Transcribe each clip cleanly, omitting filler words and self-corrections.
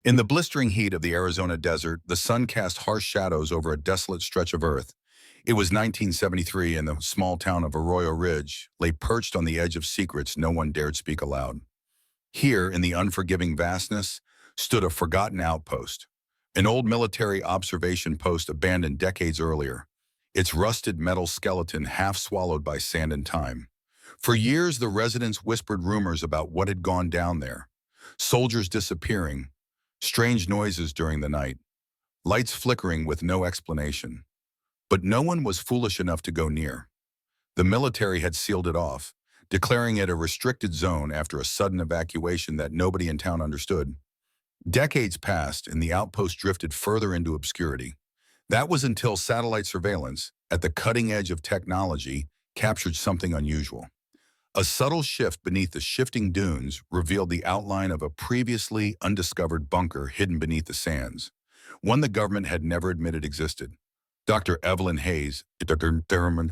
In the blistering heat of the Arizona desert, the sun cast harsh shadows over a desolate stretch of earth. It was 1973, and the small town of Arroyo Ridge lay perched on the edge of secrets no one dared speak aloud. Here, in the unforgiving vastness, stood a forgotten outpost, an old military observation post abandoned decades earlier, its rusted metal skeleton half swallowed by sand and time. For years, the residents whispered rumors about what had gone down there. Soldiers disappearing, strange noises during the night, lights flickering with no explanation. But no one was foolish enough to go near. The military had sealed it off, declaring it a restricted zone after a sudden evacuation that nobody in town understood. Decades passed and the outpost drifted further into obscurity. That was until satellite surveillance, at the cutting edge of technology, captured something unusual. A subtle shift beneath the shifting dunes revealed the outline of a previously undiscovered bunker hidden beneath the sands, one the government had never admitted existed. Dr. Evelyn Hayes, a determined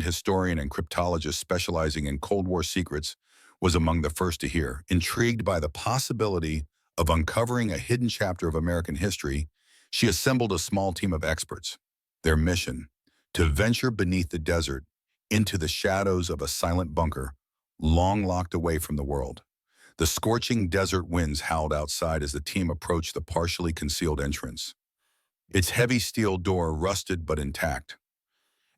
historian and cryptologist specializing in Cold War secrets, was among the first to hear. Intrigued by the possibility of uncovering a hidden chapter of American history, she assembled a small team of experts. Their mission: to venture beneath the desert into the shadows of a silent bunker, long locked away from the world. The scorching desert winds howled outside as the team approached the partially concealed entrance. Its heavy steel door rusted but intact.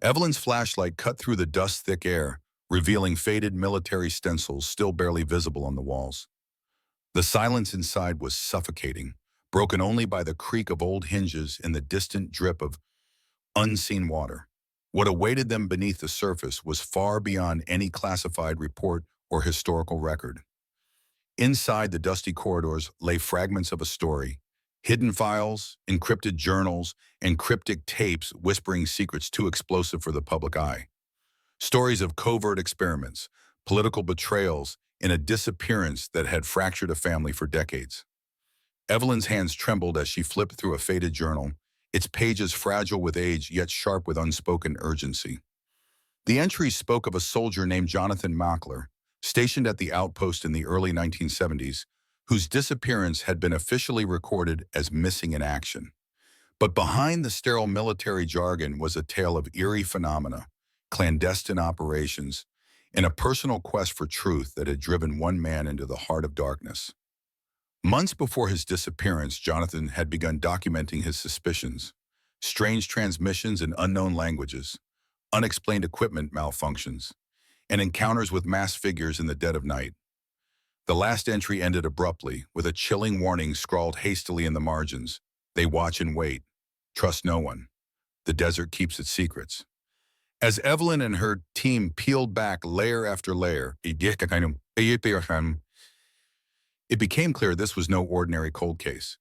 Evelyn's flashlight cut through the dust-thick air, revealing faded military stencils still barely visible on the walls. The silence inside was suffocating, broken only by the creak of old hinges and the distant drip of unseen water. What awaited them beneath the surface was far beyond any classified report or historical record. Inside the dusty corridors lay fragments of a story, hidden files, encrypted journals, and cryptic tapes whispering secrets too explosive for the public eye. Stories of covert experiments, political betrayals, and a disappearance that had fractured a family for decades. Evelyn's hands trembled as she flipped through a faded journal, its pages fragile with age yet sharp with unspoken urgency. The entries spoke of a soldier named Jonathan Mockler, stationed at the outpost in the early 1970s, whose disappearance had been officially recorded as missing in action. But behind the sterile military jargon was a tale of eerie phenomena, clandestine operations, and a personal quest for truth that had driven one man into the heart of darkness. Months before his disappearance, Jonathan had begun documenting his suspicions: strange transmissions in unknown languages, unexplained equipment malfunctions, and encounters with masked figures in the dead of night. The last entry ended abruptly, with a chilling warning scrawled hastily in the margins: "They watch and wait. Trust no one. The desert keeps its secrets." As Evelyn and her team peeled back layer after layer, it became clear this was no ordinary cold case.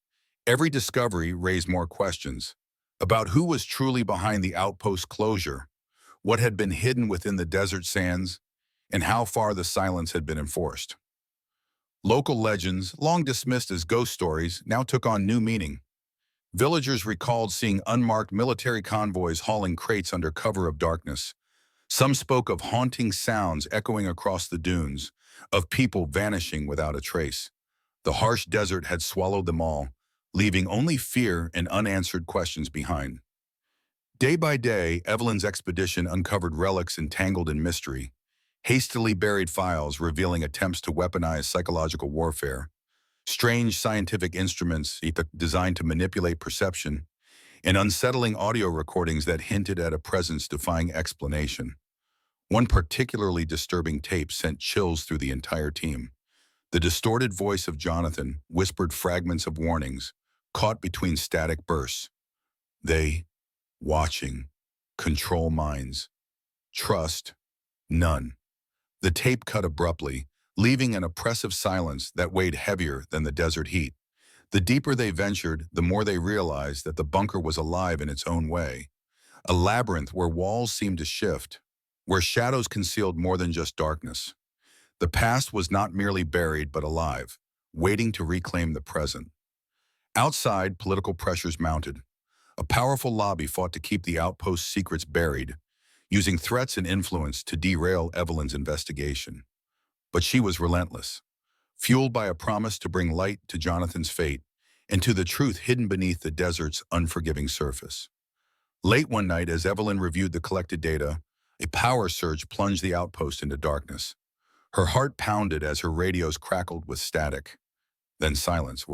Every discovery raised more questions about who was truly behind the outpost closure, what had been hidden within the desert sands, and how far the silence had been enforced. Local legends, long dismissed as ghost stories, now took on new meaning. Villagers recalled seeing unmarked military convoys hauling crates under cover of darkness. Some spoke of haunting sounds echoing across the dunes, of people vanishing without a trace. The harsh desert had swallowed them all, leaving only fear and unanswered questions behind. Day by day, Evelyn's expedition uncovered relics entangled in mystery, hastily buried files revealing attempts to weaponize psychological warfare, strange scientific instruments designed to manipulate perception, and unsettling audio recordings that hinted at a presence defying explanation. One particularly disturbing tape sent chills through the entire team. The distorted voice of Jonathan whispered fragments of warnings, caught between static bursts. They, watching, control minds. Trust, none. The tape cut abruptly, leaving an oppressive silence that weighed heavier than the desert heat. The deeper they ventured, the more they realized that the bunker was alive in its own way. A labyrinth where walls seemed to shift, where shadows concealed more than just darkness. The past was not merely buried but alive, waiting to reclaim the present. Outside, political pressures mounted. A powerful lobby fought to keep the outpost's secrets buried, using threats and influence to derail Evelyn's investigation. But she was relentless. fueled by a promise to bring light to Jonathan's fate and to the truth hidden beneath the desert's unforgiving surface. Late one night, as Evelyn reviewed the collected data, a power surge plunged the outpost into darkness. Her heart pounded as her radios crackled with static. Then silence.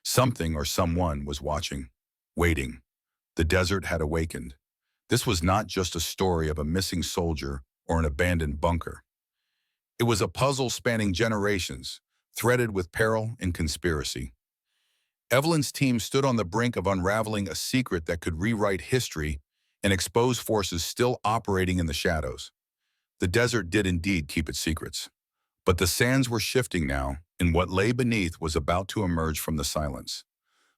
Something or someone was watching, waiting. The desert had awakened. This was not just a story of a missing soldier or an abandoned bunker. It was a puzzle spanning generations, threaded with peril and conspiracy. Evelyn's team stood on the brink of unraveling a secret that could rewrite history and expose forces still operating in the shadows. The desert did indeed keep its secrets, but the sands were shifting now, and what lay beneath was about to emerge from the silence.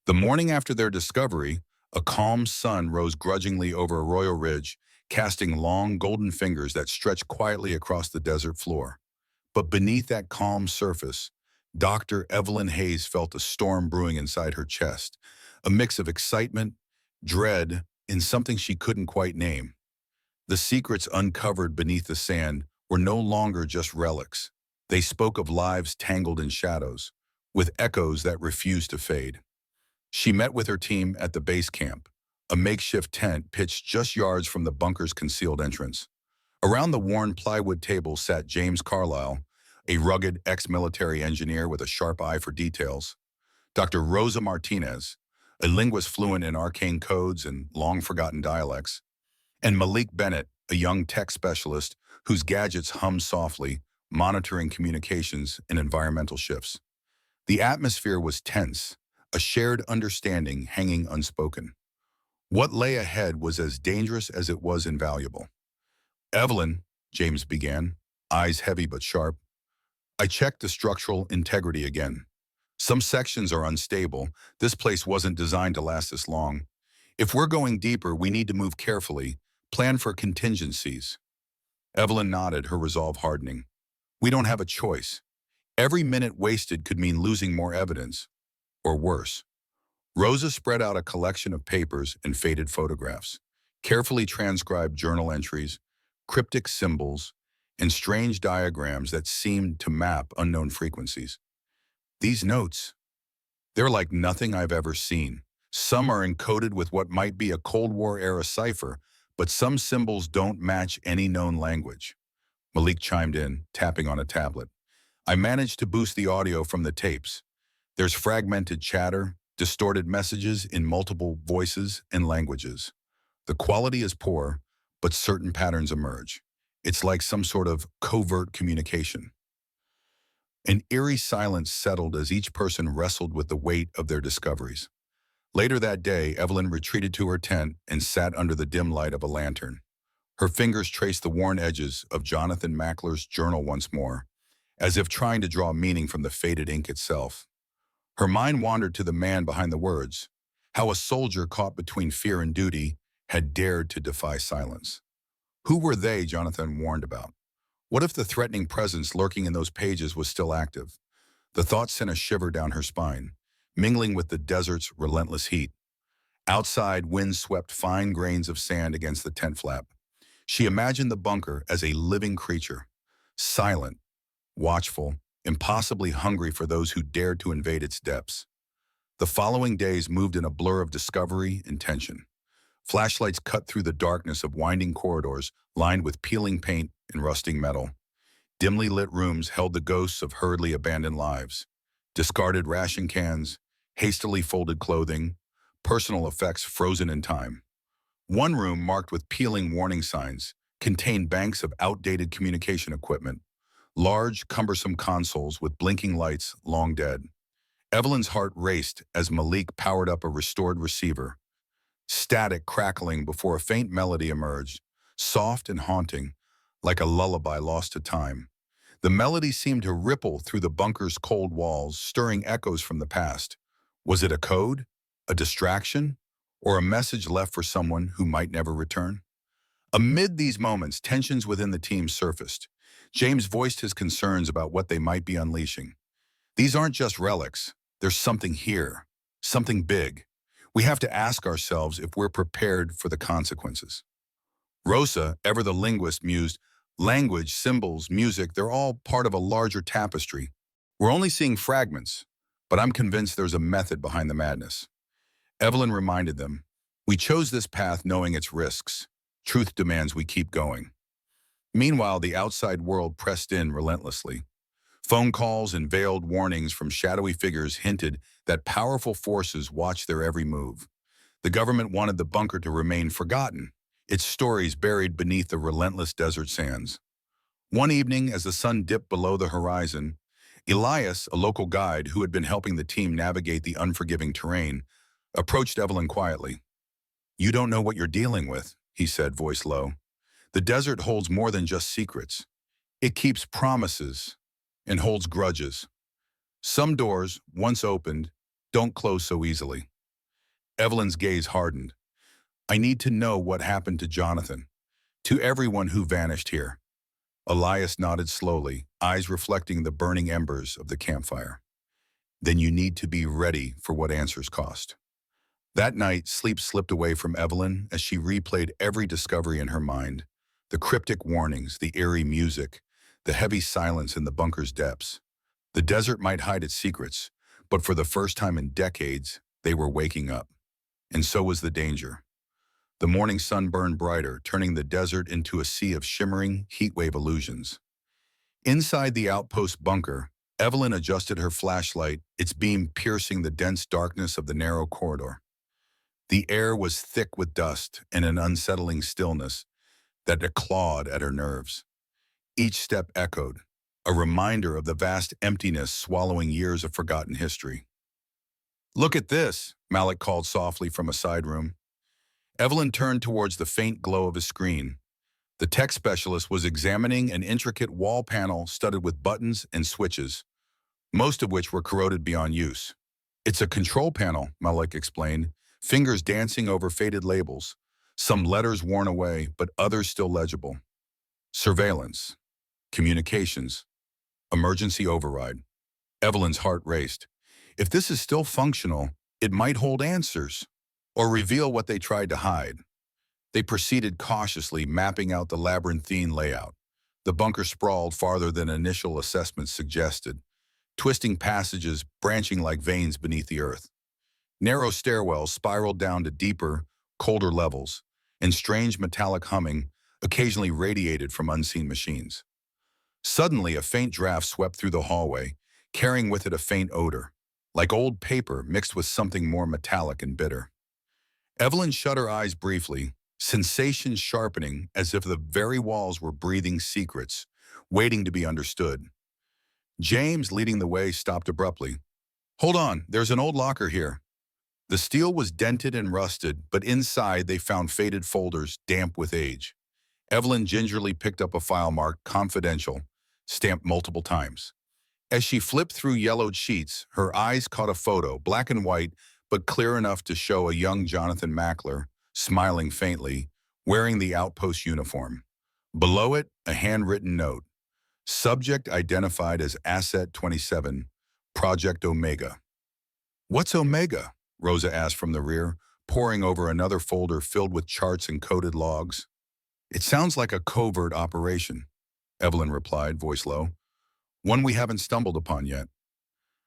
The morning after their discovery, a calm sun rose grudgingly over Arroyo Ridge, casting long golden fingers that stretched quietly across the desert floor. But beneath that calm surface, Dr. Evelyn Hayes felt a storm brewing inside her chest, a mix of excitement, dread, and something she couldn't quite name. The secrets uncovered beneath the sand were no longer just relics. They spoke of lives tangled in shadows, with echoes that refused to fade. She met with her team at the base camp, a makeshift tent pitched just yards from the bunker's concealed entrance. Around the worn plywood table sat James Carlisle, a rugged ex-military engineer with a sharp eye for details, Dr. Rosa Martinez, a linguist fluent in arcane codes and long-forgotten dialects, and Malik Bennett, a young tech specialist whose gadgets hummed softly, monitoring communications and environmental shifts. The atmosphere was tense, a shared understanding hanging unspoken. What lay ahead was as dangerous as it was invaluable. "Evelyn," James began, eyes heavy but sharp, "I checked the structural integrity again. Some sections are unstable. This place wasn't designed to last this long. If we're going deeper, we need to move carefully, plan for contingencies." Evelyn nodded, her resolve hardening. "We don't have a choice. Every minute wasted could mean losing more evidence, or worse." Rosa spread out a collection of papers and faded photographs, carefully transcribed journal entries, cryptic symbols, and strange diagrams that seemed to map unknown frequencies. "These notes, they're like nothing I've ever seen. Some are encoded with what might be a Cold War-era cipher, but some symbols don't match any known language." Malik chimed in, tapping on a tablet. "I managed to boost the audio from the tapes. There's fragmented chatter, distorted messages in multiple voices and languages. The quality is poor, but certain patterns emerge. It's like some sort of covert communication." An eerie silence settled as each person wrestled with the weight of their discoveries. Later that day, Evelyn retreated to her tent and sat under the dim light of a lantern. Her fingers traced the worn edges of Jonathan Mackler's journal once more, as if trying to draw meaning from the faded ink itself. Her mind wandered to the man behind the words, how a soldier caught between fear and duty had dared to defy silence. Who were they Jonathan warned about? What if the threatening presence lurking in those pages was still active? The thought sent a shiver down her spine, mingling with the desert's relentless heat. Outside, wind swept fine grains of sand against the tent flap. She imagined the bunker as a living creature, silent, watchful, impossibly hungry for those who dared to invade its depths. The following days moved in a blur of discovery and tension. Flashlights cut through the darkness of winding corridors lined with peeling paint and rusting metal. Dimly lit rooms held the ghosts of hurriedly abandoned lives. Discarded ration cans, hastily folded clothing, personal effects frozen in time. One room, marked with peeling warning signs, contained banks of outdated communication equipment, large, cumbersome consoles with blinking lights long dead. Evelyn's heart raced as Malik powered up a restored receiver, static crackling before a faint melody emerged, soft and haunting, like a lullaby lost to time. The melody seemed to ripple through the bunker's cold walls, stirring echoes from the past. Was it a code, a distraction, or a message left for someone who might never return? Amid these moments, tensions within the team surfaced. James voiced his concerns about what they might be unleashing. "These aren't just relics. There's something here, something big. We have to ask ourselves if we're prepared for the consequences." Rosa, ever the linguist, mused, "Language, symbols, music, they're all part of a larger tapestry. We're only seeing fragments, but I'm convinced there's a method behind the madness. Evelyn reminded them, we chose this path knowing its risks. Truth demands we keep going. Meanwhile, the outside world pressed in relentlessly. Phone calls and veiled warnings from shadowy figures hinted that powerful forces watched their every move. The government wanted the bunker to remain forgotten, its stories buried beneath the relentless desert sands. One evening, as the sun dipped below the horizon, Elias, a local guide who had been helping the team navigate the unforgiving terrain, approached Evelyn quietly. You don't know what you're dealing with, he said, voice low. The desert holds more than just secrets. It keeps promises and holds grudges. Some doors, once opened, don't close so easily. Evelyn's gaze hardened. I need to know what happened to Jonathan, to everyone who vanished here. Elias nodded slowly, eyes reflecting the burning embers of the campfire. Then you need to be ready for what answers cost. That night, sleep slipped away from Evelyn as she replayed every discovery in her mind. The cryptic warnings, the eerie music, the heavy silence in the bunker's depths. The desert might hide its secrets, but for the first time in decades, they were waking up. And so was the danger. The morning sun burned brighter, turning the desert into a sea of shimmering, heatwave illusions. Inside the outpost bunker, Evelyn adjusted her flashlight, its beam piercing the dense darkness of the narrow corridor. The air was thick with dust and an unsettling stillness that clawed at her nerves. Each step echoed, a reminder of the vast emptiness swallowing years of forgotten history. Look at this, Malik called softly from a side room. Evelyn turned towards the faint glow of his screen. The tech specialist was examining an intricate wall panel studded with buttons and switches, most of which were corroded beyond use. It's a control panel, Malik explained, fingers dancing over faded labels, some letters worn away, but others still legible. Surveillance, communications, emergency override. Evelyn's heart raced. If this is still functional, it might hold answers, or reveal what they tried to hide. They proceeded cautiously, mapping out the labyrinthine layout. The bunker sprawled farther than initial assessments suggested, twisting passages branching like veins beneath the earth. Narrow stairwells spiraled down to deeper, colder levels, and strange metallic humming occasionally radiated from unseen machines. Suddenly, a faint draft swept through the hallway, carrying with it a faint odor, like old paper mixed with something more metallic and bitter. Evelyn shut her eyes briefly, sensations sharpening as if the very walls were breathing secrets, waiting to be understood. James, leading the way, stopped abruptly. Hold on, there's an old locker here. The steel was dented and rusted, but inside they found faded folders, damp with age. Evelyn gingerly picked up a file marked Confidential, stamped multiple times. As she flipped through yellowed sheets, her eyes caught a photo, black and white, but clear enough to show a young Jonathan Mackler, smiling faintly, wearing the Outpost uniform. Below it, a handwritten note. Subject identified as Asset 27, Project Omega. What's Omega? Rosa asked from the rear, poring over another folder filled with charts and coded logs. It sounds like a covert operation, Evelyn replied, voice low. One we haven't stumbled upon yet.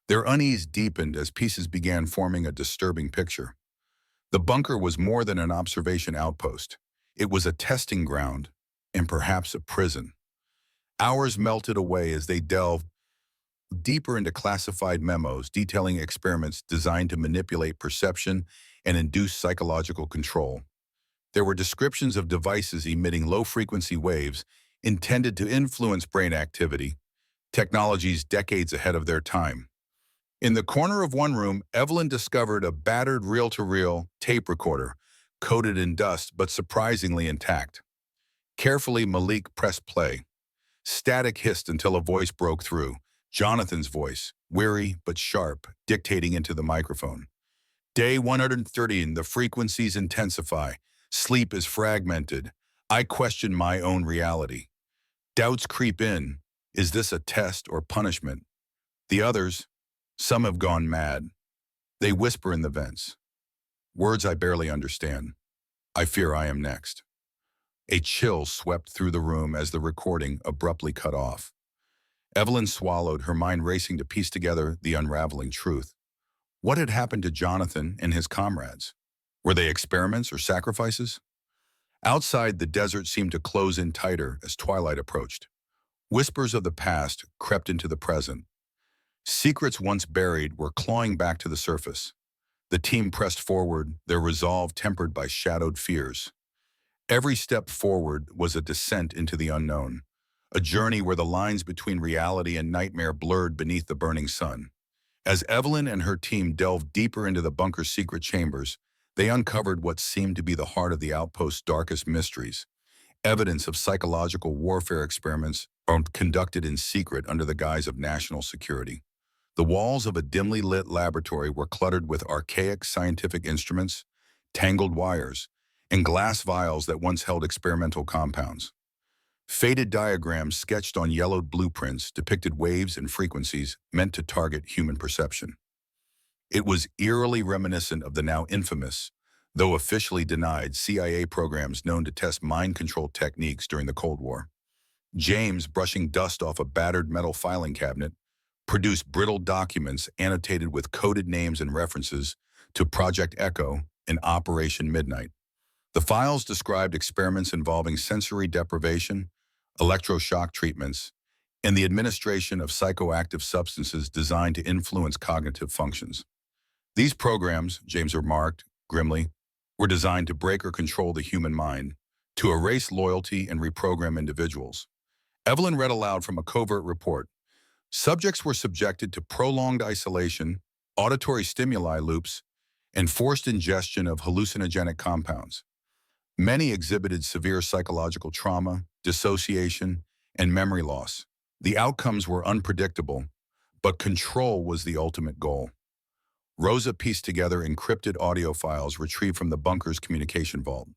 Their unease deepened as pieces began forming a disturbing picture. The bunker was more than an observation outpost. It was a testing ground, and perhaps a prison. Hours melted away as they delved deeper into classified memos detailing experiments designed to manipulate perception and induce psychological control. There were descriptions of devices emitting low-frequency waves intended to influence brain activity, technologies decades ahead of their time. In the corner of one room, Evelyn discovered a battered reel-to-reel tape recorder, coated in dust but surprisingly intact. Carefully, Malik pressed play. Static hissed until a voice broke through, Jonathan's voice, weary but sharp, dictating into the microphone. Day 130, and the frequencies intensify. Sleep is fragmented. I question my own reality. Doubts creep in. Is this a test or punishment? The others, some have gone mad. They whisper in the vents. Words I barely understand. I fear I am next. A chill swept through the room as the recording abruptly cut off. Evelyn swallowed, her mind racing to piece together the unraveling truth. What had happened to Jonathan and his comrades? Were they experiments or sacrifices? Outside, the desert seemed to close in tighter as twilight approached. Whispers of the past crept into the present. Secrets once buried were clawing back to the surface. The team pressed forward, their resolve tempered by shadowed fears. Every step forward was a descent into the unknown, a journey where the lines between reality and nightmare blurred beneath the burning sun. As Evelyn and her team delved deeper into the bunker's secret chambers, they uncovered what seemed to be the heart of the outpost's darkest mysteries. Evidence of psychological warfare experiments conducted in secret under the guise of national security. The walls of a dimly lit laboratory were cluttered with archaic scientific instruments, tangled wires, and glass vials that once held experimental compounds. Faded diagrams sketched on yellowed blueprints depicted waves and frequencies meant to target human perception. It was eerily reminiscent of the now infamous, though officially denied, CIA programs known to test mind control techniques during the Cold War. James, brushing dust off a battered metal filing cabinet, produced brittle documents annotated with coded names and references to Project Echo and Operation Midnight. The files described experiments involving sensory deprivation, electroshock treatments, and the administration of psychoactive substances designed to influence cognitive functions. These programs, James remarked grimly, were designed to break or control the human mind, to erase loyalty and reprogram individuals. Evelyn read aloud from a covert report. Subjects were subjected to prolonged isolation, auditory stimuli loops, and forced ingestion of hallucinogenic compounds. Many exhibited severe psychological trauma, dissociation, and memory loss. The outcomes were unpredictable, but control was the ultimate goal. Rosa pieced together encrypted audio files retrieved from the bunker's communication vault.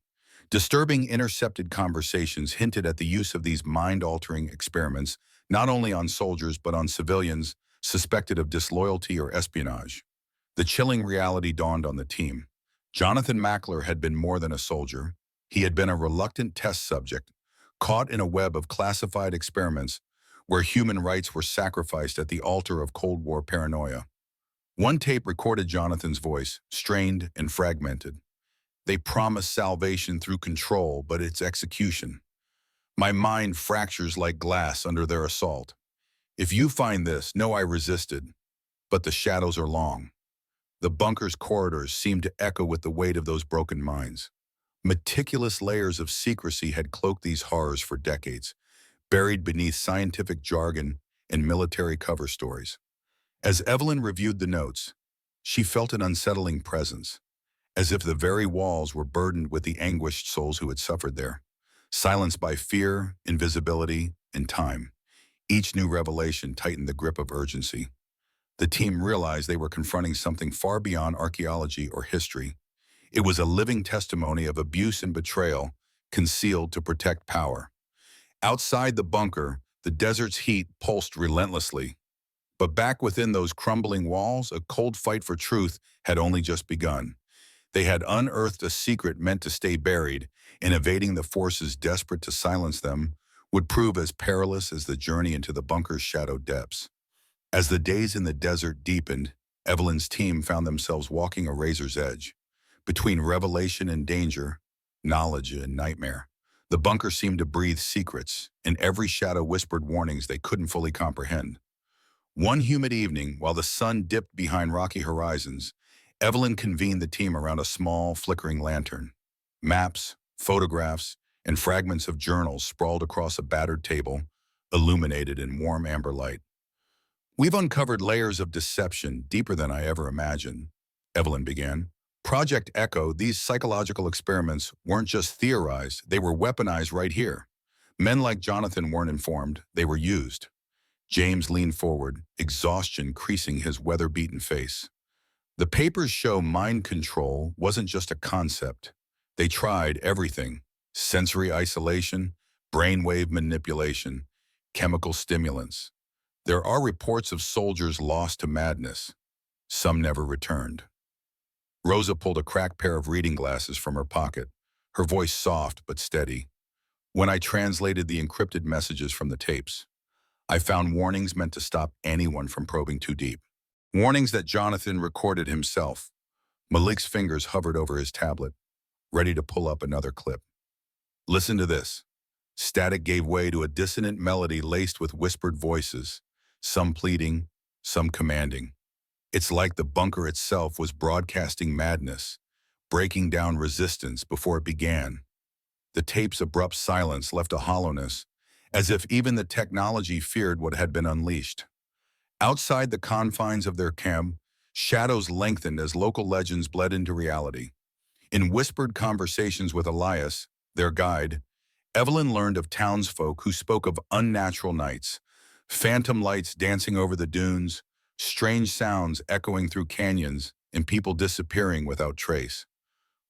Disturbing intercepted conversations hinted at the use of these mind-altering experiments not only on soldiers but on civilians suspected of disloyalty or espionage. The chilling reality dawned on the team. Jonathan Mackler had been more than a soldier. He had been a reluctant test subject, caught in a web of classified experiments where human rights were sacrificed at the altar of Cold War paranoia. One tape recorded Jonathan's voice, strained and fragmented. They promised salvation through control, but it's execution. My mind fractures like glass under their assault. If you find this, know I resisted, but the shadows are long. The bunker's corridors seemed to echo with the weight of those broken minds. Meticulous layers of secrecy had cloaked these horrors for decades, buried beneath scientific jargon and military cover stories. As Evelyn reviewed the notes, she felt an unsettling presence, as if the very walls were burdened with the anguished souls who had suffered there. Silenced by fear, invisibility, and time, each new revelation tightened the grip of urgency. The team realized they were confronting something far beyond archaeology or history. It was a living testimony of abuse and betrayal, concealed to protect power. Outside the bunker, the desert's heat pulsed relentlessly. But back within those crumbling walls, a cold fight for truth had only just begun. They had unearthed a secret meant to stay buried, and evading the forces desperate to silence them would prove as perilous as the journey into the bunker's shadowed depths. As the days in the desert deepened, Evelyn's team found themselves walking a razor's edge. Between revelation and danger, knowledge and nightmare, the bunker seemed to breathe secrets, and every shadow whispered warnings they couldn't fully comprehend. One humid evening, while the sun dipped behind rocky horizons, Evelyn convened the team around a small, flickering lantern. Maps, photographs, and fragments of journals sprawled across a battered table, illuminated in warm amber light. "We've uncovered layers of deception deeper than I ever imagined," Evelyn began. "Project Echo, these psychological experiments weren't just theorized, they were weaponized right here. Men like Jonathan weren't informed, they were used." James leaned forward, exhaustion creasing his weather-beaten face. "The papers show mind control wasn't just a concept. They tried everything: sensory isolation, brainwave manipulation, chemical stimulants. There are reports of soldiers lost to madness. Some never returned." Rosa pulled a cracked pair of reading glasses from her pocket, her voice soft but steady. "When I translated the encrypted messages from the tapes, I found warnings meant to stop anyone from probing too deep. Warnings that Jonathan recorded himself. Malik's fingers hovered over his tablet, ready to pull up another clip. Listen to this. Static gave way to a dissonant melody laced with whispered voices, some pleading, some commanding. It's like the bunker itself was broadcasting madness, breaking down resistance before it began. The tape's abrupt silence left a hollowness, as if even the technology feared what had been unleashed. Outside the confines of their camp, shadows lengthened as local legends bled into reality. In whispered conversations with Elias, their guide, Evelyn learned of townsfolk who spoke of unnatural nights, phantom lights dancing over the dunes, strange sounds echoing through canyons, and people disappearing without trace.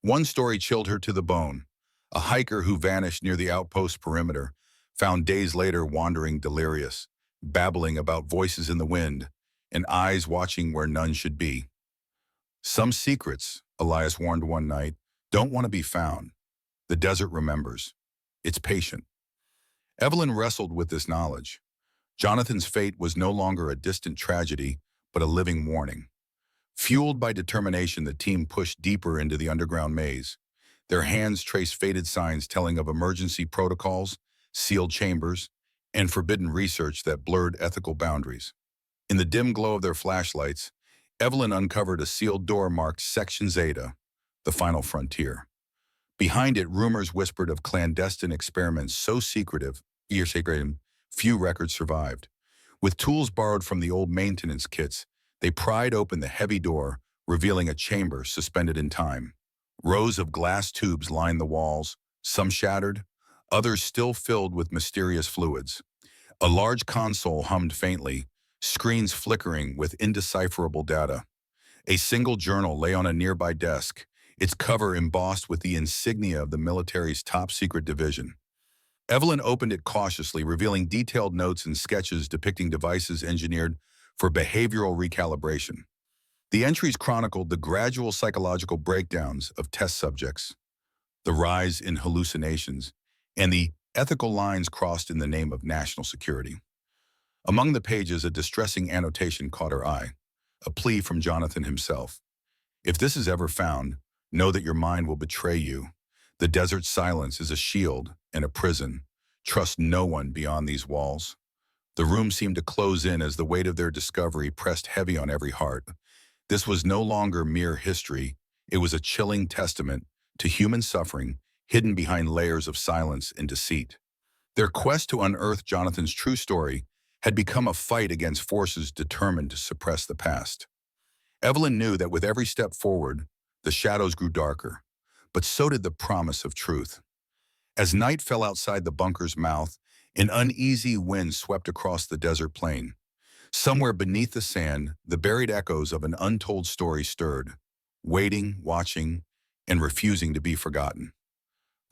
One story chilled her to the bone. A hiker who vanished near the outpost perimeter, found days later wandering delirious, babbling about voices in the wind, and eyes watching where none should be. Some secrets, Elias warned one night, don't want to be found. The desert remembers. It's patient. Evelyn wrestled with this knowledge. Jonathan's fate was no longer a distant tragedy, but a living warning. Fueled by determination, the team pushed deeper into the underground maze. Their hands traced faded signs telling of emergency protocols, sealed chambers, and forbidden research that blurred ethical boundaries. In the dim glow of their flashlights, Evelyn uncovered a sealed door marked Section Zeta, the final frontier. Behind it, rumors whispered of clandestine experiments so secretive, few records survived. With tools borrowed from the old maintenance kits, they pried open the heavy door, revealing a chamber suspended in time. Rows of glass tubes lined the walls, some shattered, others still filled with mysterious fluids. A large console hummed faintly, screens flickering with indecipherable data. A single journal lay on a nearby desk, its cover embossed with the insignia of the military's top-secret division. Evelyn opened it cautiously, revealing detailed notes and sketches depicting devices engineered for behavioral recalibration. The entries chronicled the gradual psychological breakdowns of test subjects, the rise in hallucinations, and the ethical lines crossed in the name of national security. Among the pages, a distressing annotation caught her eye, a plea from Jonathan himself. If this is ever found, know that your mind will betray you. The desert's silence is a shield and a prison. Trust no one beyond these walls. The room seemed to close in as the weight of their discovery pressed heavy on every heart. This was no longer mere history. It was a chilling testament to human suffering hidden behind layers of silence and deceit. Their quest to unearth Jonathan's true story had become a fight against forces determined to suppress the past. Evelyn knew that with every step forward, the shadows grew darker, but so did the promise of truth. As night fell outside the bunker's mouth, an uneasy wind swept across the desert plain. Somewhere beneath the sand, the buried echoes of an untold story stirred, waiting, watching, and refusing to be forgotten.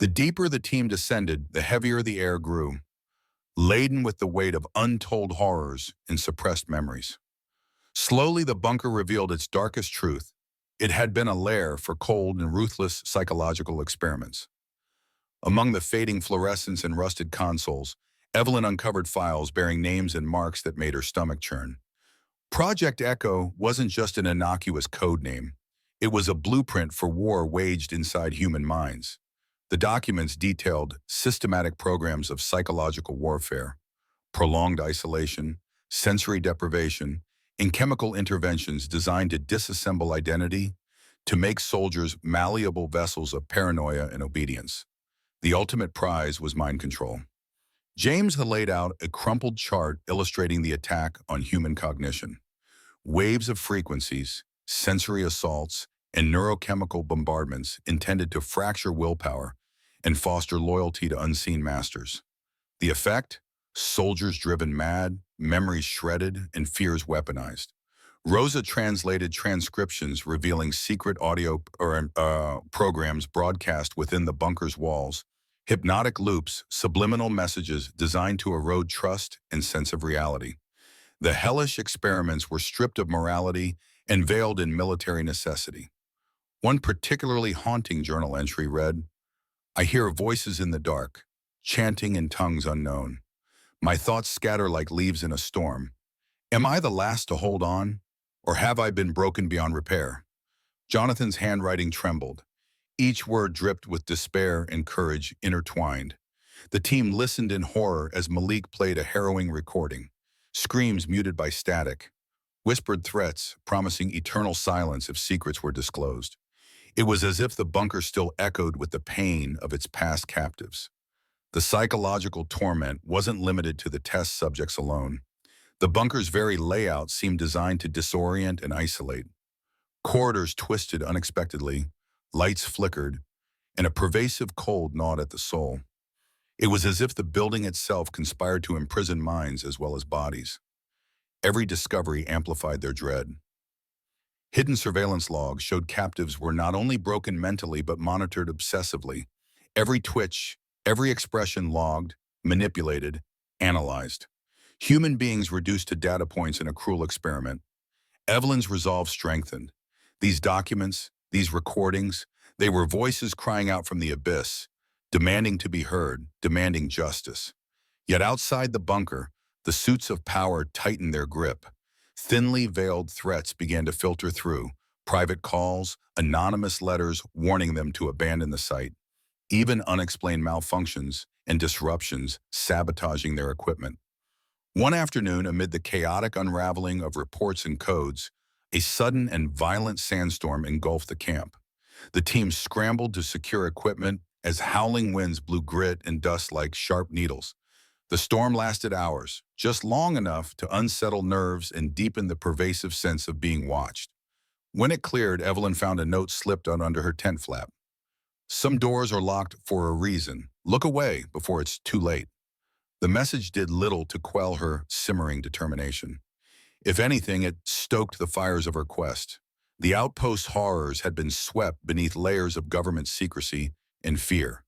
The deeper the team descended, the heavier the air grew, laden with the weight of untold horrors and suppressed memories. Slowly, the bunker revealed its darkest truth. It had been a lair for cold and ruthless psychological experiments. Among the fading fluorescents and rusted consoles, Evelyn uncovered files bearing names and marks that made her stomach churn. Project Echo wasn't just an innocuous code name. It was a blueprint for war waged inside human minds. The documents detailed systematic programs of psychological warfare, prolonged isolation, sensory deprivation, and chemical interventions designed to disassemble identity, to make soldiers malleable vessels of paranoia and obedience. The ultimate prize was mind control. James had laid out a crumpled chart illustrating the attack on human cognition. Waves of frequencies, sensory assaults, and neurochemical bombardments intended to fracture willpower and foster loyalty to unseen masters. The effect? Soldiers driven mad, memories shredded, and fears weaponized. Rosa translated transcriptions revealing secret audio programs broadcast within the bunker's walls, hypnotic loops, subliminal messages designed to erode trust and sense of reality. The hellish experiments were stripped of morality and veiled in military necessity. One particularly haunting journal entry read, "I hear voices in the dark, chanting in tongues unknown. My thoughts scatter like leaves in a storm. Am I the last to hold on? Or have I been broken beyond repair? Jonathan's handwriting trembled. Each word dripped with despair and courage intertwined. The team listened in horror as Malik played a harrowing recording. Screams muted by static. Whispered threats promising eternal silence if secrets were disclosed. It was as if the bunker still echoed with the pain of its past captives. The psychological torment wasn't limited to the test subjects alone. The bunker's very layout seemed designed to disorient and isolate. Corridors twisted unexpectedly, lights flickered, and a pervasive cold gnawed at the soul. It was as if the building itself conspired to imprison minds as well as bodies. Every discovery amplified their dread. Hidden surveillance logs showed captives were not only broken mentally but monitored obsessively. Every twitch, every expression logged, manipulated, analyzed. Human beings reduced to data points in a cruel experiment. Evelyn's resolve strengthened. These documents, these recordings, they were voices crying out from the abyss, demanding to be heard, demanding justice. Yet outside the bunker, the suits of power tightened their grip. Thinly veiled threats began to filter through, private calls, anonymous letters warning them to abandon the site, even unexplained malfunctions and disruptions sabotaging their equipment. One afternoon, amid the chaotic unraveling of reports and codes, a sudden and violent sandstorm engulfed the camp. The team scrambled to secure equipment as howling winds blew grit and dust like sharp needles. The storm lasted hours, just long enough to unsettle nerves and deepen the pervasive sense of being watched. When it cleared, Evelyn found a note slipped out under her tent flap. Some doors are locked for a reason. Look away before it's too late. The message did little to quell her simmering determination. If anything, it stoked the fires of her quest. The Outpost horrors had been swept beneath layers of government secrecy and fear,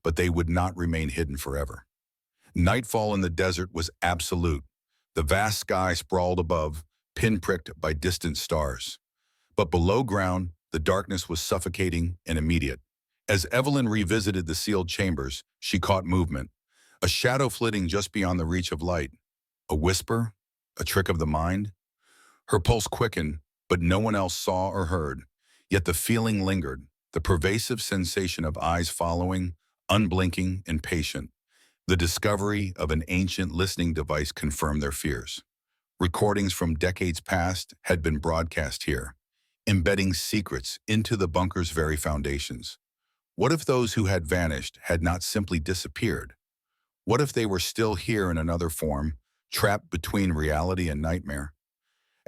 but they would not remain hidden forever. Nightfall in the desert was absolute. The vast sky sprawled above, pinpricked by distant stars. But below ground, the darkness was suffocating and immediate. As Evelyn revisited the sealed chambers, she caught movement, a shadow flitting just beyond the reach of light. A whisper? A trick of the mind? Her pulse quickened, but no one else saw or heard. Yet the feeling lingered, the pervasive sensation of eyes following, unblinking and patient. The discovery of an ancient listening device confirmed their fears. Recordings from decades past had been broadcast here, embedding secrets into the bunker's very foundations. What if those who had vanished had not simply disappeared? What if they were still here in another form, trapped between reality and nightmare?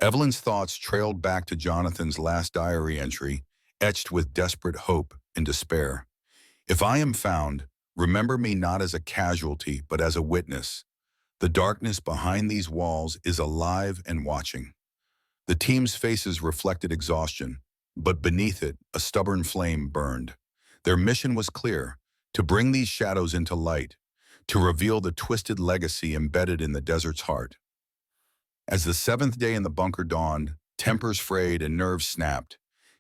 Evelyn's thoughts trailed back to Jonathan's last diary entry, etched with desperate hope and despair. If I am found, remember me not as a casualty, but as a witness. The darkness behind these walls is alive and watching. The team's faces reflected exhaustion, but beneath it, a stubborn flame burned. Their mission was clear, to bring these shadows into light, to reveal the twisted legacy embedded in the desert's heart. As the seventh day in the bunker dawned, tempers frayed and nerves snapped.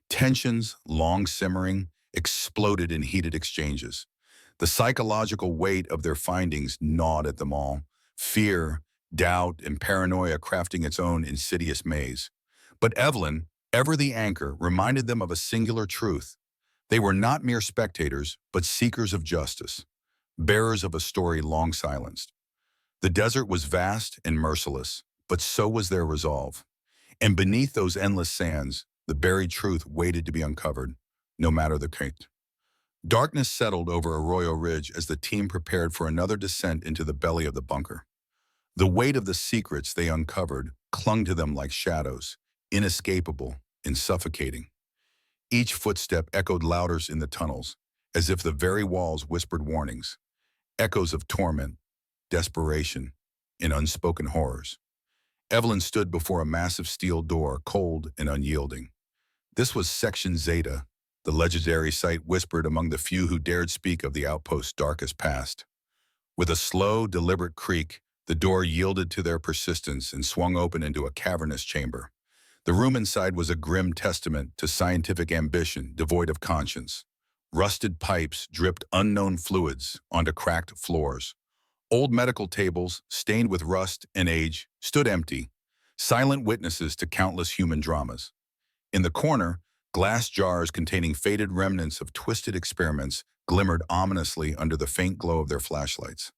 Tensions, long simmering, exploded in heated exchanges. The psychological weight of their findings gnawed at them all, fear, doubt, and paranoia crafting its own insidious maze. But Evelyn, ever the anchor, reminded them of a singular truth. They were not mere spectators, but seekers of justice, bearers of a story long silenced. The desert was vast and merciless, but so was their resolve. And beneath those endless sands, the buried truth waited to be uncovered, no matter the fate. Darkness settled over Arroyo Ridge as the team prepared for another descent into the belly of the bunker. The weight of the secrets they uncovered clung to them like shadows, inescapable and suffocating. Each footstep echoed louder in the tunnels, as if the very walls whispered warnings, echoes of torment, desperation, and unspoken horrors. Evelyn stood before a massive steel door, cold and unyielding. This was Section Zeta, the legendary site whispered among the few who dared speak of the Outpost's darkest past. With a slow, deliberate creak, the door yielded to their persistence and swung open into a cavernous chamber. The room inside was a grim testament to scientific ambition devoid of conscience. Rusted pipes dripped unknown fluids onto cracked floors. Old medical tables, stained with rust and age, stood empty, silent witnesses to countless human dramas. In the corner, glass jars containing faded remnants of twisted experiments glimmered ominously under the faint glow of their flashlights.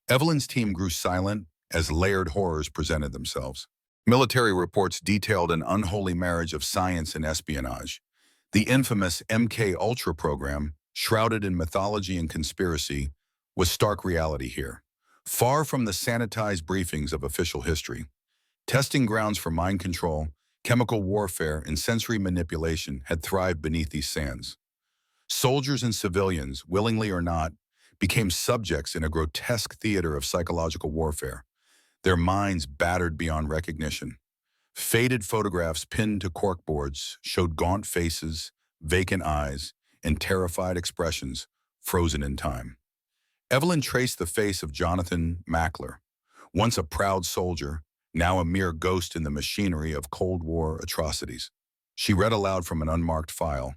Evelyn's team grew silent as layered horrors presented themselves. Military reports detailed an unholy marriage of science and espionage. The infamous MK Ultra program, shrouded in mythology and conspiracy, was stark reality here. Far from the sanitized briefings of official history, testing grounds for mind control, chemical warfare, and sensory manipulation had thrived beneath these sands. Soldiers and civilians, willingly or not, became subjects in a grotesque theater of psychological warfare, their minds battered beyond recognition. Faded photographs pinned to corkboards showed gaunt faces, vacant eyes, and terrified expressions frozen in time. Evelyn traced the face of Jonathan Mackler, once a proud soldier, now a mere ghost in the machinery of Cold War atrocities. She read aloud from an unmarked file.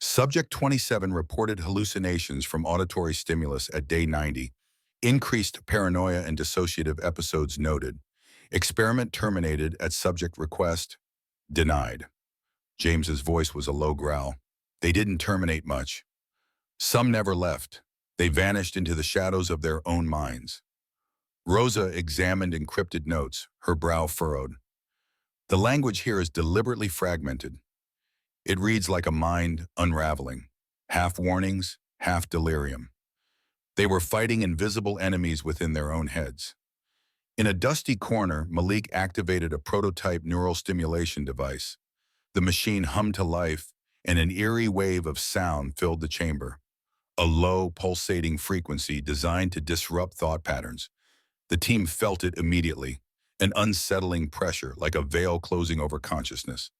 Subject 27 reported hallucinations from auditory stimulus at day 90. Increased paranoia and dissociative episodes noted. Experiment terminated at subject request. Denied. James's voice was a low growl. They didn't terminate much. Some never left. They vanished into the shadows of their own minds. Rosa examined encrypted notes, her brow furrowed. The language here is deliberately fragmented. It reads like a mind unraveling, half warnings, half delirium. They were fighting invisible enemies within their own heads. In a dusty corner, Malik activated a prototype neural stimulation device. The machine hummed to life, and an eerie wave of sound filled the chamber. A low, pulsating frequency designed to disrupt thought patterns. The team felt it immediately, an unsettling pressure like a veil closing over consciousness.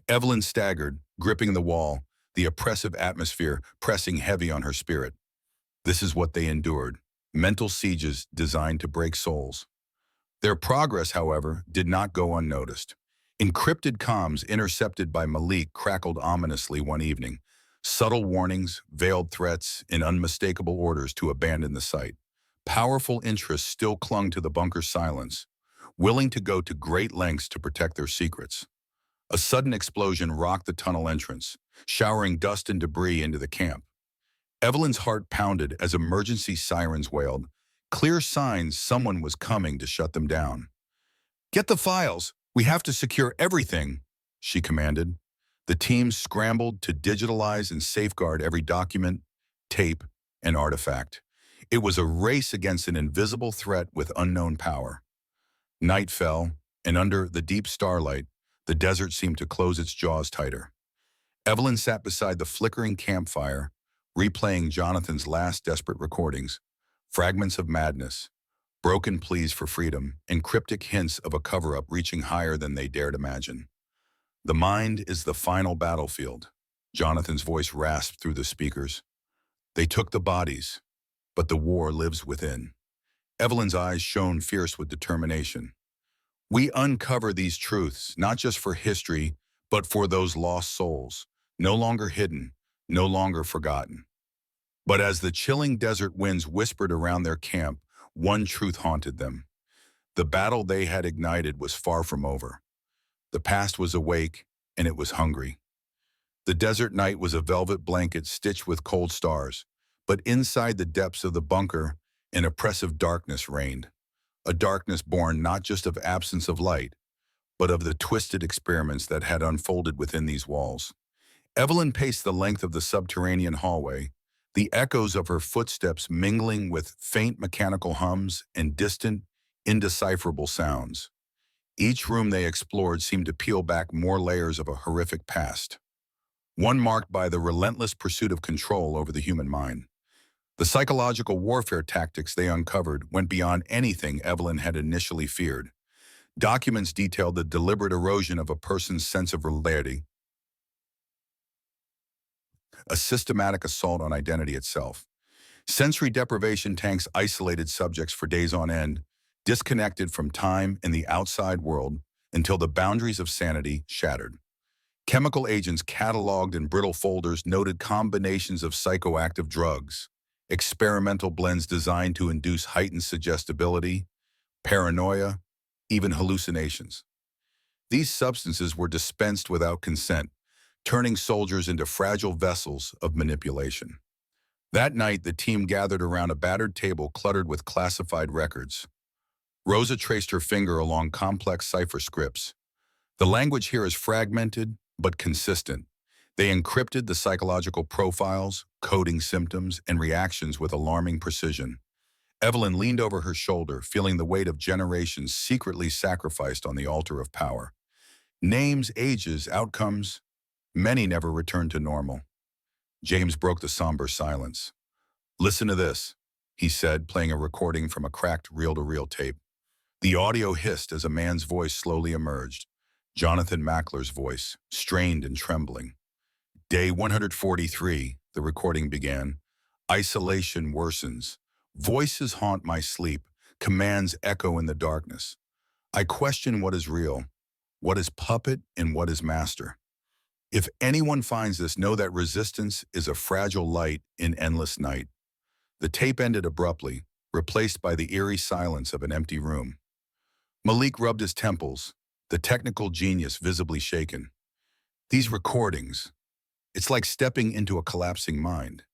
Evelyn staggered, gripping the wall, the oppressive atmosphere pressing heavy on her spirit. This is what they endured, mental sieges designed to break souls. Their progress, however, did not go unnoticed. Encrypted comms intercepted by Malik crackled ominously one evening. Subtle warnings, veiled threats, and unmistakable orders to abandon the site. Powerful interests still clung to the bunker's silence, willing to go to great lengths to protect their secrets. A sudden explosion rocked the tunnel entrance, showering dust and debris into the camp. Evelyn's heart pounded as emergency sirens wailed, clear signs someone was coming to shut them down. "Get the files! We have to secure everything," she commanded. The team scrambled to digitalize and safeguard every document, tape, and artifact. It was a race against an invisible threat with unknown power. Night fell, and under the deep starlight, the desert seemed to close its jaws tighter. Evelyn sat beside the flickering campfire, replaying Jonathan's last desperate recordings, fragments of madness, broken pleas for freedom, and cryptic hints of a cover-up reaching higher than they dared imagine. "The mind is the final battlefield," Jonathan's voice rasped through the speakers. "They took the bodies, but the war lives within." Evelyn's eyes shone fierce with determination. "We uncover these truths, not just for history, but for those lost souls, no longer hidden, no longer forgotten." But as the chilling desert winds whispered around their camp, one truth haunted them. The battle they had ignited was far from over. The past was awake, and it was hungry. The desert night was a velvet blanket stitched with cold stars, but inside the depths of the bunker, an oppressive darkness reigned. A darkness born not just of absence of light, but of the twisted experiments that had unfolded within these walls. Evelyn paced the length of the subterranean hallway, the echoes of her footsteps mingling with faint mechanical hums and distant, indecipherable sounds. Each room they explored seemed to peel back more layers of a horrific past, one marked by the relentless pursuit of control over the human mind. The psychological warfare tactics they uncovered went beyond anything Evelyn had initially feared. Documents detailed the deliberate erosion of a person's sense of reality, a systematic assault on identity itself. Sensory deprivation tanks isolated subjects for days on end, disconnected from time and the outside world until the boundaries of sanity shattered. Chemical agents cataloged in brittle folders noted combinations of psychoactive drugs, experimental blends designed to induce heightened suggestibility, paranoia, even hallucinations. These substances were dispensed without consent, turning soldiers into fragile vessels of manipulation. That night, the team gathered around a battered table cluttered with classified records. Rosa traced her finger along complex cipher scripts. The language here is fragmented, but consistent. They encrypted the psychological profiles, coding symptoms, and reactions with alarming precision. Evelyn leaned over her shoulder, feeling the weight of generations secretly sacrificed on the altar of power. Names, ages, outcomes, many never returned to normal. James broke the somber silence. "Listen to this," he said, playing a recording from a cracked reel-to-reel tape. The audio hissed as a man's voice slowly emerged. Jonathan Mackler's voice, strained and trembling. "Day 143, the recording began. Isolation worsens. Voices haunt my sleep. Commands echo in the darkness. I question what is real, what is puppet, and what is master. If anyone finds this, know that resistance is a fragile light in endless night." The tape ended abruptly, replaced by the eerie silence of an empty room. Malik rubbed his temples, the technical genius visibly shaken. These recordings, it's like stepping into a collapsing mind.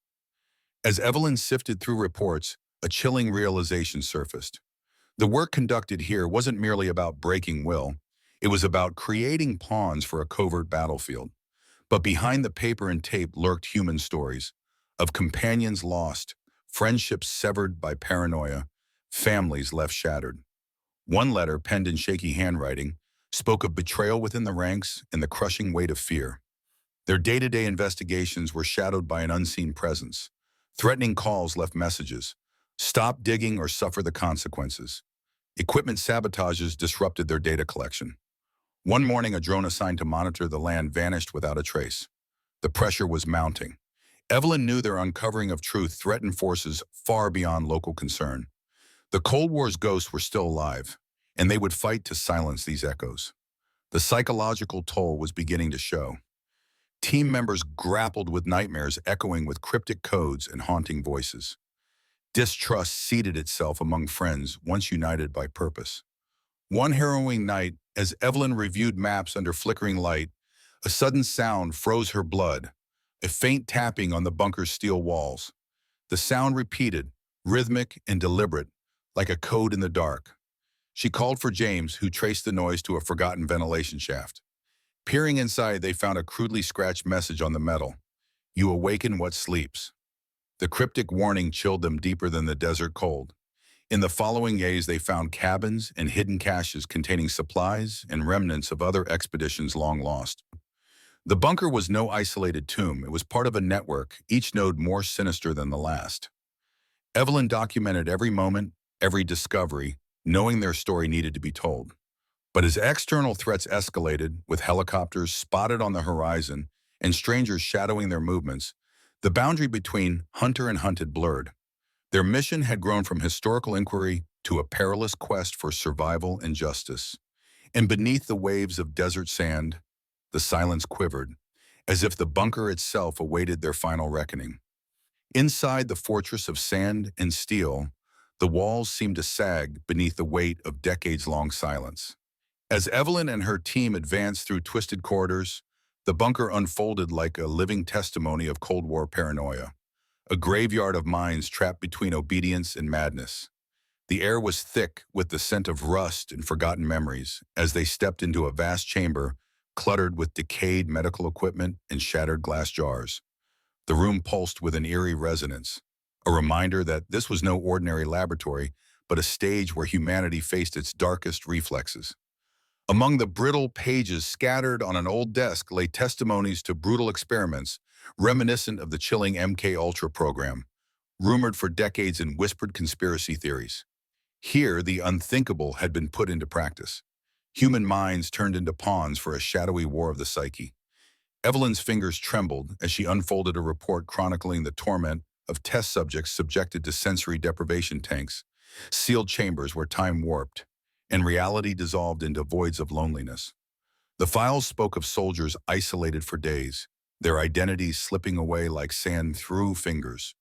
As Evelyn sifted through reports, a chilling realization surfaced. The work conducted here wasn't merely about breaking will, it was about creating pawns for a covert battlefield. But behind the paper and tape lurked human stories of companions lost, friendships severed by paranoia, families left shattered. One letter, penned in shaky handwriting, spoke of betrayal within the ranks and the crushing weight of fear. Their day-to-day investigations were shadowed by an unseen presence. Threatening calls left messages: "Stop digging or suffer the consequences." Equipment sabotages disrupted their data collection. One morning, a drone assigned to monitor the land vanished without a trace. The pressure was mounting. Evelyn knew their uncovering of truth threatened forces far beyond local concern. The Cold War's ghosts were still alive, and they would fight to silence these echoes. The psychological toll was beginning to show. Team members grappled with nightmares echoing with cryptic codes and haunting voices. Distrust seeded itself among friends once united by purpose. One harrowing night, as Evelyn reviewed maps under flickering light, a sudden sound froze her blood, a faint tapping on the bunker's steel walls. The sound repeated, rhythmic and deliberate, like a code in the dark. She called for James, who traced the noise to a forgotten ventilation shaft. Peering inside, they found a crudely scratched message on the metal: "You awaken what sleeps." The cryptic warning chilled them deeper than the desert cold. In the following days, they found cabins and hidden caches containing supplies and remnants of other expeditions long lost. The bunker was no isolated tomb. It was part of a network, each node more sinister than the last. Evelyn documented every moment, every discovery, knowing their story needed to be told. But as external threats escalated, with helicopters spotted on the horizon and strangers shadowing their movements, the boundary between hunter and hunted blurred. Their mission had grown from historical inquiry to a perilous quest for survival and justice. And beneath the waves of desert sand, the silence quivered, as if the bunker itself awaited their final reckoning. Inside the fortress of sand and steel, the walls seemed to sag beneath the weight of decades-long silence. As Evelyn and her team advanced through twisted corridors, the bunker unfolded like a living testimony of Cold War paranoia, a graveyard of minds trapped between obedience and madness. The air was thick with the scent of rust and forgotten memories as they stepped into a vast chamber cluttered with decayed medical equipment and shattered glass jars. The room pulsed with an eerie resonance, a reminder that this was no ordinary laboratory, but a stage where humanity faced its darkest reflexes. Among the brittle pages scattered on an old desk lay testimonies to brutal experiments reminiscent of the chilling MK Ultra program, rumored for decades in whispered conspiracy theories. Here, the unthinkable had been put into practice. Human minds turned into pawns for a shadowy war of the psyche. Evelyn's fingers trembled as she unfolded a report chronicling the torment of test subjects subjected to sensory deprivation tanks, sealed chambers where time warped, and reality dissolved into voids of loneliness. The files spoke of soldiers isolated for days, their identities slipping away like sand through fingers.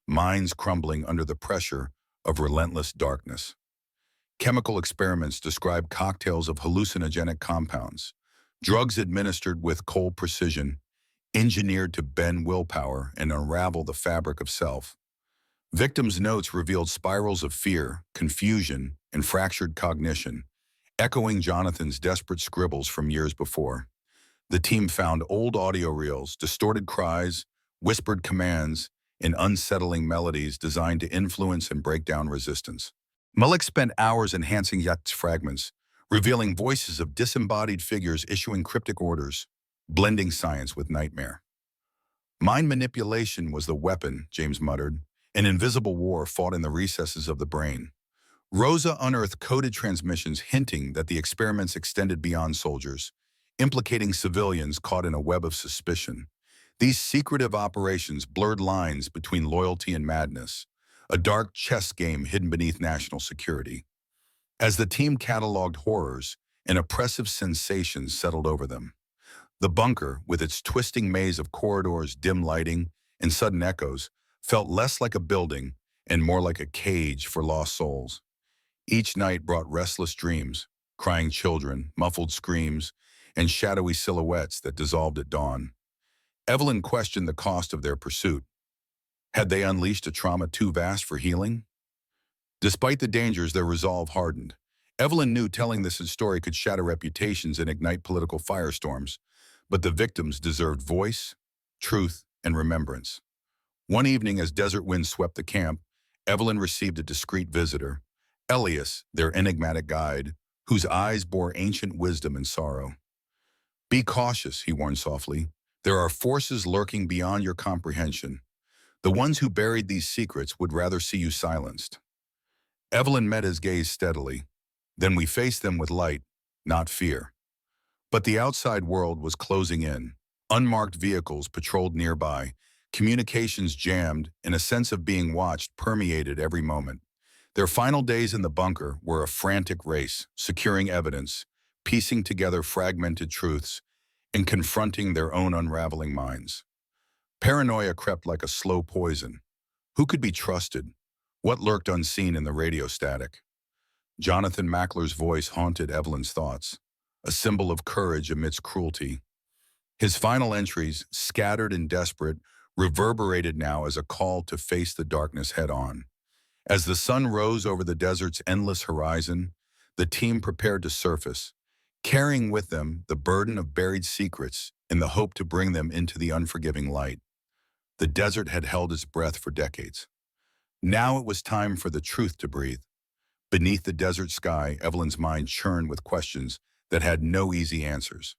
minds crumbling under the pressure of relentless darkness. Chemical experiments describe cocktails of hallucinogenic compounds, drugs administered with cold precision, engineered to bend willpower and unravel the fabric of self. Victims' notes revealed spirals of fear, confusion, and fractured cognition, echoing Jonathan's desperate scribbles from years before. The team found old audio reels, distorted cries, whispered commands, and unsettling melodies designed to influence and break down resistance. Malik spent hours enhancing Yacht's fragments, revealing voices of disembodied figures issuing cryptic orders, blending science with nightmare. Mind manipulation was the weapon, James muttered, an invisible war fought in the recesses of the brain. Rosa unearthed coded transmissions hinting that the experiments extended beyond soldiers, implicating civilians caught in a web of suspicion. These secretive operations blurred lines between loyalty and madness, a dark chess game hidden beneath national security. As the team cataloged horrors, an oppressive sensation settled over them. The bunker, with its twisting maze of corridors, dim lighting, and sudden echoes, felt less like a building and more like a cage for lost souls. Each night brought restless dreams, crying children, muffled screams, and shadowy silhouettes that dissolved at dawn. Evelyn questioned the cost of their pursuit. Had they unleashed a trauma too vast for healing? Despite the dangers, their resolve hardened. Evelyn knew telling this story could shatter reputations and ignite political firestorms, but the victims deserved voice, truth, and remembrance. One evening, as desert winds swept the camp, Evelyn received a discreet visitor, Elias, their enigmatic guide, whose eyes bore ancient wisdom and sorrow. "Be cautious," he warned softly. "There are forces lurking beyond your comprehension. The ones who buried these secrets would rather see you silenced." Evelyn met his gaze steadily. "Then we faced them with light, not fear." But the outside world was closing in. Unmarked vehicles patrolled nearby, communications jammed, and a sense of being watched permeated every moment. Their final days in the bunker were a frantic race, securing evidence, piecing together fragmented truths, and confronting their own unraveling minds. Paranoia crept like a slow poison. Who could be trusted? What lurked unseen in the radio static? Jonathan Mackler's voice haunted Evelyn's thoughts, a symbol of courage amidst cruelty. His final entries, scattered and desperate, reverberated now as a call to face the darkness head-on. As the sun rose over the desert's endless horizon, the team prepared to surface, carrying with them the burden of buried secrets in the hope to bring them into the unforgiving light. The desert had held its breath for decades. Now it was time for the truth to breathe. Beneath the desert sky, Evelyn's mind churned with questions that had no easy answers.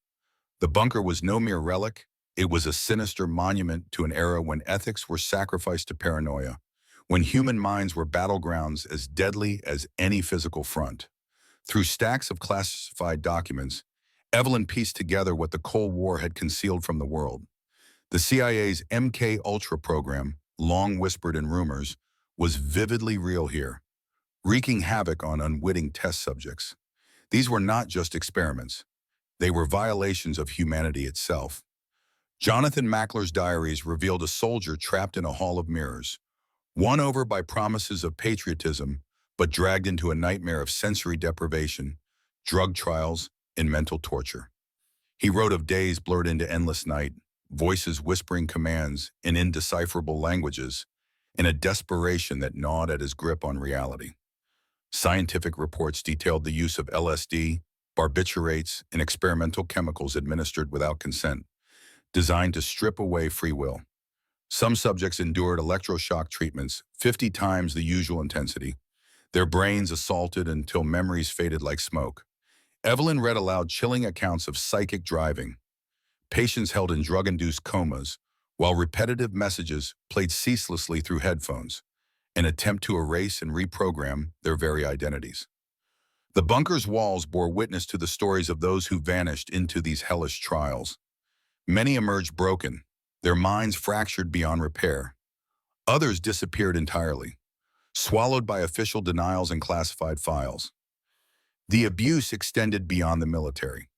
The bunker was no mere relic. It was a sinister monument to an era when ethics were sacrificed to paranoia, when human minds were battlegrounds as deadly as any physical front. Through stacks of classified documents, Evelyn pieced together what the Cold War had concealed from the world. The CIA's MK-Ultra program, long whispered in rumors, was vividly real here, wreaking havoc on unwitting test subjects. These were not just experiments. They were violations of humanity itself. Jonathan Mackler's diaries revealed a soldier trapped in a hall of mirrors, won over by promises of patriotism, but dragged into a nightmare of sensory deprivation, drug trials, and mental torture. He wrote of days blurred into endless night, voices whispering commands in indecipherable languages, in a desperation that gnawed at his grip on reality. Scientific reports detailed the use of LSD, barbiturates, and experimental chemicals administered without consent, designed to strip away free will. Some subjects endured electroshock treatments 50 times the usual intensity, their brains assaulted until memories faded like smoke. Evelyn read aloud chilling accounts of psychic driving, patients held in drug-induced comas, while repetitive messages played ceaselessly through headphones, an attempt to erase and reprogram their very identities. The bunker's walls bore witness to the stories of those who vanished into these hellish trials. Many emerged broken, their minds fractured beyond repair. Others disappeared entirely, swallowed by official denials and classified files. The abuse extended beyond the military.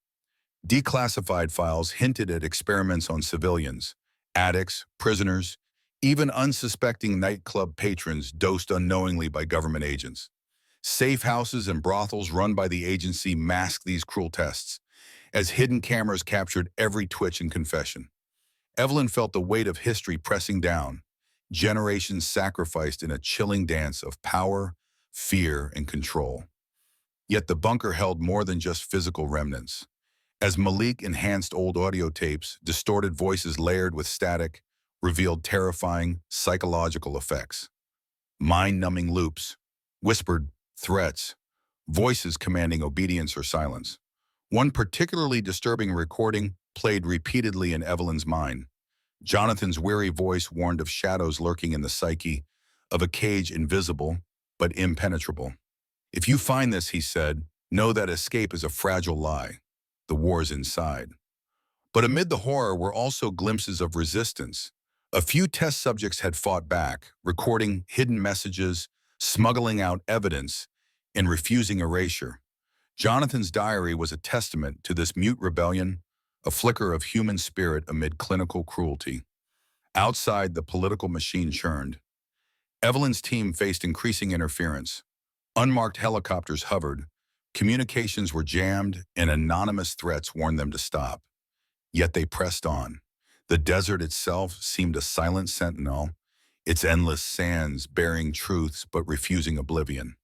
Declassified files hinted at experiments on civilians, addicts, prisoners, Even unsuspecting nightclub patrons dosed unknowingly by government agents. Safe houses and brothels run by the agency masked these cruel tests, as hidden cameras captured every twitch and confession. Evelyn felt the weight of history pressing down, generations sacrificed in a chilling dance of power, fear, and control. Yet the bunker held more than just physical remnants. As Malik enhanced old audio tapes, distorted voices layered with static revealed terrifying psychological effects. Mind-numbing loops, whispered threats, voices commanding obedience or silence. One particularly disturbing recording played repeatedly in Evelyn's mind. Jonathan's weary voice warned of shadows lurking in the psyche, of a cage invisible but impenetrable. "If you find this," he said, "know that escape is a fragile lie. The war's inside." But amid the horror were also glimpses of resistance. A few test subjects had fought back, recording hidden messages, smuggling out evidence, and refusing erasure. Jonathan's diary was a testament to this mute rebellion, a flicker of human spirit amid clinical cruelty. Outside, the political machine churned. Evelyn's team faced increasing interference. Unmarked helicopters hovered, communications were jammed, and anonymous threats warned them to stop. Yet they pressed on. The desert itself seemed a silent sentinel, its endless sands bearing truths but refusing oblivion.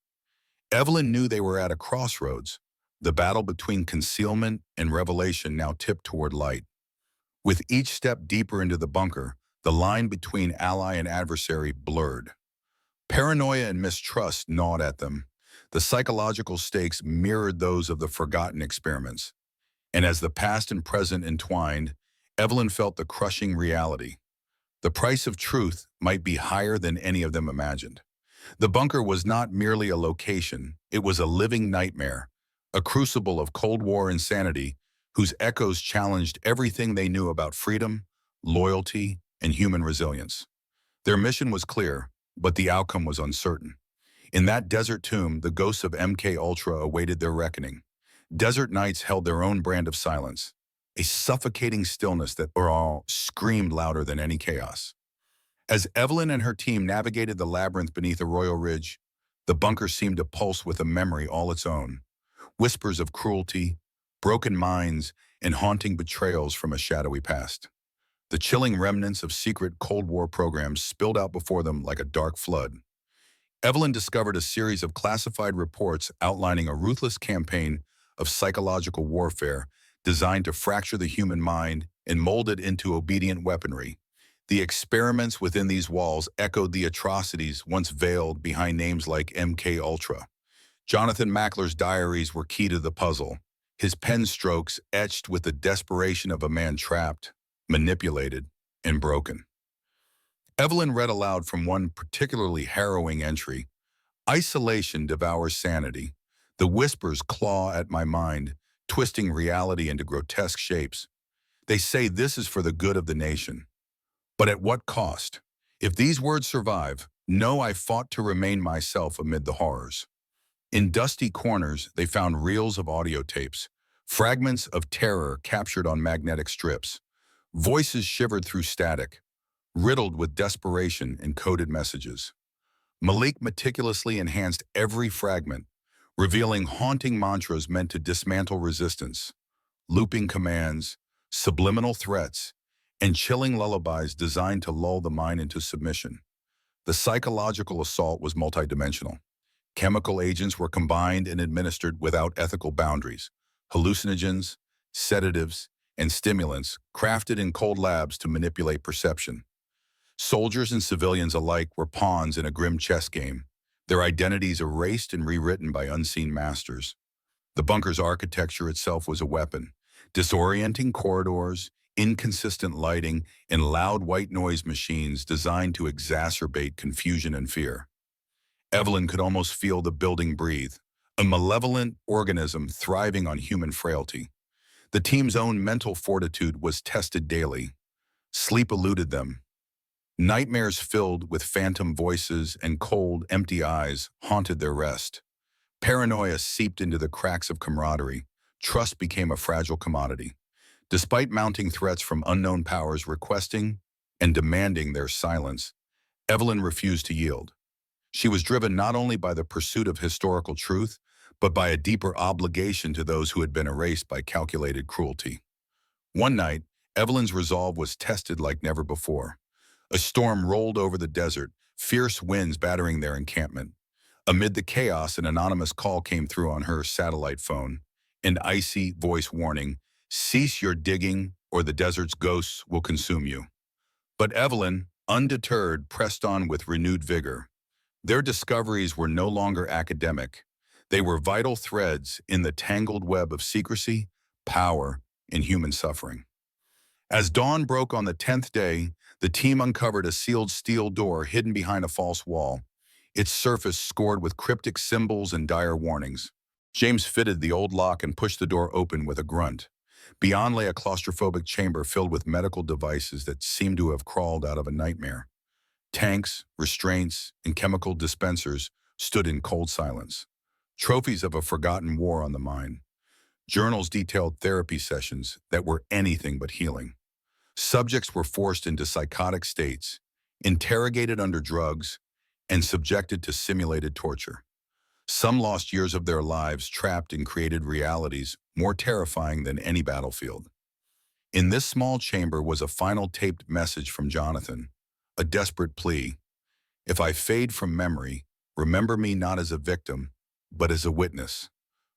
Evelyn knew they were at a crossroads. The battle between concealment and revelation now tipped toward light. With each step deeper into the bunker, the line between ally and adversary blurred. Paranoia and mistrust gnawed at them. The psychological stakes mirrored those of the forgotten experiments. And as the past and present entwined, Evelyn felt the crushing reality. The price of truth might be higher than any of them imagined. The bunker was not merely a location, it was a living nightmare, a crucible of Cold War insanity whose echoes challenged everything they knew about freedom, loyalty, and human resilience. Their mission was clear, but the outcome was uncertain. In that desert tomb, the ghosts of MK Ultra awaited their reckoning. Desert nights held their own brand of silence, a suffocating stillness that all screamed louder than any chaos. As Evelyn and her team navigated the labyrinth beneath Arroyo Ridge, the bunker seemed to pulse with a memory all its own. Whispers of cruelty, broken minds, and haunting betrayals from a shadowy past. The chilling remnants of secret Cold War programs spilled out before them like a dark flood. Evelyn discovered a series of classified reports outlining a ruthless campaign of psychological warfare designed to fracture the human mind and mold it into obedient weaponry. The experiments within these walls echoed the atrocities once veiled behind names like MK Ultra. Jonathan Mackler's diaries were key to the puzzle, his pen strokes etched with the desperation of a man trapped, manipulated, and broken. Evelyn read aloud from one particularly harrowing entry. "Isolation devours sanity. The whispers claw at my mind, twisting reality into grotesque shapes. They say this is for the good of the nation. But at what cost? If these words survive, know I fought to remain myself amid the horrors." In dusty corners, they found reels of audio tapes, fragments of terror captured on magnetic strips, voices shivered through static, riddled with desperation and coded messages. Malik meticulously enhanced every fragment, revealing haunting mantras meant to dismantle resistance, looping commands, subliminal threats, and chilling lullabies designed to lull the mind into submission. The psychological assault was multidimensional. Chemical agents were combined and administered without ethical boundaries. Hallucinogens, sedatives, and stimulants crafted in cold labs to manipulate perception. Soldiers and civilians alike were pawns in a grim chess game, their identities erased and rewritten by unseen masters. The bunker's architecture itself was a weapon. Disorienting corridors, inconsistent lighting, and loud white noise machines designed to exacerbate confusion and fear. Evelyn could almost feel the building breathe, a malevolent organism thriving on human frailty. The team's own mental fortitude was tested daily. Sleep eluded them. Nightmares filled with phantom voices and cold, empty eyes haunted their rest. Paranoia seeped into the cracks of camaraderie. Trust became a fragile commodity. Despite mounting threats from unknown powers requesting and demanding their silence, Evelyn refused to yield. She was driven not only by the pursuit of historical truth, but by a deeper obligation to those who had been erased by calculated cruelty. One night, Evelyn's resolve was tested like never before. A storm rolled over the desert, fierce winds battering their encampment. Amid the chaos, an anonymous call came through on her satellite phone. An icy voice warning, "Cease your digging, or the desert's ghosts will consume you." But Evelyn, undeterred, pressed on with renewed vigor. Their discoveries were no longer academic. They were vital threads in the tangled web of secrecy, power, and human suffering. As dawn broke on the 10th day, the team uncovered a sealed steel door hidden behind a false wall, its surface scored with cryptic symbols and dire warnings. James fitted the old lock and pushed the door open with a grunt. Beyond lay a claustrophobic chamber filled with medical devices that seemed to have crawled out of a nightmare. Tanks, restraints, and chemical dispensers stood in cold silence, trophies of a forgotten war on the mind. Journals detailed therapy sessions that were anything but healing. Subjects were forced into psychotic states, interrogated under drugs, and subjected to simulated torture. Some lost years of their lives trapped in created realities more terrifying than any battlefield. In this small chamber was a final taped message from Jonathan, a desperate plea. "If I fade from memory, remember me not as a victim, but as a witness.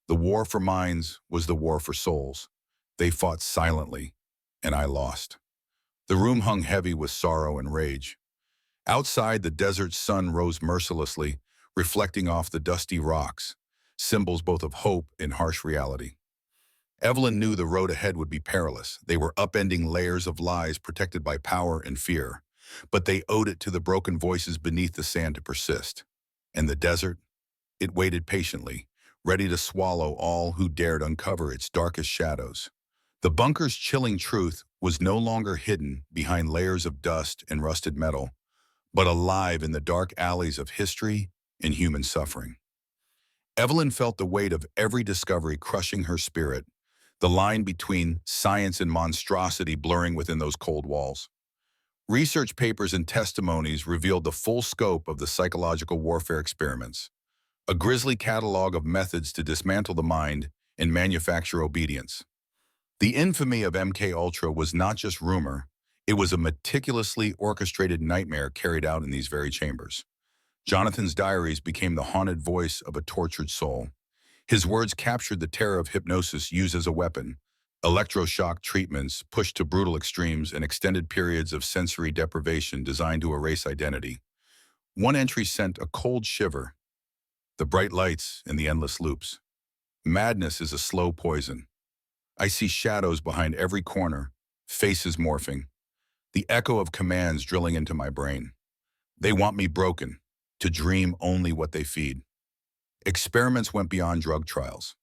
The war for minds was the war for souls. They fought silently, and I lost." The room hung heavy with sorrow and rage. Outside, the desert sun rose mercilessly, reflecting off the dusty rocks, symbols both of hope and harsh reality. Evelyn knew the road ahead would be perilous. They were upending layers of lies protected by power and fear, but they owed it to the broken voices beneath the sand to persist. And the desert? It waited patiently, ready to swallow all who dared uncover its darkest shadows. The bunker's chilling truth was no longer hidden behind layers of dust and rusted metal, but alive in the dark alleys of history and human suffering. Evelyn felt the weight of every discovery crushing her spirit, the line between science and monstrosity blurring within those cold walls. Research papers and testimonies revealed the full scope of the psychological warfare experiments, a grisly catalog of methods to dismantle the mind and manufacture obedience. The infamy of MK Ultra was not just rumor, it was a meticulously orchestrated nightmare carried out in these very chambers. Jonathan's diaries became the haunted voice of a tortured soul. His words captured the terror of hypnosis used as a weapon, electroshock treatments pushed to brutal extremes, and extended periods of sensory deprivation designed to erase identity. One entry sent a cold shiver: the bright lights and the endless loops. Madness is a slow poison. I see shadows behind every corner, faces morphing, the echo of commands drilling into my brain. They want me broken, to dream only what they feed. Experiments went beyond drug trials.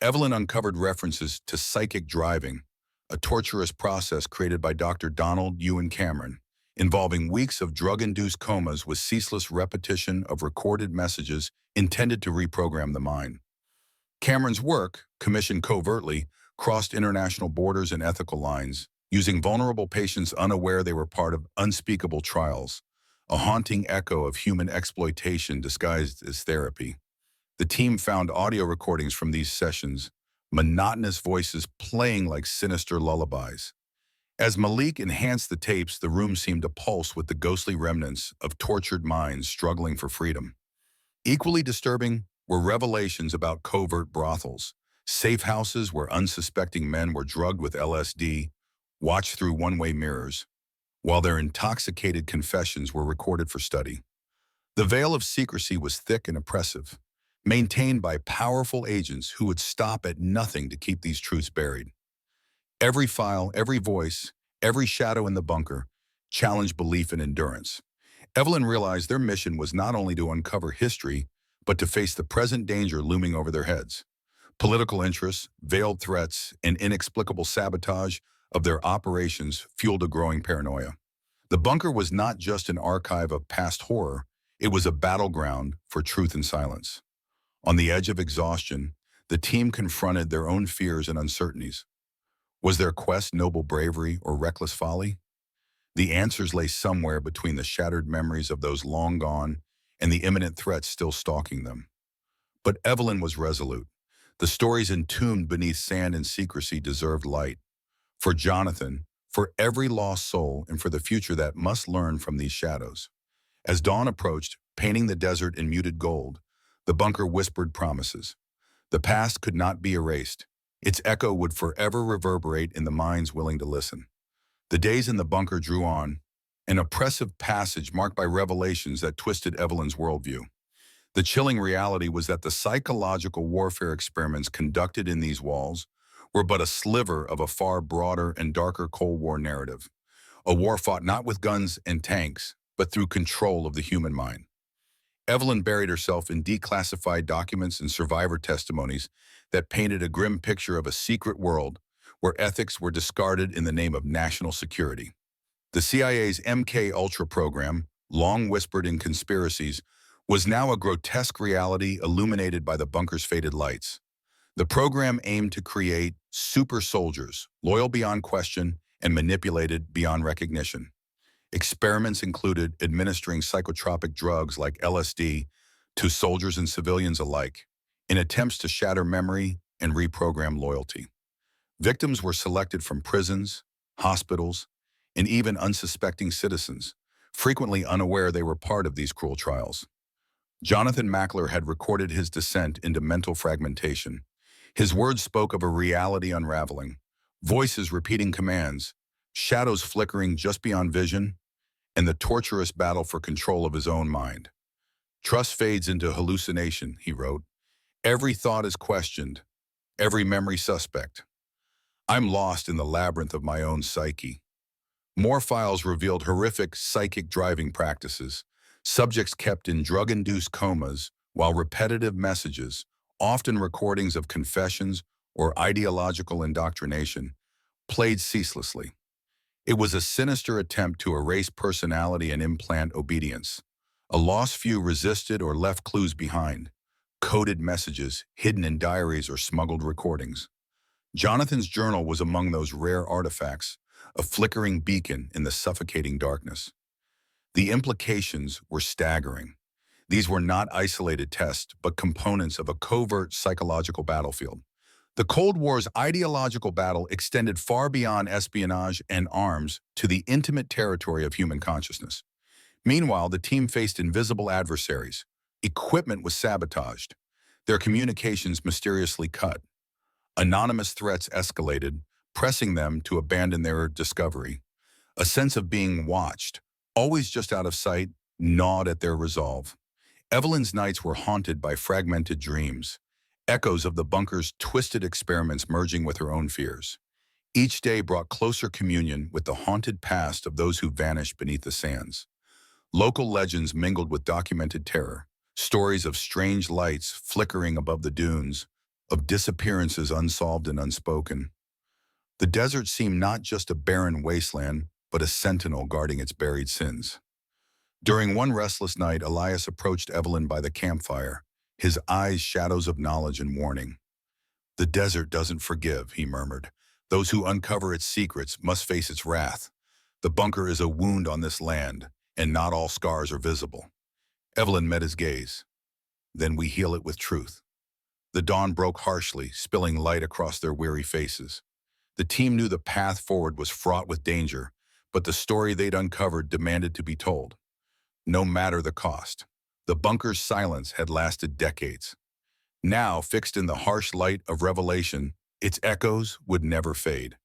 Evelyn uncovered references to psychic driving, a torturous process created by Dr. Donald Ewan Cameron, involving weeks of drug-induced comas with ceaseless repetition of recorded messages intended to reprogram the mind. Cameron's work, commissioned covertly, crossed international borders and ethical lines, using vulnerable patients unaware they were part of unspeakable trials, a haunting echo of human exploitation disguised as therapy. The team found audio recordings from these sessions, monotonous voices playing like sinister lullabies. As Malik enhanced the tapes, the room seemed to pulse with the ghostly remnants of tortured minds struggling for freedom. Equally disturbing were revelations about covert brothels, safe houses where unsuspecting men were drugged with LSD, watched through one-way mirrors, while their intoxicated confessions were recorded for study. The veil of secrecy was thick and oppressive, maintained by powerful agents who would stop at nothing to keep these truths buried. Every file, every voice, every shadow in the bunker challenged belief and endurance. Evelyn realized their mission was not only to uncover history, but to face the present danger looming over their heads. Political interests, veiled threats, and inexplicable sabotage of their operations fueled a growing paranoia. The bunker was not just an archive of past horror, it was a battleground for truth and silence. On the edge of exhaustion, the team confronted their own fears and uncertainties. Was their quest noble bravery or reckless folly? The answers lay somewhere between the shattered memories of those long gone and the imminent threats still stalking them. But Evelyn was resolute. The stories entombed beneath sand and secrecy deserved light. For Jonathan, for every lost soul, and for the future that must learn from these shadows. As dawn approached, painting the desert in muted gold, the bunker whispered promises. The past could not be erased. Its echo would forever reverberate in the minds willing to listen. The days in the bunker drew on, an oppressive passage marked by revelations that twisted Evelyn's worldview. The chilling reality was that the psychological warfare experiments conducted in these walls were but a sliver of a far broader and darker Cold War narrative, a war fought not with guns and tanks, but through control of the human mind. Evelyn buried herself in declassified documents and survivor testimonies that painted a grim picture of a secret world where ethics were discarded in the name of national security. The CIA's MK-Ultra program, long whispered in conspiracies, was now a grotesque reality illuminated by the bunker's faded lights. The program aimed to create super soldiers, loyal beyond question and manipulated beyond recognition. Experiments included administering psychotropic drugs like LSD to soldiers and civilians alike, in attempts to shatter memory and reprogram loyalty. Victims were selected from prisons, hospitals, and even unsuspecting citizens, frequently unaware they were part of these cruel trials. Jonathan Mackler had recorded his descent into mental fragmentation. His words spoke of a reality unraveling, voices repeating commands, shadows flickering just beyond vision, and the torturous battle for control of his own mind. Trust fades into hallucination, he wrote. Every thought is questioned, every memory suspect. I'm lost in the labyrinth of my own psyche. More files revealed horrific psychic driving practices, subjects kept in drug-induced comas, while repetitive messages, often recordings of confessions or ideological indoctrination, played ceaselessly. It was a sinister attempt to erase personality and implant obedience. A lost few resisted or left clues behind, coded messages hidden in diaries or smuggled recordings. Jonathan's journal was among those rare artifacts, a flickering beacon in the suffocating darkness. The implications were staggering. These were not isolated tests, but components of a covert psychological battlefield. The Cold War's ideological battle extended far beyond espionage and arms to the intimate territory of human consciousness. Meanwhile, the team faced invisible adversaries. Equipment was sabotaged, their communications mysteriously cut. Anonymous threats escalated, pressing them to abandon their discovery. A sense of being watched, always just out of sight, gnawed at their resolve. Evelyn's nights were haunted by fragmented dreams, echoes of the bunker's twisted experiments merging with her own fears. Each day brought closer communion with the haunted past of those who vanished beneath the sands. Local legends mingled with documented terror, stories of strange lights flickering above the dunes, of disappearances unsolved and unspoken. The desert seemed not just a barren wasteland, but a sentinel guarding its buried sins. During one restless night, Elias approached Evelyn by the campfire, his eyes shadows of knowledge and warning. "The desert doesn't forgive," he murmured. "Those who uncover its secrets must face its wrath. The bunker is a wound on this land, and not all scars are visible." Evelyn met his gaze. "Then we heal it with truth." The dawn broke harshly, spilling light across their weary faces. The team knew the path forward was fraught with danger, but the story they'd uncovered demanded to be told. No matter the cost. The bunker's silence had lasted decades. Now, fixed in the harsh light of revelation, its echoes would never fade.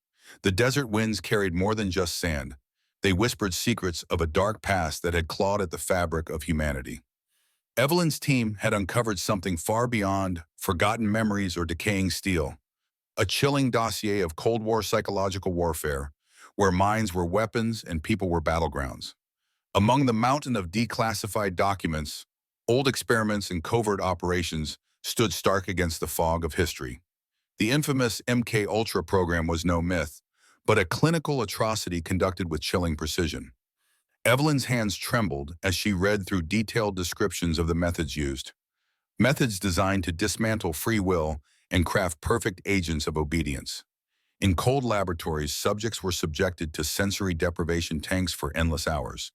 The desert winds carried more than just sand. They whispered secrets of a dark past that had clawed at the fabric of humanity. Evelyn's team had uncovered something far beyond forgotten memories or decaying steel. A chilling dossier of Cold War psychological warfare, where minds were weapons and people were battlegrounds. Among the mountain of declassified documents, old experiments and covert operations stood stark against the fog of history. The infamous MK-Ultra program was no myth, but a clinical atrocity conducted with chilling precision. Evelyn's hands trembled as she read through detailed descriptions of the methods used. Methods designed to dismantle free will and craft perfect agents of obedience. In cold laboratories, subjects were subjected to sensory deprivation tanks for endless hours,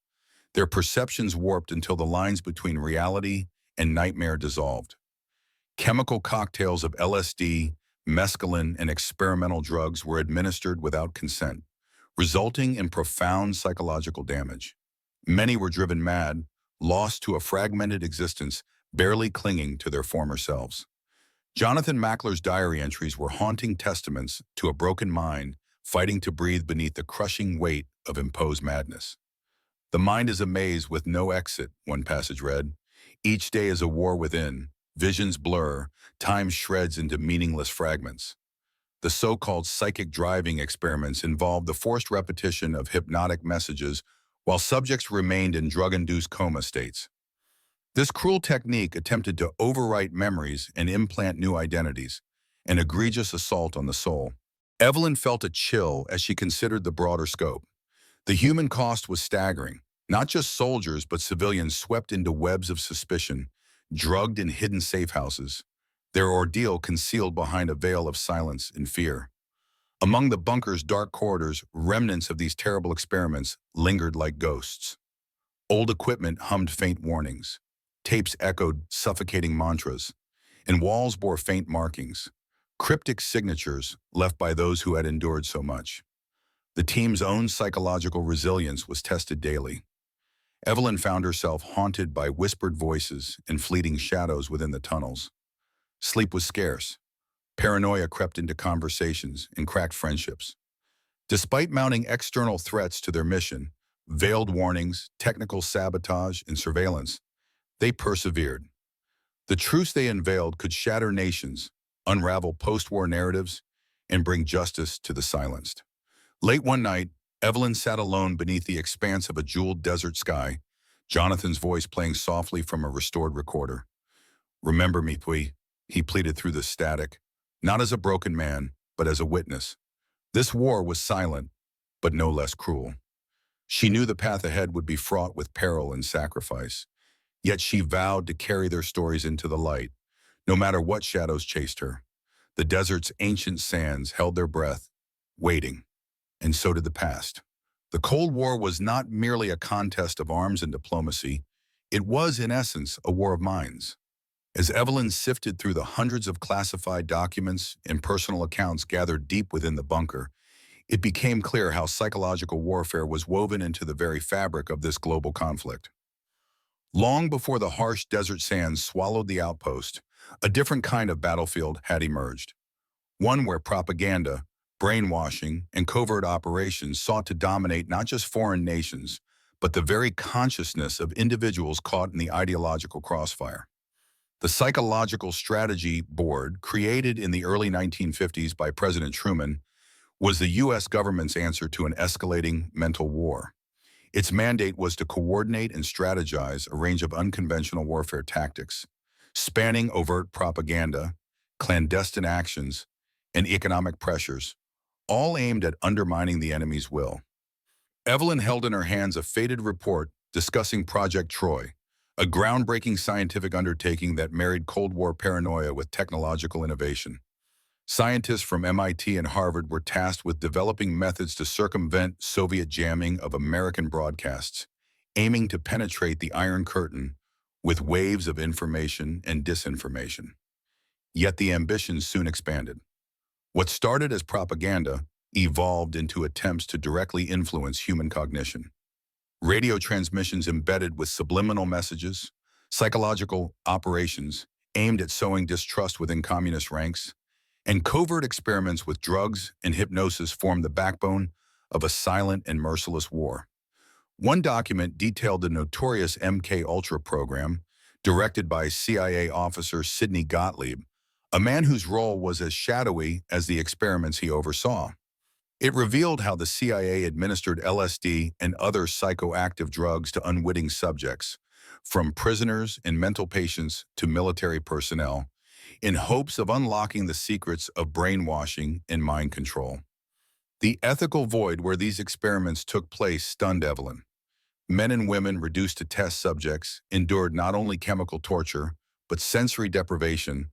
their perceptions warped until the lines between reality and nightmare dissolved. Chemical cocktails of LSD, mescaline, and experimental drugs were administered without consent, resulting in profound psychological damage. Many were driven mad, lost to a fragmented existence, barely clinging to their former selves. Jonathan Mackler's diary entries were haunting testaments to a broken mind fighting to breathe beneath the crushing weight of imposed madness. The mind is a maze with no exit, one passage read. Each day is a war within, visions blur, time shreds into meaningless fragments. The so-called psychic driving experiments involved the forced repetition of hypnotic messages while subjects remained in drug-induced coma states. This cruel technique attempted to overwrite memories and implant new identities, an egregious assault on the soul. Evelyn felt a chill as she considered the broader scope. The human cost was staggering. Not just soldiers, but civilians swept into webs of suspicion, drugged in hidden safe houses, their ordeal concealed behind a veil of silence and fear. Among the bunker's dark corridors, remnants of these terrible experiments lingered like ghosts. Old equipment hummed faint warnings. Tapes echoed suffocating mantras, and walls bore faint markings, cryptic signatures left by those who had endured so much. The team's own psychological resilience was tested daily. Evelyn found herself haunted by whispered voices and fleeting shadows within the tunnels. Sleep was scarce. Paranoia crept into conversations and cracked friendships. Despite mounting external threats to their mission, veiled warnings, technical sabotage, and surveillance, they persevered. The truths they unveiled could shatter nations, unravel post-war narratives, and bring justice to the silenced. Late one night, Evelyn sat alone beneath the expanse of a jeweled desert sky, Jonathan's voice playing softly from a restored recorder. "Remember me, Pui," he pleaded through the static, not as a broken man, but as a witness. This war was silent, but no less cruel. She knew the path ahead would be fraught with peril and sacrifice, yet she vowed to carry their stories into the light, no matter what shadows chased her. The desert's ancient sands held their breath, waiting. And so did the past. The Cold War was not merely a contest of arms and diplomacy. It was, in essence, a war of minds. As Evelyn sifted through the hundreds of classified documents and personal accounts gathered deep within the bunker, it became clear how psychological warfare was woven into the very fabric of this global conflict. Long before the harsh desert sands swallowed the outpost, a different kind of battlefield had emerged. One where propaganda, brainwashing, and covert operations sought to dominate not just foreign nations, but the very consciousness of individuals caught in the ideological crossfire. The Psychological Strategy Board, created in the early 1950s by President Truman, was the U.S. government's answer to an escalating mental war. Its mandate was to coordinate and strategize a range of unconventional warfare tactics, spanning overt propaganda, clandestine actions, and economic pressures, all aimed at undermining the enemy's will. Evelyn held in her hands a faded report discussing Project Troy, a groundbreaking scientific undertaking that married Cold War paranoia with technological innovation. Scientists from MIT and Harvard were tasked with developing methods to circumvent Soviet jamming of American broadcasts, aiming to penetrate the Iron Curtain with waves of information and disinformation. Yet the ambitions soon expanded. What started as propaganda evolved into attempts to directly influence human cognition. Radio transmissions embedded with subliminal messages, psychological operations aimed at sowing distrust within communist ranks, and covert experiments with drugs and hypnosis formed the backbone of a silent and merciless war. One document detailed the notorious MK Ultra program, directed by CIA officer Sidney Gottlieb, a man whose role was as shadowy as the experiments he oversaw. It revealed how the CIA administered LSD and other psychoactive drugs to unwitting subjects, from prisoners and mental patients to military personnel, in hopes of unlocking the secrets of brainwashing and mind control. The ethical void where these experiments took place stunned Evelyn. Men and women reduced to test subjects endured not only chemical torture, but sensory deprivation,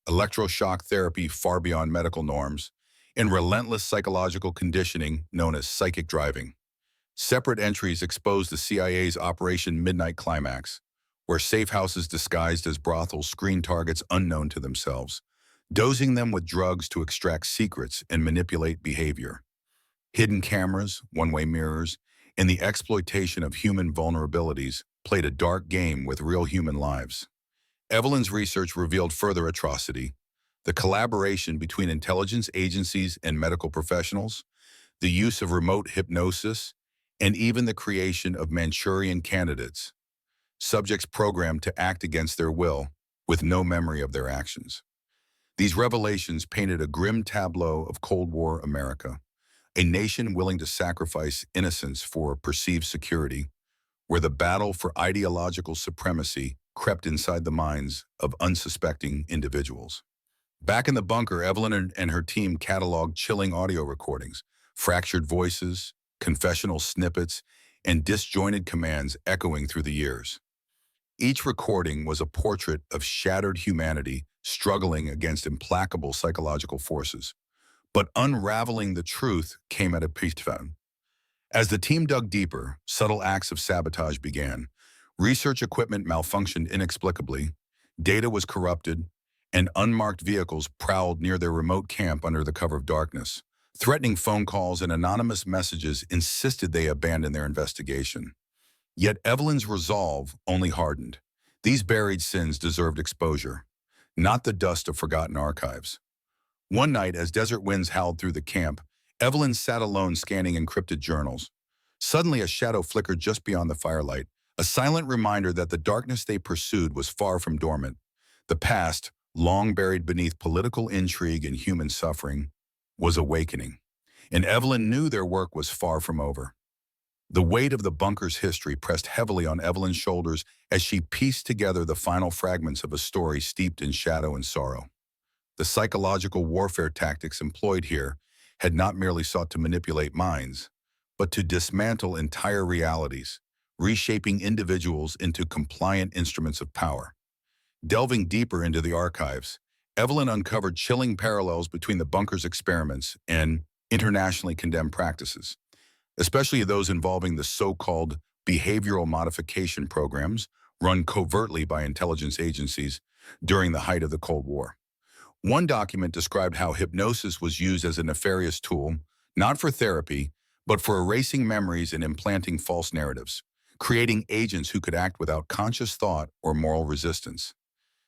electroshock therapy far beyond medical norms, and relentless psychological conditioning known as psychic driving. Separate entries expose the CIA's Operation Midnight Climax, where safe houses disguised as brothels screen targets unknown to themselves, dosing them with drugs to extract secrets and manipulate behavior. Hidden cameras, one-way mirrors, and the exploitation of human vulnerabilities played a dark game with real human lives. Evelyn's research revealed further atrocity: the collaboration between intelligence agencies and medical professionals, the use of remote hypnosis, and even the creation of Manchurian candidates, subjects programmed to act against their will with no memory of their actions. These revelations painted a grim tableau of Cold War America, a nation willing to sacrifice innocence for perceived security, where the battle for ideological supremacy crept inside the minds of unsuspecting individuals. Back in the bunker, Evelyn and her team cataloged chilling audio recordings, fractured voices, confessional snippets, and disjointed commands echoing through the years. Each recording was a portrait of shattered humanity struggling against implacable psychological forces. But unraveling the truth came at a price. As the team dug deeper, subtle acts of sabotage began. Research equipment malfunctioned inexplicably, data was corrupted, and unmarked vehicles prowled near their remote camp under the cover of darkness. Threatening phone calls and anonymous messages insisted they abandon their investigation. Yet Evelyn's resolve only hardened. These buried sins deserved exposure, not the dust of forgotten archives. One night, as desert winds howled through the camp, Evelyn sat alone scanning encrypted journals. Suddenly, a shadow flickered just beyond the firelight, a silent reminder that the darkness they pursued was far from dormant. The past, long buried beneath political intrigue and human suffering, was awakening. And Evelyn knew their work was far from over. The weight of the bunker's history pressed heavily on Evelyn's shoulders as she pieced together the final fragments of a story steeped in shadow and sorrow. The psychological warfare tactics employed here had not merely sought to manipulate minds, but to dismantle entire realities, reshaping individuals into compliant instruments of power. Delving deeper into the archives, Evelyn uncovered chilling parallels between the bunker's experiments and internationally condemned practices, especially those involving the so-called behavioral modification programs run covertly by intelligence agencies during the height of the Cold War. One document described how hypnosis was used as a nefarious tool, not for therapy, but for erasing memories and implanting false narratives, creating agents who could act without conscious thought or moral resistance.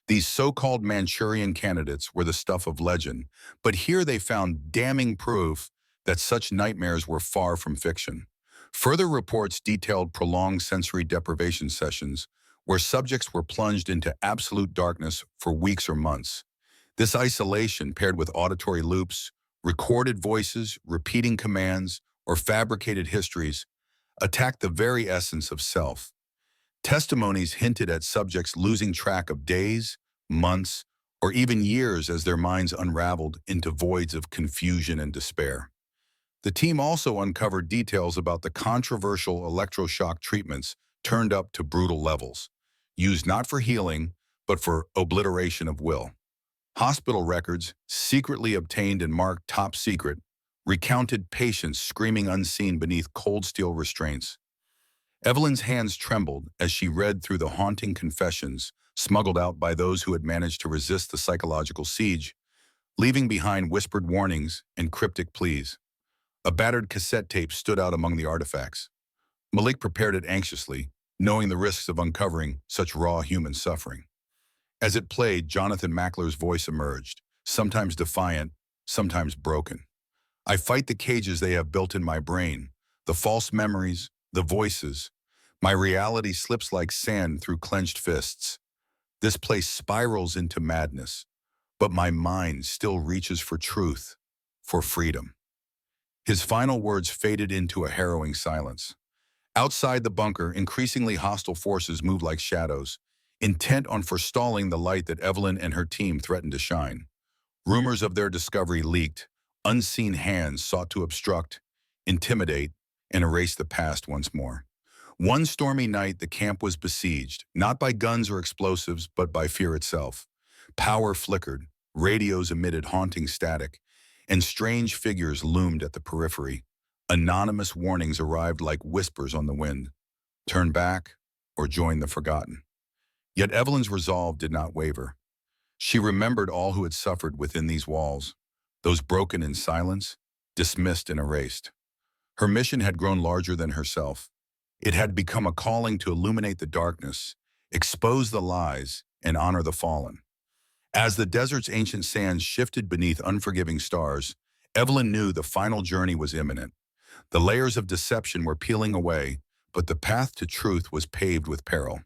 These so-called Manchurian candidates were the stuff of legend, but here they found damning proof that such nightmares were far from fiction. Further reports detailed prolonged sensory deprivation sessions where subjects were plunged into absolute darkness for weeks or months. This isolation, paired with auditory loops, recorded voices, repeating commands, or fabricated histories, attacked the very essence of self. Testimonies hinted at subjects losing track of days, months, or even years as their minds unraveled into voids of confusion and despair. The team also uncovered details about the controversial electroshock treatments turned up to brutal levels, used not for healing, but for obliteration of will. Hospital records, secretly obtained and marked top secret, recounted patients screaming unseen beneath cold steel restraints. Evelyn's hands trembled as she read through the haunting confessions smuggled out by those who had managed to resist the psychological siege, leaving behind whispered warnings and cryptic pleas. A battered cassette tape stood out among the artifacts. Malik prepared it anxiously, knowing the risks of uncovering such raw human suffering. As it played, Jonathan Mackler's voice emerged, sometimes defiant, sometimes broken. I fight the cages they have built in my brain, the false memories, the voices. My reality slips like sand through clenched fists. This place spirals into madness, but my mind still reaches for truth, for freedom. His final words faded into a harrowing silence. Outside the bunker, increasingly hostile forces moved like shadows, intent on forestalling the light that Evelyn and her team threatened to shine. Rumors of their discovery leaked. Unseen hands sought to obstruct, intimidate, and erase the past once more. One stormy night, the camp was besieged, not by guns or explosives, but by fear itself. Power flickered, radios emitted haunting static, and strange figures loomed at the periphery. Anonymous warnings arrived like whispers on the wind. Turn back or join the forgotten. Yet Evelyn's resolve did not waver. She remembered all who had suffered within these walls, those broken in silence, dismissed and erased. Her mission had grown larger than herself. It had become a calling to illuminate the darkness, expose the lies, and honor the fallen. As the desert's ancient sands shifted beneath unforgiving stars, Evelyn knew the final journey was imminent. The layers of deception were peeling away, but the path to truth was paved with peril.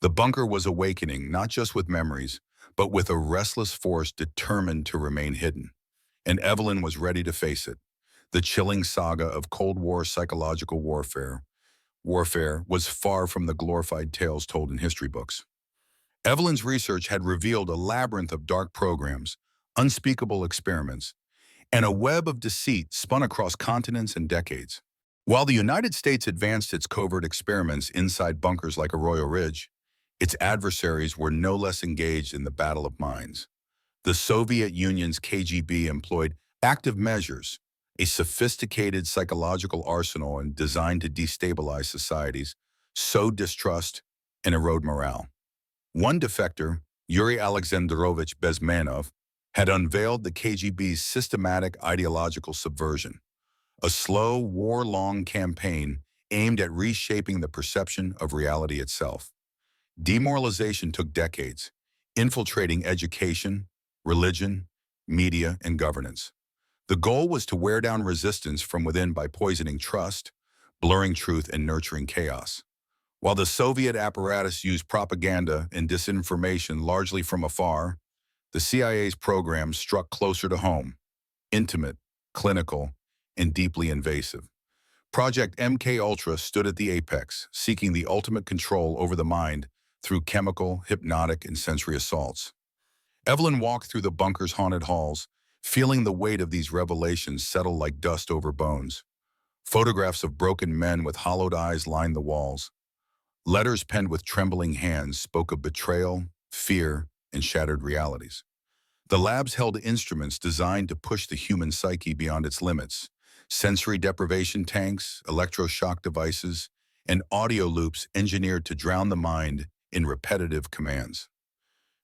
The bunker was awakening, not just with memories, but with a restless force determined to remain hidden. And Evelyn was ready to face it. The chilling saga of Cold War psychological warfare. Warfare was far from the glorified tales told in history books. Evelyn's research had revealed a labyrinth of dark programs, unspeakable experiments, and a web of deceit spun across continents and decades. While the United States advanced its covert experiments inside bunkers like Arroyo Ridge, its adversaries were no less engaged in the battle of minds. The Soviet Union's KGB employed active measures, a sophisticated psychological arsenal and designed to destabilize societies, sow distrust, and erode morale. One defector, Yuri Alexandrovich Bezmenov, had unveiled the KGB's systematic ideological subversion, a slow, war-long campaign aimed at reshaping the perception of reality itself. Demoralization took decades, infiltrating education, religion, media, and governance. The goal was to wear down resistance from within by poisoning trust, blurring truth, and nurturing chaos. While the Soviet apparatus used propaganda and disinformation largely from afar, the CIA's program struck closer to home, intimate, clinical, and deeply invasive. Project MKUltra stood at the apex, seeking the ultimate control over the mind through chemical, hypnotic, and sensory assaults. Evelyn walked through the bunker's haunted halls, feeling the weight of these revelations settle like dust over bones. Photographs of broken men with hollowed eyes lined the walls. Letters penned with trembling hands spoke of betrayal, fear, and shattered realities. The labs held instruments designed to push the human psyche beyond its limits: sensory deprivation tanks, electroshock devices, and audio loops engineered to drown the mind in repetitive commands.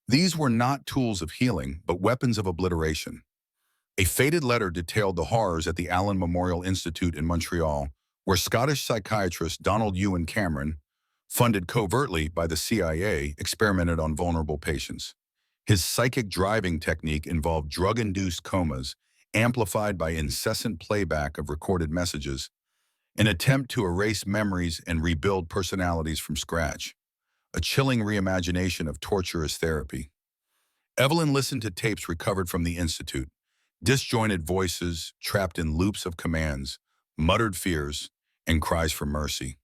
These were not tools of healing, but weapons of obliteration. A faded letter detailed the horrors at the Allen Memorial Institute in Montreal, where Scottish psychiatrist Donald Ewan Cameron, funded covertly by the CIA, experimented on vulnerable patients. His psychic driving technique involved drug-induced comas, amplified by incessant playback of recorded messages, an attempt to erase memories and rebuild personalities from scratch, a chilling reimagination of torture as therapy. Evelyn listened to tapes recovered from the Institute, disjointed voices trapped in loops of commands, muttered fears, and cries for mercy.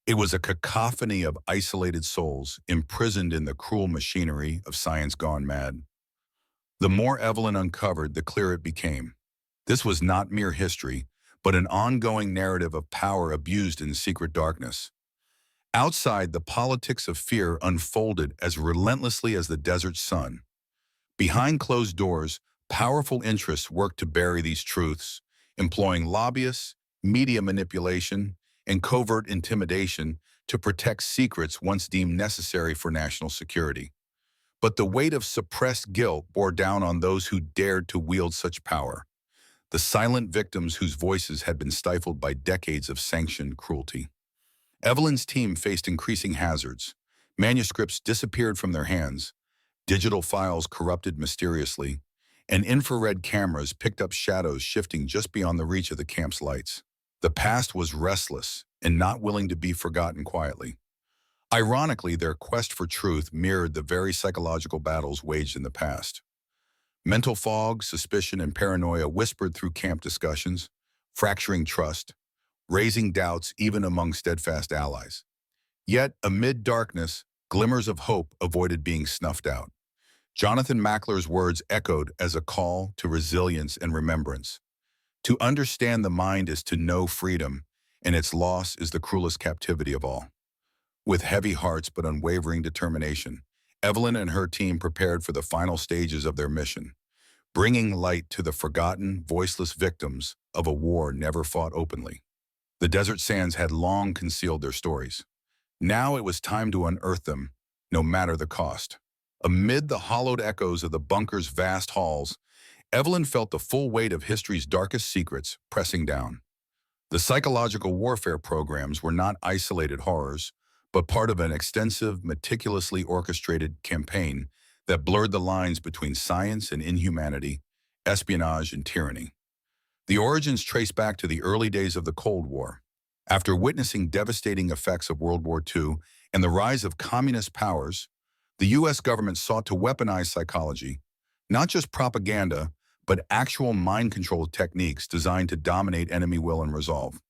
It was a cacophony of isolated souls imprisoned in the cruel machinery of science gone mad. The more Evelyn uncovered, the clearer it became. This was not mere history, but an ongoing narrative of power abused in secret darkness. Outside, the politics of fear unfolded as relentlessly as the desert sun. Behind closed doors, powerful interests worked to bury these truths, employing lobbyists, media manipulation, and covert intimidation to protect secrets once deemed necessary for national security. But the weight of suppressed guilt bore down on those who dared to wield such power, the silent victims whose voices had been stifled by decades of sanctioned cruelty. Evelyn's team faced increasing hazards. Manuscripts disappeared from their hands, digital files corrupted mysteriously, and infrared cameras picked up shadows shifting just beyond the reach of the camp's lights. The past was restless and not willing to be forgotten quietly. Ironically, their quest for truth mirrored the very psychological battles waged in the past. Mental fog, suspicion, and paranoia whispered through camp discussions, fracturing trust, raising doubts even among steadfast allies. Yet, amid darkness, glimmers of hope avoided being snuffed out. Jonathan Mackler's words echoed as a call to resilience and remembrance. To understand the mind is to know freedom, and its loss is the cruelest captivity of all. With heavy hearts but unwavering determination, Evelyn and her team prepared for the final stages of their mission. bringing light to the forgotten, voiceless victims of a war never fought openly. The desert sands had long concealed their stories. Now it was time to unearth them, no matter the cost. Amid the hollowed echoes of the bunker's vast halls, Evelyn felt the full weight of history's darkest secrets pressing down. The psychological warfare programs were not isolated horrors, but part of an extensive, meticulously orchestrated campaign that blurred the lines between science and inhumanity, espionage and tyranny. The origins trace back to the early days of the Cold War. After witnessing devastating effects of World War II and the rise of communist powers, the U.S. government sought to weaponize psychology, not just propaganda, but actual mind control techniques designed to dominate enemy will and resolve.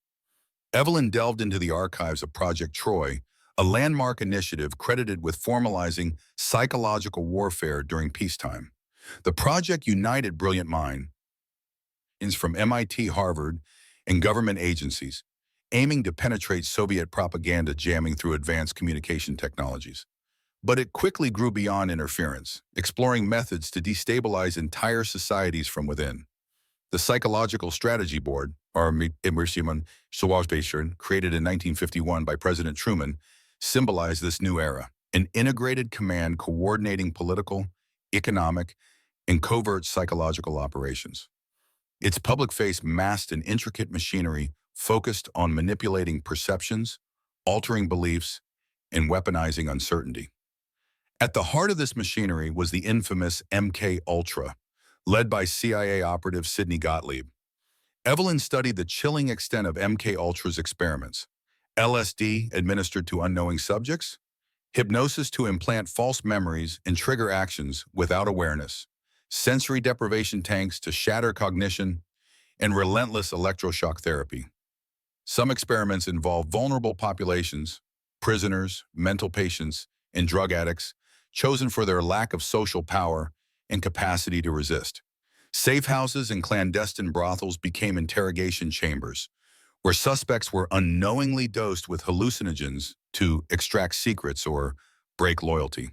Evelyn delved into the archives of Project Troy, a landmark initiative credited with formalizing psychological warfare during peacetime. The project united brilliant minds from MIT, Harvard, and government agencies, aiming to penetrate Soviet propaganda jamming through advanced communication technologies. But it quickly grew beyond interference, exploring methods to destabilize entire societies from within. The Psychological Strategy Board, or Immersimen Soausbation, created in 1951 by President Truman, symbolized this new era, an integrated command coordinating political, economic, and covert psychological operations. Its public face masked an intricate machinery focused on manipulating perceptions, altering beliefs, and weaponizing uncertainty. At the heart of this machinery was the infamous MK Ultra, led by CIA operative Sidney Gottlieb. Evelyn studied the chilling extent of MK Ultra's experiments: LSD administered to unknowing subjects, hypnosis to implant false memories and trigger actions without awareness, sensory deprivation tanks to shatter cognition, and relentless electroshock therapy. Some experiments involve vulnerable populations, prisoners, mental patients, and drug addicts, chosen for their lack of social power and capacity to resist. Safe houses and clandestine brothels became interrogation chambers, where suspects were unknowingly dosed with hallucinogens to extract secrets or break loyalty.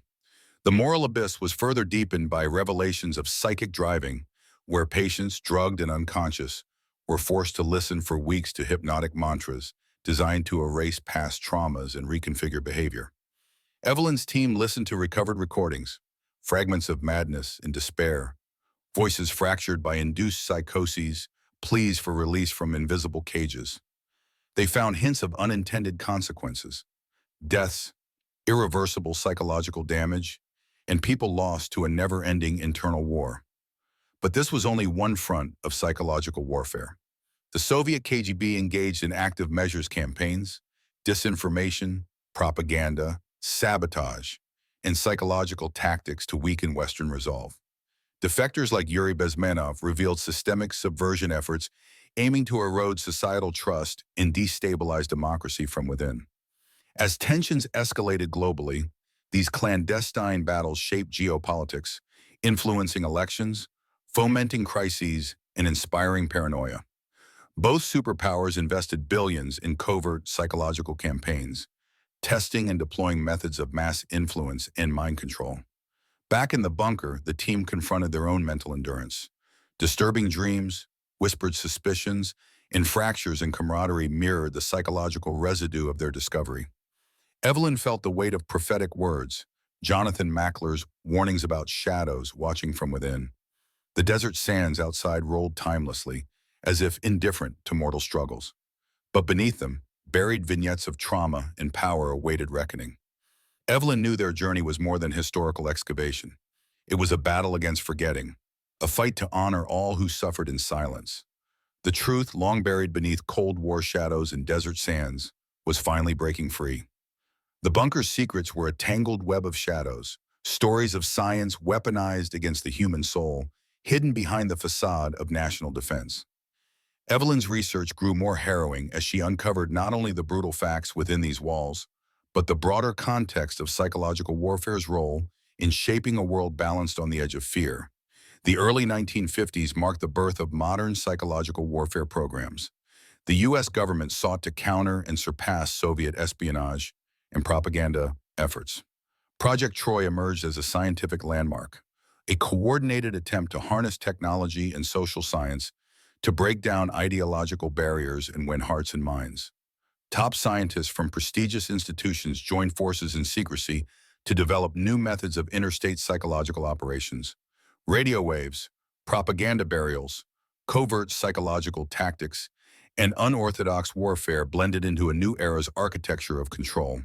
The moral abyss was further deepened by revelations of psychic driving, where patients, drugged and unconscious, were forced to listen for weeks to hypnotic mantras designed to erase past traumas and reconfigure behavior. Evelyn's team listened to recovered recordings, fragments of madness and despair, voices fractured by induced psychoses, pleas for release from invisible cages. They found hints of unintended consequences, deaths, irreversible psychological damage, and people lost to a never-ending internal war. But this was only one front of psychological warfare. The Soviet KGB engaged in active measures campaigns, disinformation, propaganda, sabotage, and psychological tactics to weaken Western resolve. Defectors like Yuri Bezmenov revealed systemic subversion efforts aiming to erode societal trust and destabilize democracy from within. As tensions escalated globally, these clandestine battles shaped geopolitics, influencing elections, fomenting crises, and inspiring paranoia. Both superpowers invested billions in covert psychological campaigns, testing and deploying methods of mass influence and mind control. Back in the bunker, the team confronted their own mental endurance. Disturbing dreams, whispered suspicions, and fractures in camaraderie mirrored the psychological residue of their discovery. Evelyn felt the weight of prophetic words, Jonathan Mackler's warnings about shadows watching from within. The desert sands outside rolled timelessly, as if indifferent to mortal struggles. But beneath them, buried vignettes of trauma and power awaited reckoning. Evelyn knew their journey was more than historical excavation. It was a battle against forgetting, a fight to honor all who suffered in silence. The truth, long buried beneath Cold War shadows and desert sands, was finally breaking free. The bunker's secrets were a tangled web of shadows, stories of science weaponized against the human soul, hidden behind the facade of national defense. Evelyn's research grew more harrowing as she uncovered not only the brutal facts within these walls, but the broader context of psychological warfare's role in shaping a world balanced on the edge of fear. The early 1950s marked the birth of modern psychological warfare programs. The U.S. government sought to counter and surpass Soviet espionage and propaganda efforts. Project Troy emerged as a scientific landmark, a coordinated attempt to harness technology and social science to break down ideological barriers and win hearts and minds. Top scientists from prestigious institutions joined forces in secrecy to develop new methods of interstate psychological operations. Radio waves, propaganda burials, covert psychological tactics, and unorthodox warfare blended into a new era's architecture of control.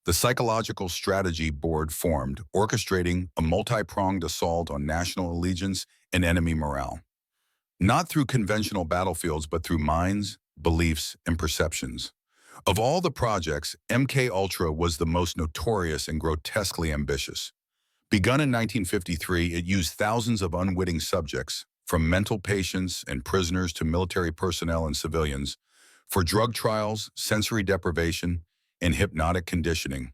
The Psychological Strategy Board formed, orchestrating a multi-pronged assault on national allegiance and enemy morale. Not through conventional battlefields, but through minds, beliefs, and perceptions. Of all the projects, MK Ultra was the most notorious and grotesquely ambitious. Begun in 1953, it used thousands of unwitting subjects, from mental patients and prisoners to military personnel and civilians, for drug trials, sensory deprivation, and hypnotic conditioning.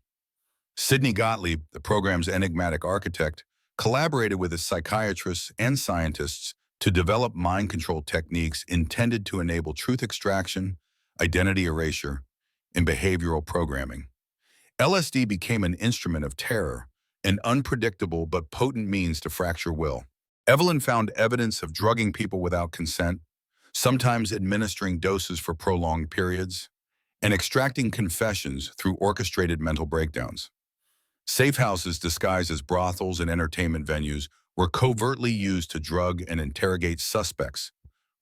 Sidney Gottlieb, the program's enigmatic architect, collaborated with his psychiatrists and scientists to develop mind control techniques intended to enable truth extraction, identity erasure, and behavioral programming. LSD became an instrument of terror, an unpredictable but potent means to fracture will. Evelyn found evidence of drugging people without consent, sometimes administering doses for prolonged periods, and extracting confessions through orchestrated mental breakdowns. Safe houses disguised as brothels and entertainment venues were covertly used to drug and interrogate suspects,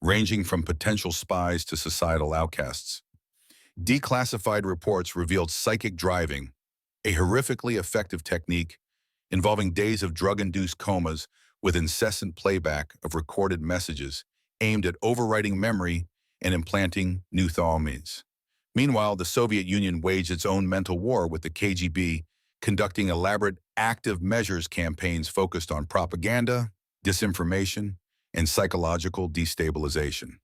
ranging from potential spies to societal outcasts. Declassified reports revealed psychic driving, a horrifically effective technique involving days of drug-induced comas with incessant playback of recorded messages aimed at overwriting memory and implanting new thoughts. Meanwhile, the Soviet Union waged its own mental war with the KGB, conducting elaborate active measures campaigns focused on propaganda, disinformation, and psychological destabilization.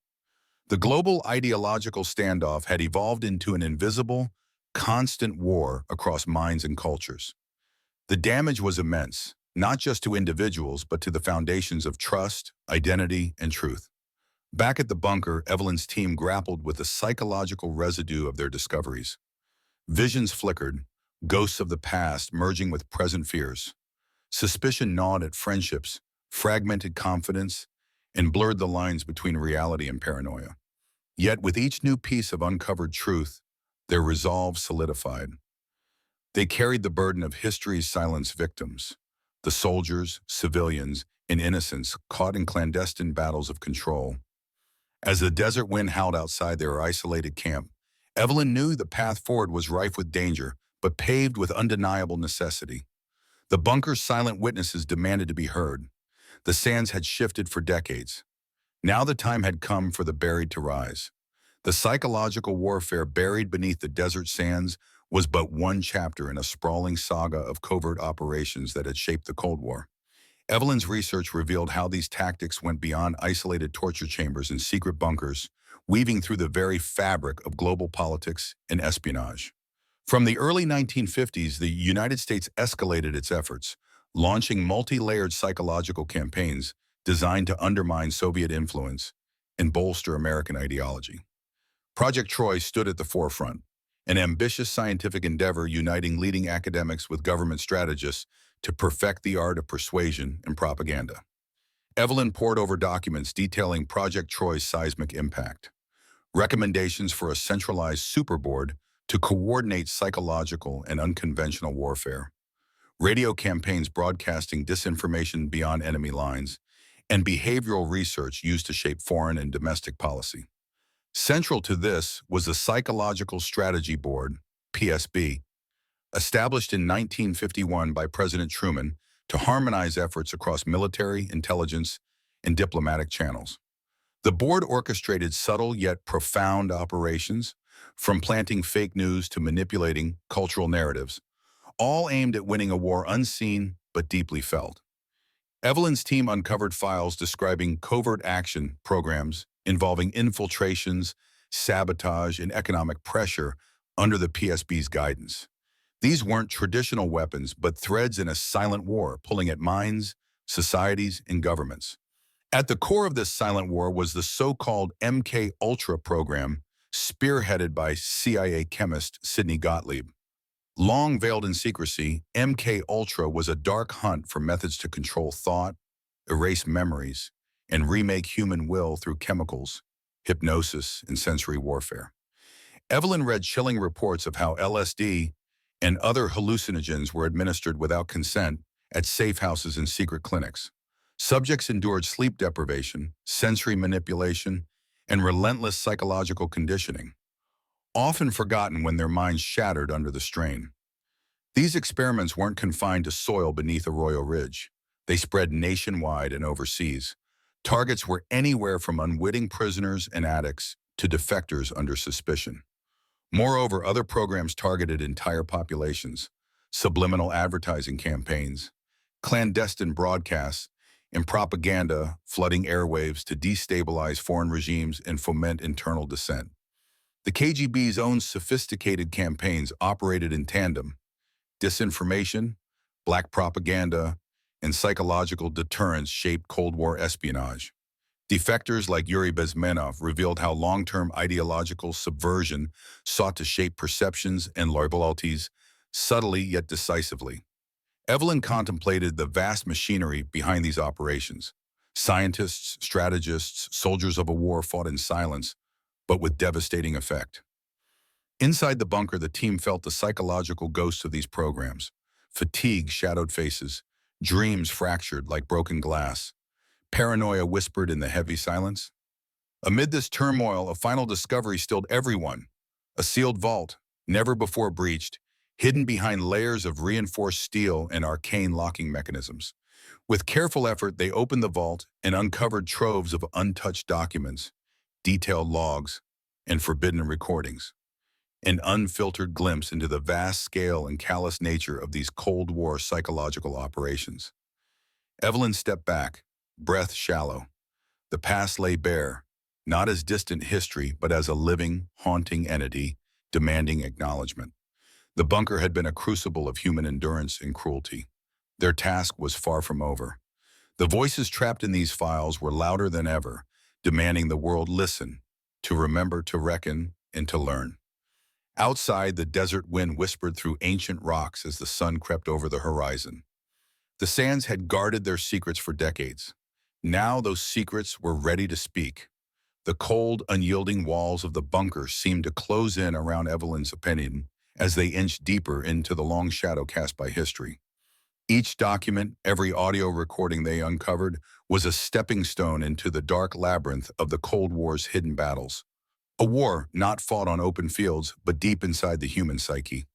The global ideological standoff had evolved into an invisible, constant war across minds and cultures. The damage was immense, not just to individuals, but to the foundations of trust, identity, and truth. Back at the bunker, Evelyn's team grappled with the psychological residue of their discoveries. Visions flickered, ghosts of the past merging with present fears. Suspicion gnawed at friendships, fragmented confidence, and blurred the lines between reality and paranoia. Yet with each new piece of uncovered truth, their resolve solidified. They carried the burden of history's silenced victims, the soldiers, civilians, and innocents caught in clandestine battles of control. As the desert wind howled outside their isolated camp, Evelyn knew the path forward was rife with danger, but paved with undeniable necessity. The bunker's silent witnesses demanded to be heard. The sands had shifted for decades. Now the time had come for the buried to rise. The psychological warfare buried beneath the desert sands was but one chapter in a sprawling saga of covert operations that had shaped the Cold War. Evelyn's research revealed how these tactics went beyond isolated torture chambers and secret bunkers, weaving through the very fabric of global politics and espionage. From the early 1950s, the United States escalated its efforts, launching multi-layered psychological campaigns designed to undermine Soviet influence and bolster American ideology. Project Troy stood at the forefront, an ambitious scientific endeavor uniting leading academics with government strategists to perfect the art of persuasion and propaganda. Evelyn pored over documents detailing Project Troy's seismic impact, recommendations for a centralized superboard to coordinate psychological and unconventional warfare, radio campaigns broadcasting disinformation beyond enemy lines, and behavioral research used to shape foreign and domestic policy. Central to this was the Psychological Strategy Board, PSB, established in 1951 by President Truman to harmonize efforts across military, intelligence, and diplomatic channels. The board orchestrated subtle yet profound operations, from planting fake news to manipulating cultural narratives, all aimed at winning a war unseen but deeply felt. Evelyn's team uncovered files describing covert action programs involving infiltrations, sabotage, and economic pressure under the PSB's guidance. These weren't traditional weapons, but threads in a silent war pulling at minds, societies, and governments. At the core of this silent war was the so-called MK Ultra program, spearheaded by CIA chemist Sidney Gottlieb. Long veiled in secrecy, MK Ultra was a dark hunt for methods to control thought, erase memories, and remake human will through chemicals, hypnosis, and sensory warfare. Evelyn read chilling reports of how LSD and other hallucinogens were administered without consent at safe houses and secret clinics. Subjects endured sleep deprivation, sensory manipulation, and relentless psychological conditioning, often forgotten when their minds shattered under the strain. These experiments weren't confined to soil beneath Arroyo Ridge. They spread nationwide and overseas. Targets were anywhere from unwitting prisoners and addicts to defectors under suspicion. Moreover, other programs targeted entire populations, subliminal advertising campaigns, clandestine broadcasts, and propaganda flooding airwaves to destabilize foreign regimes and foment internal dissent. The KGB's own sophisticated campaigns operated in tandem. Disinformation, black propaganda, and psychological deterrence shaped Cold War espionage. Defectors like Yuri Bezmenov revealed how long-term ideological subversion sought to shape perceptions and loyalties subtly yet decisively. Evelyn contemplated the vast machinery behind these operations. Scientists, strategists, soldiers of a war fought in silence, but with devastating effect. Inside the bunker, the team felt the psychological ghosts of these programs. Fatigue shadowed faces, dreams fractured like broken glass, paranoia whispered in the heavy silence. Amid this turmoil, a final discovery stilled everyone. A sealed vault, never before breached, hidden behind layers of reinforced steel and arcane locking mechanisms. With careful effort, they opened the vault and uncovered troves of untouched documents, detailed logs, and forbidden recordings. An unfiltered glimpse into the vast scale and callous nature of these Cold War psychological operations. Evelyn stepped back, breath shallow. The past lay bare, not as distant history, but as a living, haunting entity demanding acknowledgement. The bunker had been a crucible of human endurance and cruelty. Their task was far from over. The voices trapped in these files were louder than ever, demanding the world listen, to remember, to reckon, and to learn. Outside, the desert wind whispered through ancient rocks as the sun crept over the horizon. The sands had guarded their secrets for decades. Now those secrets were ready to speak. The cold, unyielding walls of the bunker seemed to close in around Evelyn's opinion as they inched deeper into the long shadow cast by history. Each document, every audio recording they uncovered, was a stepping stone into the dark labyrinth of the Cold War's hidden battles. A war not fought on open fields, but deep inside the human psyche.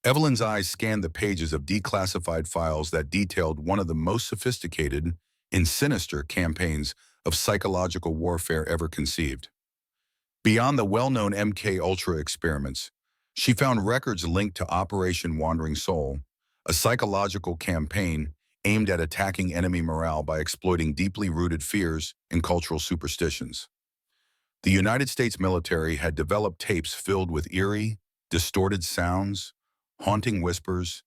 Evelyn's eyes scanned the pages of declassified files that detailed one of the most sophisticated and sinister campaigns of psychological warfare ever conceived. Beyond the well-known MK Ultra experiments, she found records linked to Operation Wandering Soul, a psychological campaign aimed at attacking enemy morale by exploiting deeply rooted fears and cultural superstitions. The United States military had developed tapes filled with eerie, distorted sounds, haunting whispers,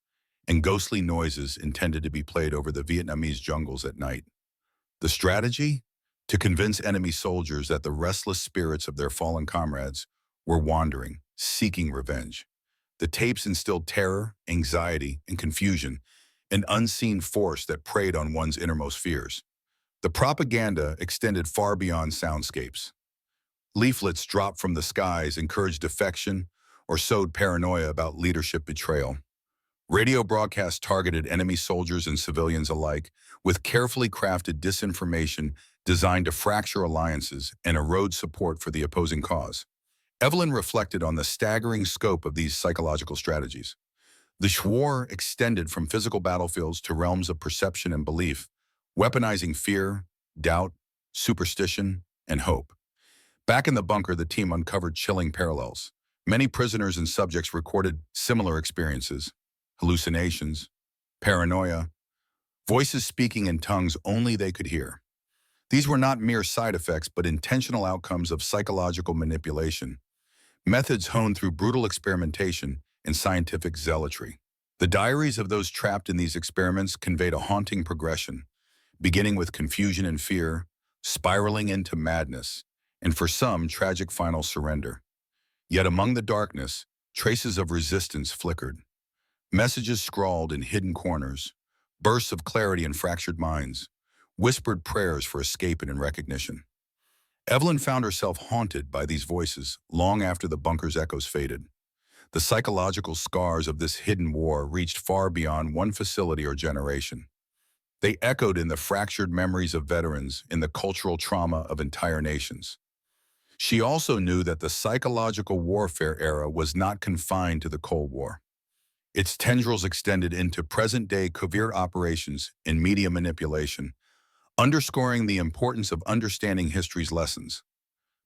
and ghostly noises intended to be played over the Vietnamese jungles at night. The strategy? To convince enemy soldiers that the restless spirits of their fallen comrades were wandering, seeking revenge. The tapes instilled terror, anxiety, and confusion, an unseen force that preyed on one's innermost fears. The propaganda extended far beyond soundscapes. Leaflets dropped from the skies encouraged defection or sowed paranoia about leadership betrayal. Radio broadcasts targeted enemy soldiers and civilians alike with carefully crafted disinformation designed to fracture alliances and erode support for the opposing cause. Evelyn reflected on the staggering scope of these psychological strategies. The war extended from physical battlefields to realms of perception and belief, weaponizing fear, doubt, superstition, and hope. Back in the bunker, the team uncovered chilling parallels. Many prisoners and subjects recorded similar experiences: hallucinations, paranoia, voices speaking in tongues only they could hear. These were not mere side effects, but intentional outcomes of psychological manipulation, methods honed through brutal experimentation and scientific zealotry. The diaries of those trapped in these experiments conveyed a haunting progression, beginning with confusion and fear, spiraling into madness, and for some, tragic final surrender. Yet among the darkness, traces of resistance flickered. Messages scrawled in hidden corners, bursts of clarity in fractured minds, whispered prayers for escape and recognition. Evelyn found herself haunted by these voices long after the bunker's echoes faded. The psychological scars of this hidden war reached far beyond one facility or generation. They echoed in the fractured memories of veterans, in the cultural trauma of entire nations. She also knew that the psychological warfare era was not confined to the Cold War. Its tendrils extended into present-day covert operations and media manipulation, underscoring the importance of understanding history's lessons.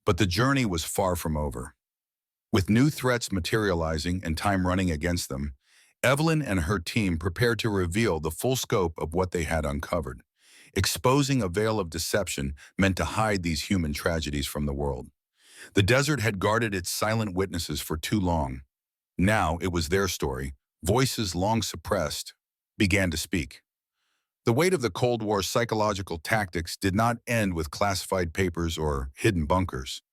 But the journey was far from over. With new threats materializing and time running against them, Evelyn and her team prepared to reveal the full scope of what they had uncovered, exposing a veil of deception meant to hide these human tragedies from the world. The desert had guarded its silent witnesses for too long. Now it was their story. Voices long suppressed began to speak. The weight of the Cold War's psychological tactics did not end with classified papers or hidden bunkers.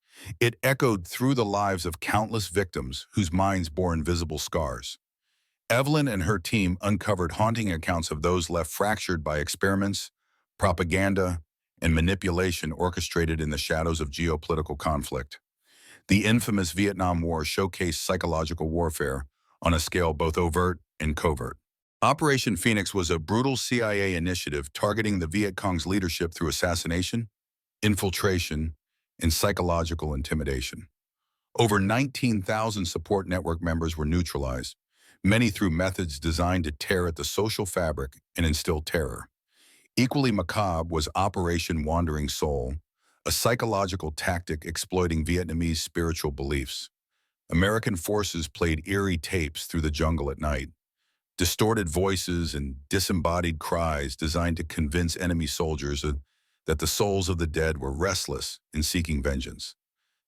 It echoed through the lives of countless victims whose minds bore invisible scars. Evelyn and her team uncovered haunting accounts of those left fractured by experiments, propaganda, and manipulation orchestrated in the shadows of geopolitical conflict. The infamous Vietnam War showcased psychological warfare on a scale both overt and covert. Operation Phoenix was a brutal CIA initiative targeting the Viet Cong's leadership through assassination, infiltration, and psychological intimidation. Over 19,000 support network members were neutralized, many through methods designed to tear at the social fabric and instill terror. Equally macabre was Operation Wandering Soul, a psychological tactic exploiting Vietnamese spiritual beliefs. American forces played eerie tapes through the jungle at night, distorted voices and disembodied cries designed to convince enemy soldiers that the souls of the dead were restless in seeking vengeance.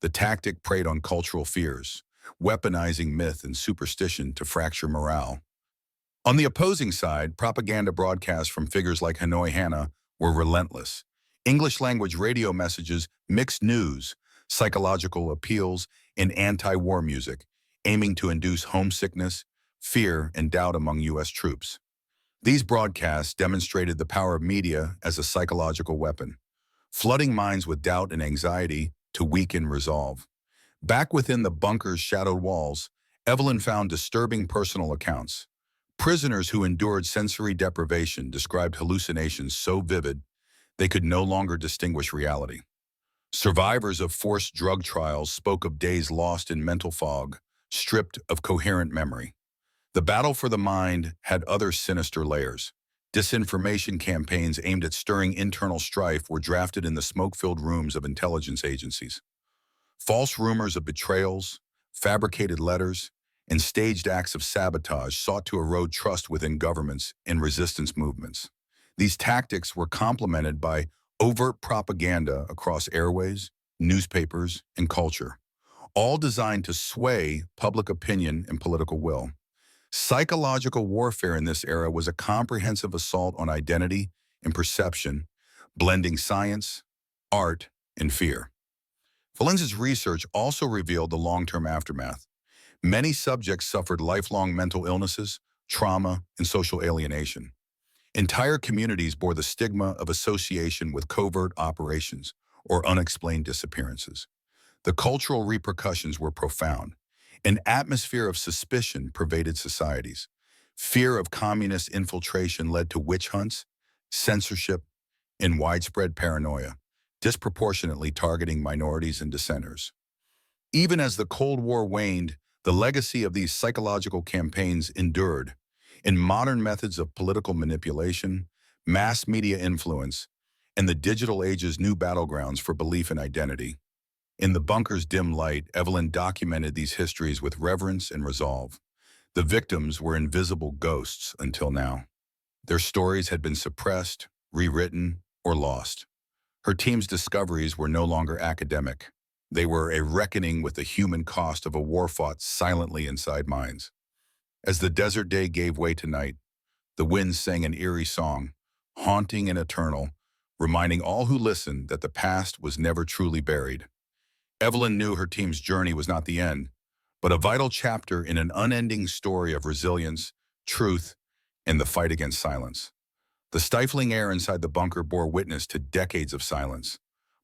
The tactic preyed on cultural fears, weaponizing myth and superstition to fracture morale. On the opposing side, propaganda broadcasts from figures like Hanoi Hannah were relentless. English-language radio messages, mixed news, psychological appeals, and anti-war music, aiming to induce homesickness, fear, and doubt among U.S. troops. These broadcasts demonstrated the power of media as a psychological weapon, flooding minds with doubt and anxiety to weaken resolve. Back within the bunker's shadowed walls, Evelyn found disturbing personal accounts. Prisoners who endured sensory deprivation described hallucinations so vivid they could no longer distinguish reality. Survivors of forced drug trials spoke of days lost in mental fog, stripped of coherent memory. The battle for the mind had other sinister layers. Disinformation campaigns aimed at stirring internal strife were drafted in the smoke-filled rooms of intelligence agencies. False rumors of betrayals, fabricated letters, and staged acts of sabotage sought to erode trust within governments and resistance movements. These tactics were complemented by overt propaganda across airways, newspapers, and culture, all designed to sway public opinion and political will. Psychological warfare in this era was a comprehensive assault on identity and perception, blending science, art, and fear. Valenza's research also revealed the long-term aftermath. Many subjects suffered lifelong mental illnesses, trauma, and social alienation. Entire communities bore the stigma of association with covert operations or unexplained disappearances. The cultural repercussions were profound. An atmosphere of suspicion pervaded societies. Fear of communist infiltration led to witch hunts, censorship, and widespread paranoia, disproportionately targeting minorities and dissenters. Even as the Cold War waned, the legacy of these psychological campaigns endured. In modern methods of political manipulation, mass media influence, and the digital age's new battlegrounds for belief and identity. In the bunker's dim light, Evelyn documented these histories with reverence and resolve. The victims were invisible ghosts until now. Their stories had been suppressed, rewritten, or lost. Her team's discoveries were no longer academic. They were a reckoning with the human cost of a war fought silently inside minds. As the desert day gave way to night, the wind sang an eerie song, haunting and eternal, reminding all who listened that the past was never truly buried. Evelyn knew her team's journey was not the end, but a vital chapter in an unending story of resilience, truth, and the fight against silence. The stifling air inside the bunker bore witness to decades of silence,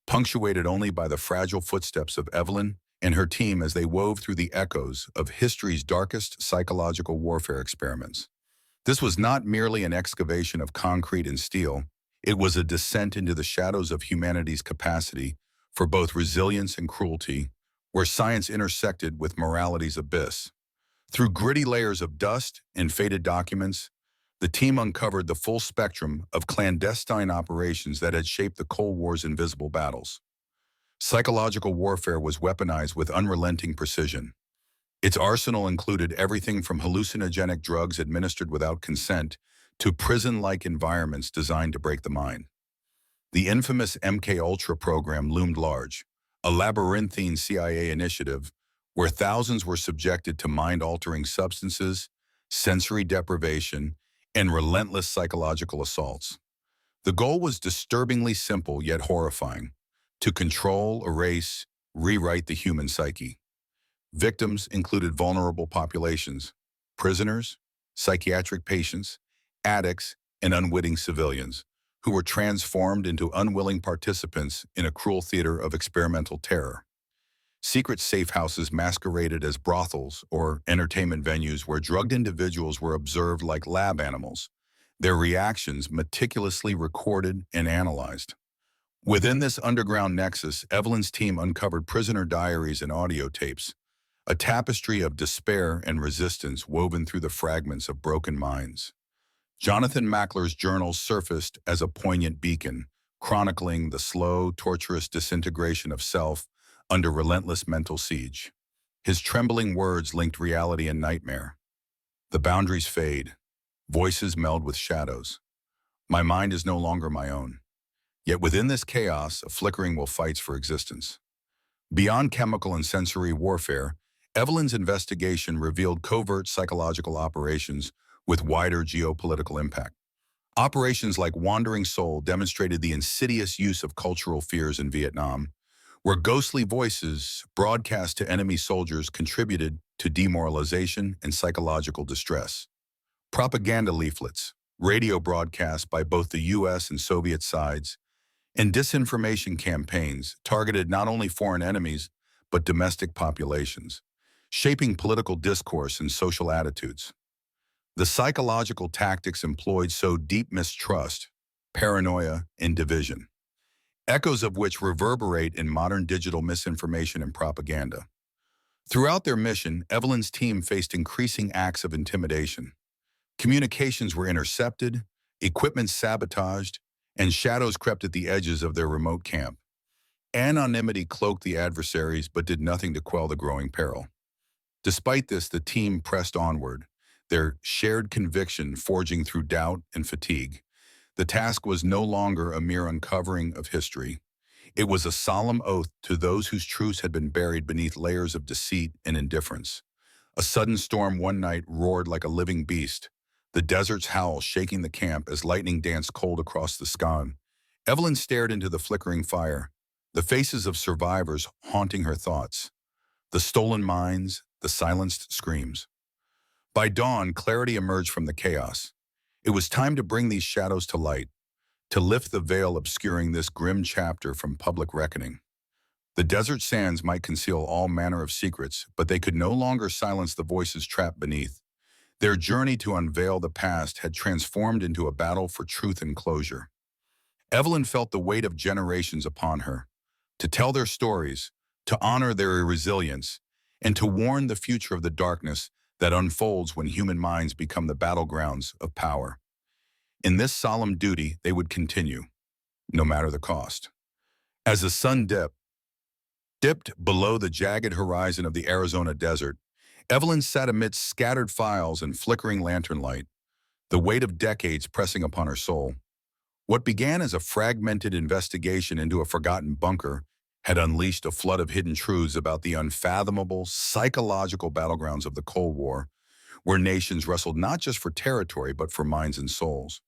punctuated only by the fragile footsteps of Evelyn and her team as they wove through the echoes of history's darkest psychological warfare experiments. This was not merely an excavation of concrete and steel, it was a descent into the shadows of humanity's capacity for both resilience and cruelty, where science intersected with morality's abyss. Through gritty layers of dust and faded documents, the team uncovered the full spectrum of clandestine operations that had shaped the Cold War's invisible battles. Psychological warfare was weaponized with unrelenting precision. Its arsenal included everything from hallucinogenic drugs administered without consent to prison-like environments designed to break the mind. The infamous MK Ultra program loomed large, a labyrinthine CIA initiative where thousands were subjected to mind-altering substances, sensory deprivation, and relentless psychological assaults. The goal was disturbingly simple yet horrifying: to control, erase, rewrite the human psyche. Victims included vulnerable populations, prisoners, psychiatric patients, addicts, and unwitting civilians, who were transformed into unwilling participants in a cruel theater of experimental terror. Secret safe houses masqueraded as brothels or entertainment venues where drugged individuals were observed like lab animals, their reactions meticulously recorded and analyzed. Within this underground nexus, Evelyn's team uncovered prisoner diaries and audio tapes, a tapestry of despair and resistance woven through the fragments of broken minds. Jonathan Mackler's journals surfaced as a poignant beacon, chronicling the slow, torturous disintegration of self under relentless mental siege. His trembling words linked reality and nightmare. The boundaries fade, voices meld with shadows. My mind is no longer my own. Yet within this chaos, a flickering will fights for existence. Beyond chemical and sensory warfare, Evelyn's investigation revealed covert psychological operations with wider geopolitical impact. Operations like Wandering Soul demonstrated the insidious use of cultural fears in Vietnam, where ghostly voices broadcast to enemy soldiers contributed to demoralization and psychological distress. Propaganda leaflets, radio broadcasts by both the US and Soviet sides, and disinformation campaigns targeted not only foreign enemies, but domestic populations, shaping political discourse and social attitudes. The psychological tactics employed sowed deep mistrust, paranoia, and division, echoes of which reverberate in modern digital misinformation and propaganda. Throughout their mission, Evelyn's team faced increasing acts of intimidation. Communications were intercepted, equipment sabotaged, and shadows crept at the edges of their remote camp. Anonymity cloaked the adversaries but did nothing to quell the growing peril. Despite this, the team pressed onward, their shared conviction forging through doubt and fatigue. The task was no longer a mere uncovering of history. It was a solemn oath to those whose truths had been buried beneath layers of deceit and indifference. A sudden storm one night roared like a living beast, the desert's howl shaking the camp as lightning danced cold across the sky. Evelyn stared into the flickering fire, the faces of survivors haunting her thoughts, the stolen minds, the silenced screams. By dawn, clarity emerged from the chaos. It was time to bring these shadows to light, to lift the veil obscuring this grim chapter from public reckoning. The desert sands might conceal all manner of secrets, but they could no longer silence the voices trapped beneath. Their journey to unveil the past had transformed into a battle for truth and closure. Evelyn felt the weight of generations upon her, to tell their stories, to honor their resilience, and to warn the future of the darkness that unfolds when human minds become the battlegrounds of power. In this solemn duty, they would continue, no matter the cost. As the sun dipped below the jagged horizon of the Arizona desert, Evelyn sat amidst scattered files and flickering lantern light, the weight of decades pressing upon her soul. What began as a fragmented investigation into a forgotten bunker had unleashed a flood of hidden truths about the unfathomable psychological battlegrounds of the Cold War, where nations wrestled not just for territory but for minds and souls.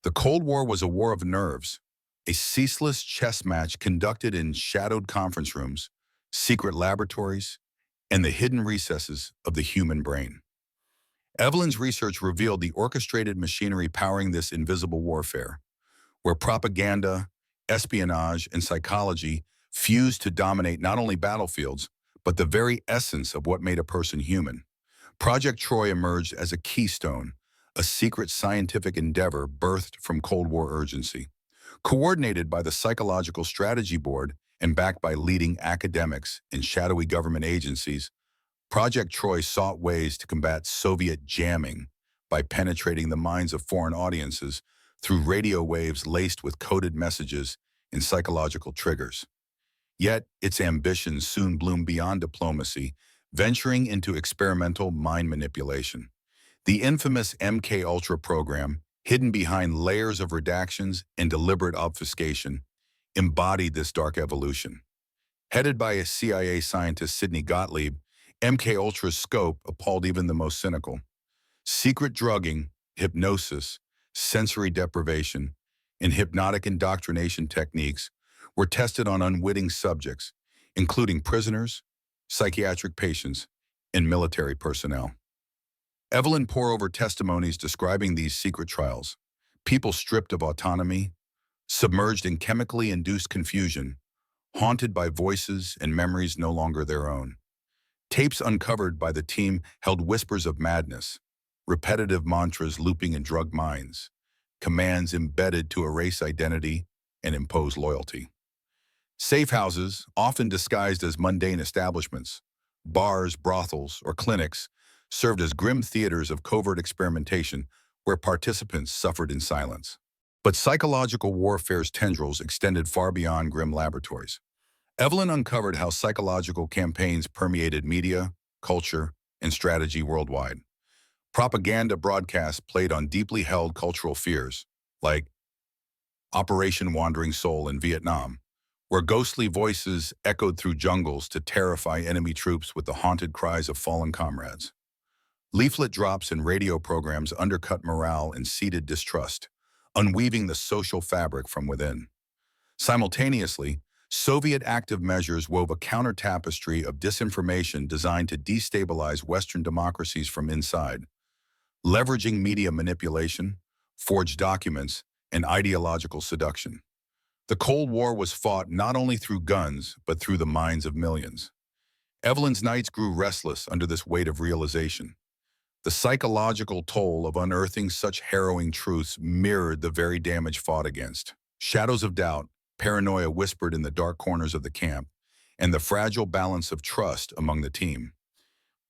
The Cold War was a war of nerves, a ceaseless chess match conducted in shadowed conference rooms, secret laboratories, and the hidden recesses of the human brain. Evelyn's research revealed the orchestrated machinery powering this invisible warfare, where propaganda, espionage, and psychology fused to dominate not only battlefields, but the very essence of what made a person human. Project Troy emerged as a keystone, a secret scientific endeavor birthed from Cold War urgency. Coordinated by the Psychological Strategy Board and backed by leading academics and shadowy government agencies, Project Troy sought ways to combat Soviet jamming by penetrating the minds of foreign audiences through radio waves laced with coded messages and psychological triggers. Yet, its ambitions soon bloomed beyond diplomacy, venturing into experimental mind manipulation. The infamous MK Ultra program, hidden behind layers of redactions and deliberate obfuscation, embodied this dark evolution. Headed by a CIA scientist, Sidney Gottlieb, MK Ultra's scope appalled even the most cynical. Secret drugging, hypnosis, sensory deprivation, and hypnotic indoctrination techniques were tested on unwitting subjects, including prisoners, psychiatric patients, and military personnel. Evelyn pored over testimonies describing these secret trials, people stripped of autonomy, submerged in chemically induced confusion, haunted by voices and memories no longer their own. Tapes uncovered by the team held whispers of madness, repetitive mantras looping in drugged minds, commands embedded to erase identity and impose loyalty. Safe houses, often disguised as mundane establishments, bars, brothels, or clinics, served as grim theaters of covert experimentation where participants suffered in silence. But psychological warfare's tendrils extended far beyond grim laboratories. Evelyn uncovered how psychological campaigns permeated media, culture, and strategy worldwide. Propaganda broadcasts played on deeply held cultural fears, like Operation Wandering Soul in Vietnam, where ghostly voices echoed through jungles to terrify enemy troops with the haunted cries of fallen comrades. Leaflet drops and radio programs undercut morale and seeded distrust, unweaving the social fabric from within. Simultaneously, Soviet active measures wove a counter-tapestry of disinformation designed to destabilize Western democracies from inside. Leveraging media manipulation, forged documents, and ideological seduction. The Cold War was fought not only through guns, but through the minds of millions. Evelyn's nights grew restless under this weight of realization. The psychological toll of unearthing such harrowing truths mirrored the very damage fought against. Shadows of doubt, paranoia whispered in the dark corners of the camp, and the fragile balance of trust among the team.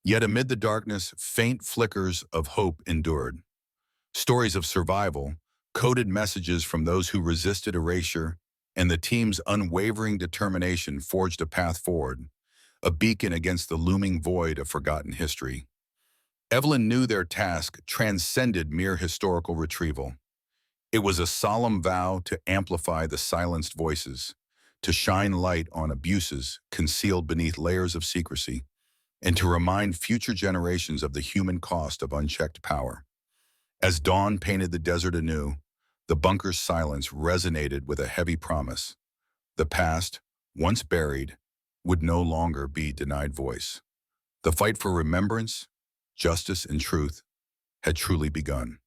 Yet amid the darkness, faint flickers of hope endured. Stories of survival, coded messages from those who resisted erasure, and the team's unwavering determination forged a path forward, a beacon against the looming void of forgotten history. Evelyn knew their task transcended mere historical retrieval. It was a solemn vow to amplify the silenced voices, to shine light on abuses concealed beneath layers of secrecy, and to remind future generations of the human cost of unchecked power. As dawn painted the desert anew, the bunker's silence resonated with a heavy promise. The past, once buried, would no longer be denied voice. The fight for remembrance, justice, and truth had truly begun.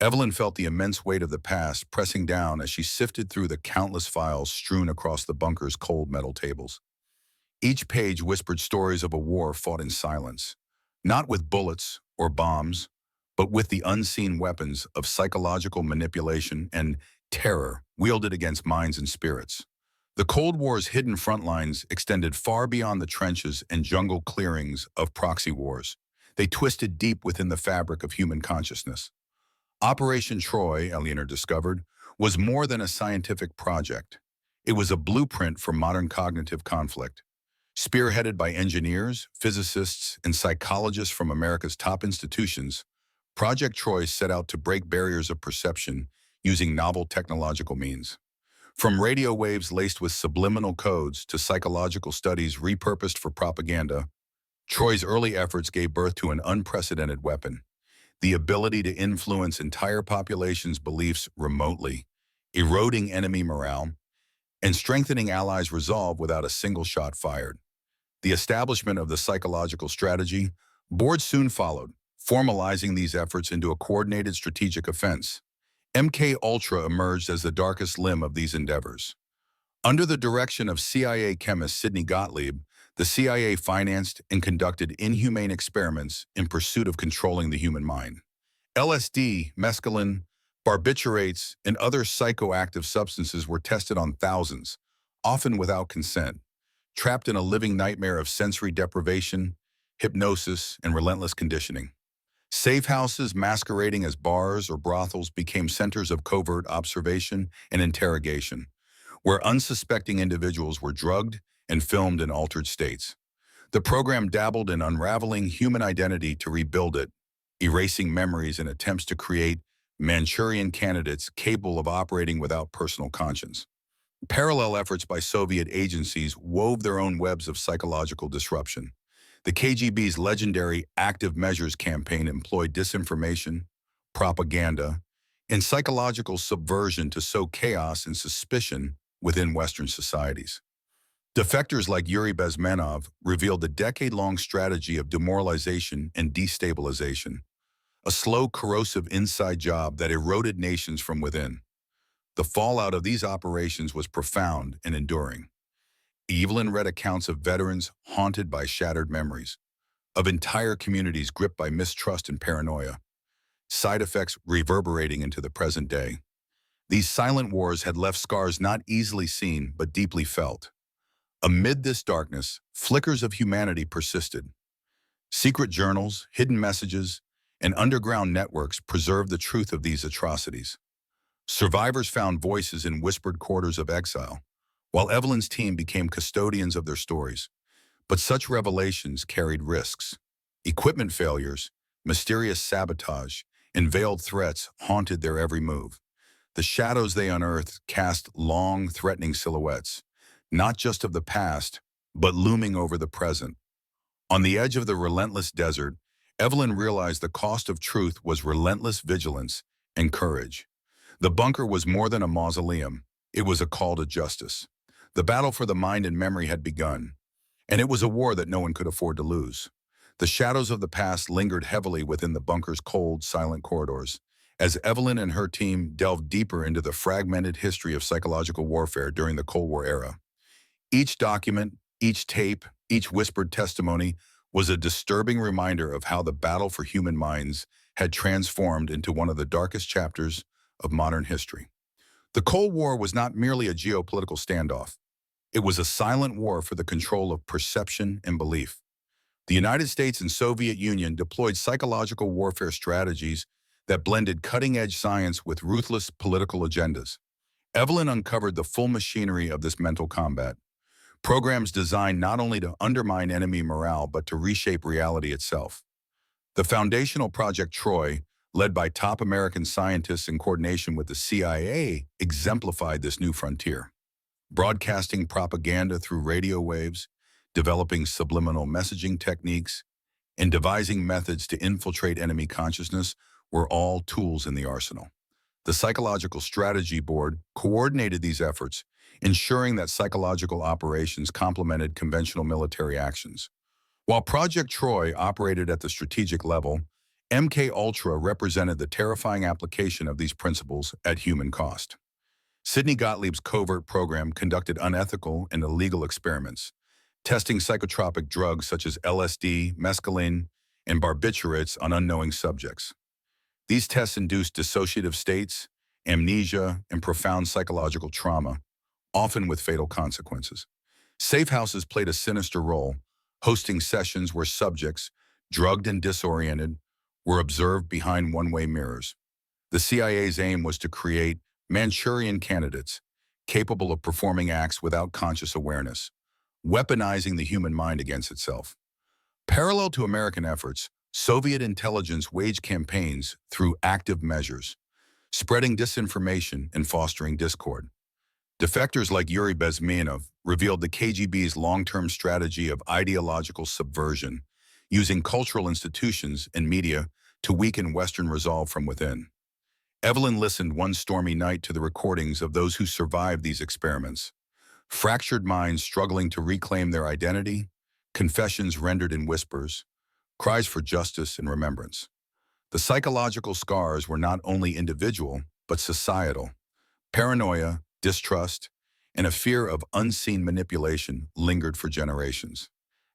Evelyn felt the immense weight of the past pressing down as she sifted through the countless files strewn across the bunker's cold metal tables. Each page whispered stories of a war fought in silence, not with bullets or bombs, but with the unseen weapons of psychological manipulation and terror wielded against minds and spirits. The Cold War's hidden front lines extended far beyond the trenches and jungle clearings of proxy wars. They twisted deep within the fabric of human consciousness. Operation Troy, Eleanor discovered, was more than a scientific project. It was a blueprint for modern cognitive conflict. Spearheaded by engineers, physicists, and psychologists from America's top institutions, Project Troy set out to break barriers of perception using novel technological means. From radio waves laced with subliminal codes to psychological studies repurposed for propaganda, Troy's early efforts gave birth to an unprecedented weapon: the ability to influence entire populations' beliefs remotely, eroding enemy morale, and strengthening allies' resolve without a single shot fired. The establishment of the Psychological Strategy Board soon followed, formalizing these efforts into a coordinated strategic offense. MK-Ultra emerged as the darkest limb of these endeavors. Under the direction of CIA chemist Sidney Gottlieb, the CIA financed and conducted inhumane experiments in pursuit of controlling the human mind. LSD, mescaline, barbiturates, and other psychoactive substances were tested on thousands, often without consent, trapped in a living nightmare of sensory deprivation, hypnosis, and relentless conditioning. Safe houses masquerading as bars or brothels became centers of covert observation and interrogation, where unsuspecting individuals were drugged and filmed in altered states. The program dabbled in unraveling human identity to rebuild it, erasing memories in attempts to create Manchurian candidates capable of operating without personal conscience. Parallel efforts by Soviet agencies wove their own webs of psychological disruption. The KGB's legendary Active Measures campaign employed disinformation, propaganda, and psychological subversion to sow chaos and suspicion within Western societies. Defectors like Yuri Bezmenov revealed a decade-long strategy of demoralization and destabilization, a slow, corrosive inside job that eroded nations from within. The fallout of these operations was profound and enduring. Evelyn read accounts of veterans haunted by shattered memories, of entire communities gripped by mistrust and paranoia, side effects reverberating into the present day. These silent wars had left scars not easily seen but deeply felt. Amid this darkness, flickers of humanity persisted. Secret journals, hidden messages, and underground networks preserved the truth of these atrocities. Survivors found voices in whispered quarters of exile, while Evelyn's team became custodians of their stories. But such revelations carried risks. Equipment failures, mysterious sabotage, and veiled threats haunted their every move. The shadows they unearthed cast long, threatening silhouettes, not just of the past, but looming over the present. On the edge of the relentless desert, Evelyn realized the cost of truth was relentless vigilance and courage. The bunker was more than a mausoleum. It was a call to justice. The battle for the mind and memory had begun, and it was a war that no one could afford to lose. The shadows of the past lingered heavily within the bunker's cold, silent corridors, as Evelyn and her team delved deeper into the fragmented history of psychological warfare during the Cold War era. Each document, each tape, each whispered testimony was a disturbing reminder of how the battle for human minds had transformed into one of the darkest chapters of modern history. The Cold War was not merely a geopolitical standoff. It was a silent war for the control of perception and belief. The United States and Soviet Union deployed psychological warfare strategies that blended cutting-edge science with ruthless political agendas. Evelyn uncovered the full machinery of this mental combat, programs designed not only to undermine enemy morale but to reshape reality itself. The foundational Project Troy, led by top American scientists in coordination with the CIA, exemplified this new frontier. Broadcasting propaganda through radio waves, developing subliminal messaging techniques, and devising methods to infiltrate enemy consciousness were all tools in the arsenal. The Psychological Strategy Board coordinated these efforts, ensuring that psychological operations complemented conventional military actions. While Project Troy operated at the strategic level, MK-Ultra represented the terrifying application of these principles at human cost. Sidney Gottlieb's covert program conducted unethical and illegal experiments, testing psychotropic drugs such as LSD, mescaline, and barbiturates on unknowing subjects. These tests induced dissociative states, amnesia, and profound psychological trauma, often with fatal consequences. Safe houses played a sinister role, hosting sessions where subjects, drugged and disoriented, were observed behind one-way mirrors. The CIA's aim was to create Manchurian candidates capable of performing acts without conscious awareness, weaponizing the human mind against itself. Parallel to American efforts, Soviet intelligence waged campaigns through active measures, spreading disinformation and fostering discord. Defectors like Yuri Bezmenov revealed the KGB's long-term strategy of ideological subversion, using cultural institutions and media to weaken Western resolve from within. Evelyn listened one stormy night to the recordings of those who survived these experiments, fractured minds struggling to reclaim their identity, confessions rendered in whispers, cries for justice and remembrance. The psychological scars were not only individual, but societal. Paranoia, distrust, and a fear of unseen manipulation lingered for generations.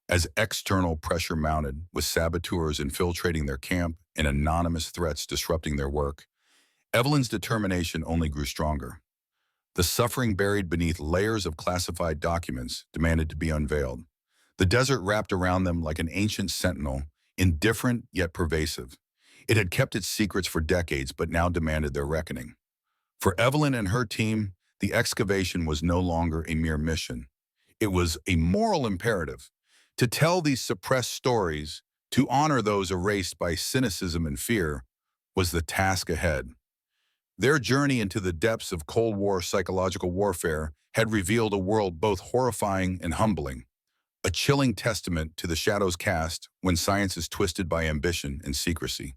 As external pressure mounted, with saboteurs infiltrating their camp and anonymous threats disrupting their work, Evelyn's determination only grew stronger. The suffering buried beneath layers of classified documents demanded to be unveiled. The desert wrapped around them like an ancient sentinel, indifferent yet pervasive. It had kept its secrets for decades, but now demanded their reckoning. For Evelyn and her team, the excavation was no longer a mere mission. It was a moral imperative. To tell these suppressed stories, to honor those erased by cynicism and fear, was the task ahead. Their journey into the depths of Cold War psychological warfare had revealed a world both horrifying and humbling, a chilling testament to the shadows cast when science is twisted by ambition and secrecy.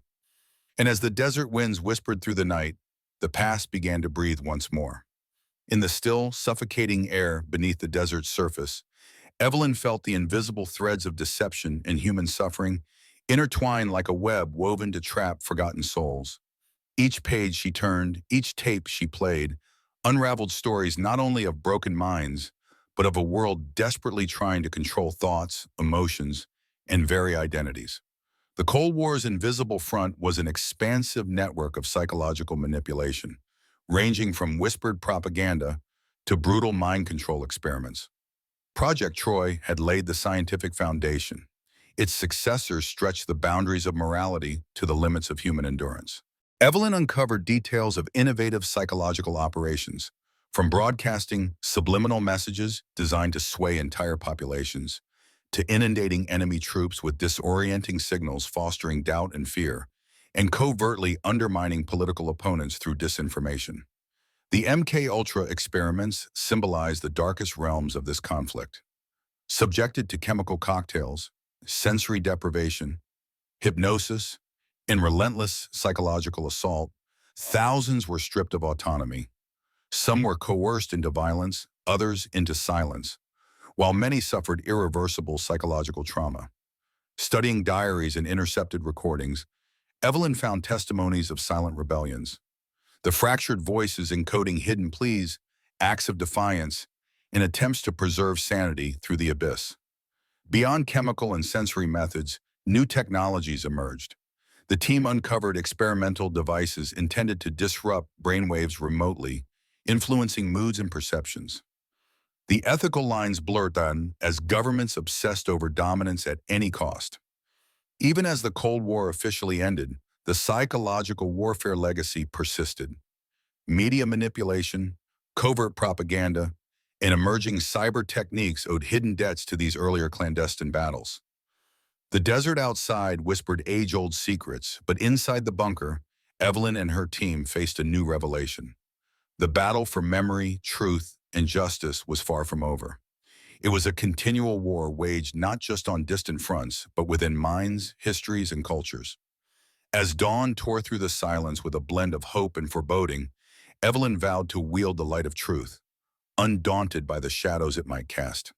And as the desert winds whispered through the night, the past began to breathe once more. In the still, suffocating air beneath the desert's surface, Evelyn felt the invisible threads of deception and human suffering intertwined like a web woven to trap forgotten souls. Each page she turned, each tape she played, unraveled stories not only of broken minds, but of a world desperately trying to control thoughts, emotions, and very identities. The Cold War's invisible front was an expansive network of psychological manipulation, ranging from whispered propaganda to brutal mind control experiments. Project Troy had laid the scientific foundation. Its successors stretched the boundaries of morality to the limits of human endurance. Evelyn uncovered details of innovative psychological operations, from broadcasting subliminal messages designed to sway entire populations, to inundating enemy troops with disorienting signals fostering doubt and fear, and covertly undermining political opponents through disinformation. The MK-Ultra experiments symbolize the darkest realms of this conflict. Subjected to chemical cocktails, sensory deprivation, hypnosis, and relentless psychological assault, thousands were stripped of autonomy. Some were coerced into violence, others into silence, while many suffered irreversible psychological trauma. Studying diaries and intercepted recordings, Evelyn found testimonies of silent rebellions, the fractured voices encoding hidden pleas, acts of defiance, and attempts to preserve sanity through the abyss. Beyond chemical and sensory methods, new technologies emerged. The team uncovered experimental devices intended to disrupt brainwaves remotely, influencing moods and perceptions. The ethical lines blurred then as governments obsessed over dominance at any cost. Even as the Cold War officially ended, the psychological warfare legacy persisted. Media manipulation, covert propaganda, and emerging cyber techniques owed hidden debts to these earlier clandestine battles. The desert outside whispered age-old secrets, but inside the bunker, Evelyn and her team faced a new revelation. The battle for memory, truth, and justice was far from over. It was a continual war waged not just on distant fronts, but within minds, histories, and cultures. As dawn tore through the silence with a blend of hope and foreboding, Evelyn vowed to wield the light of truth, undaunted by the shadows it might cast.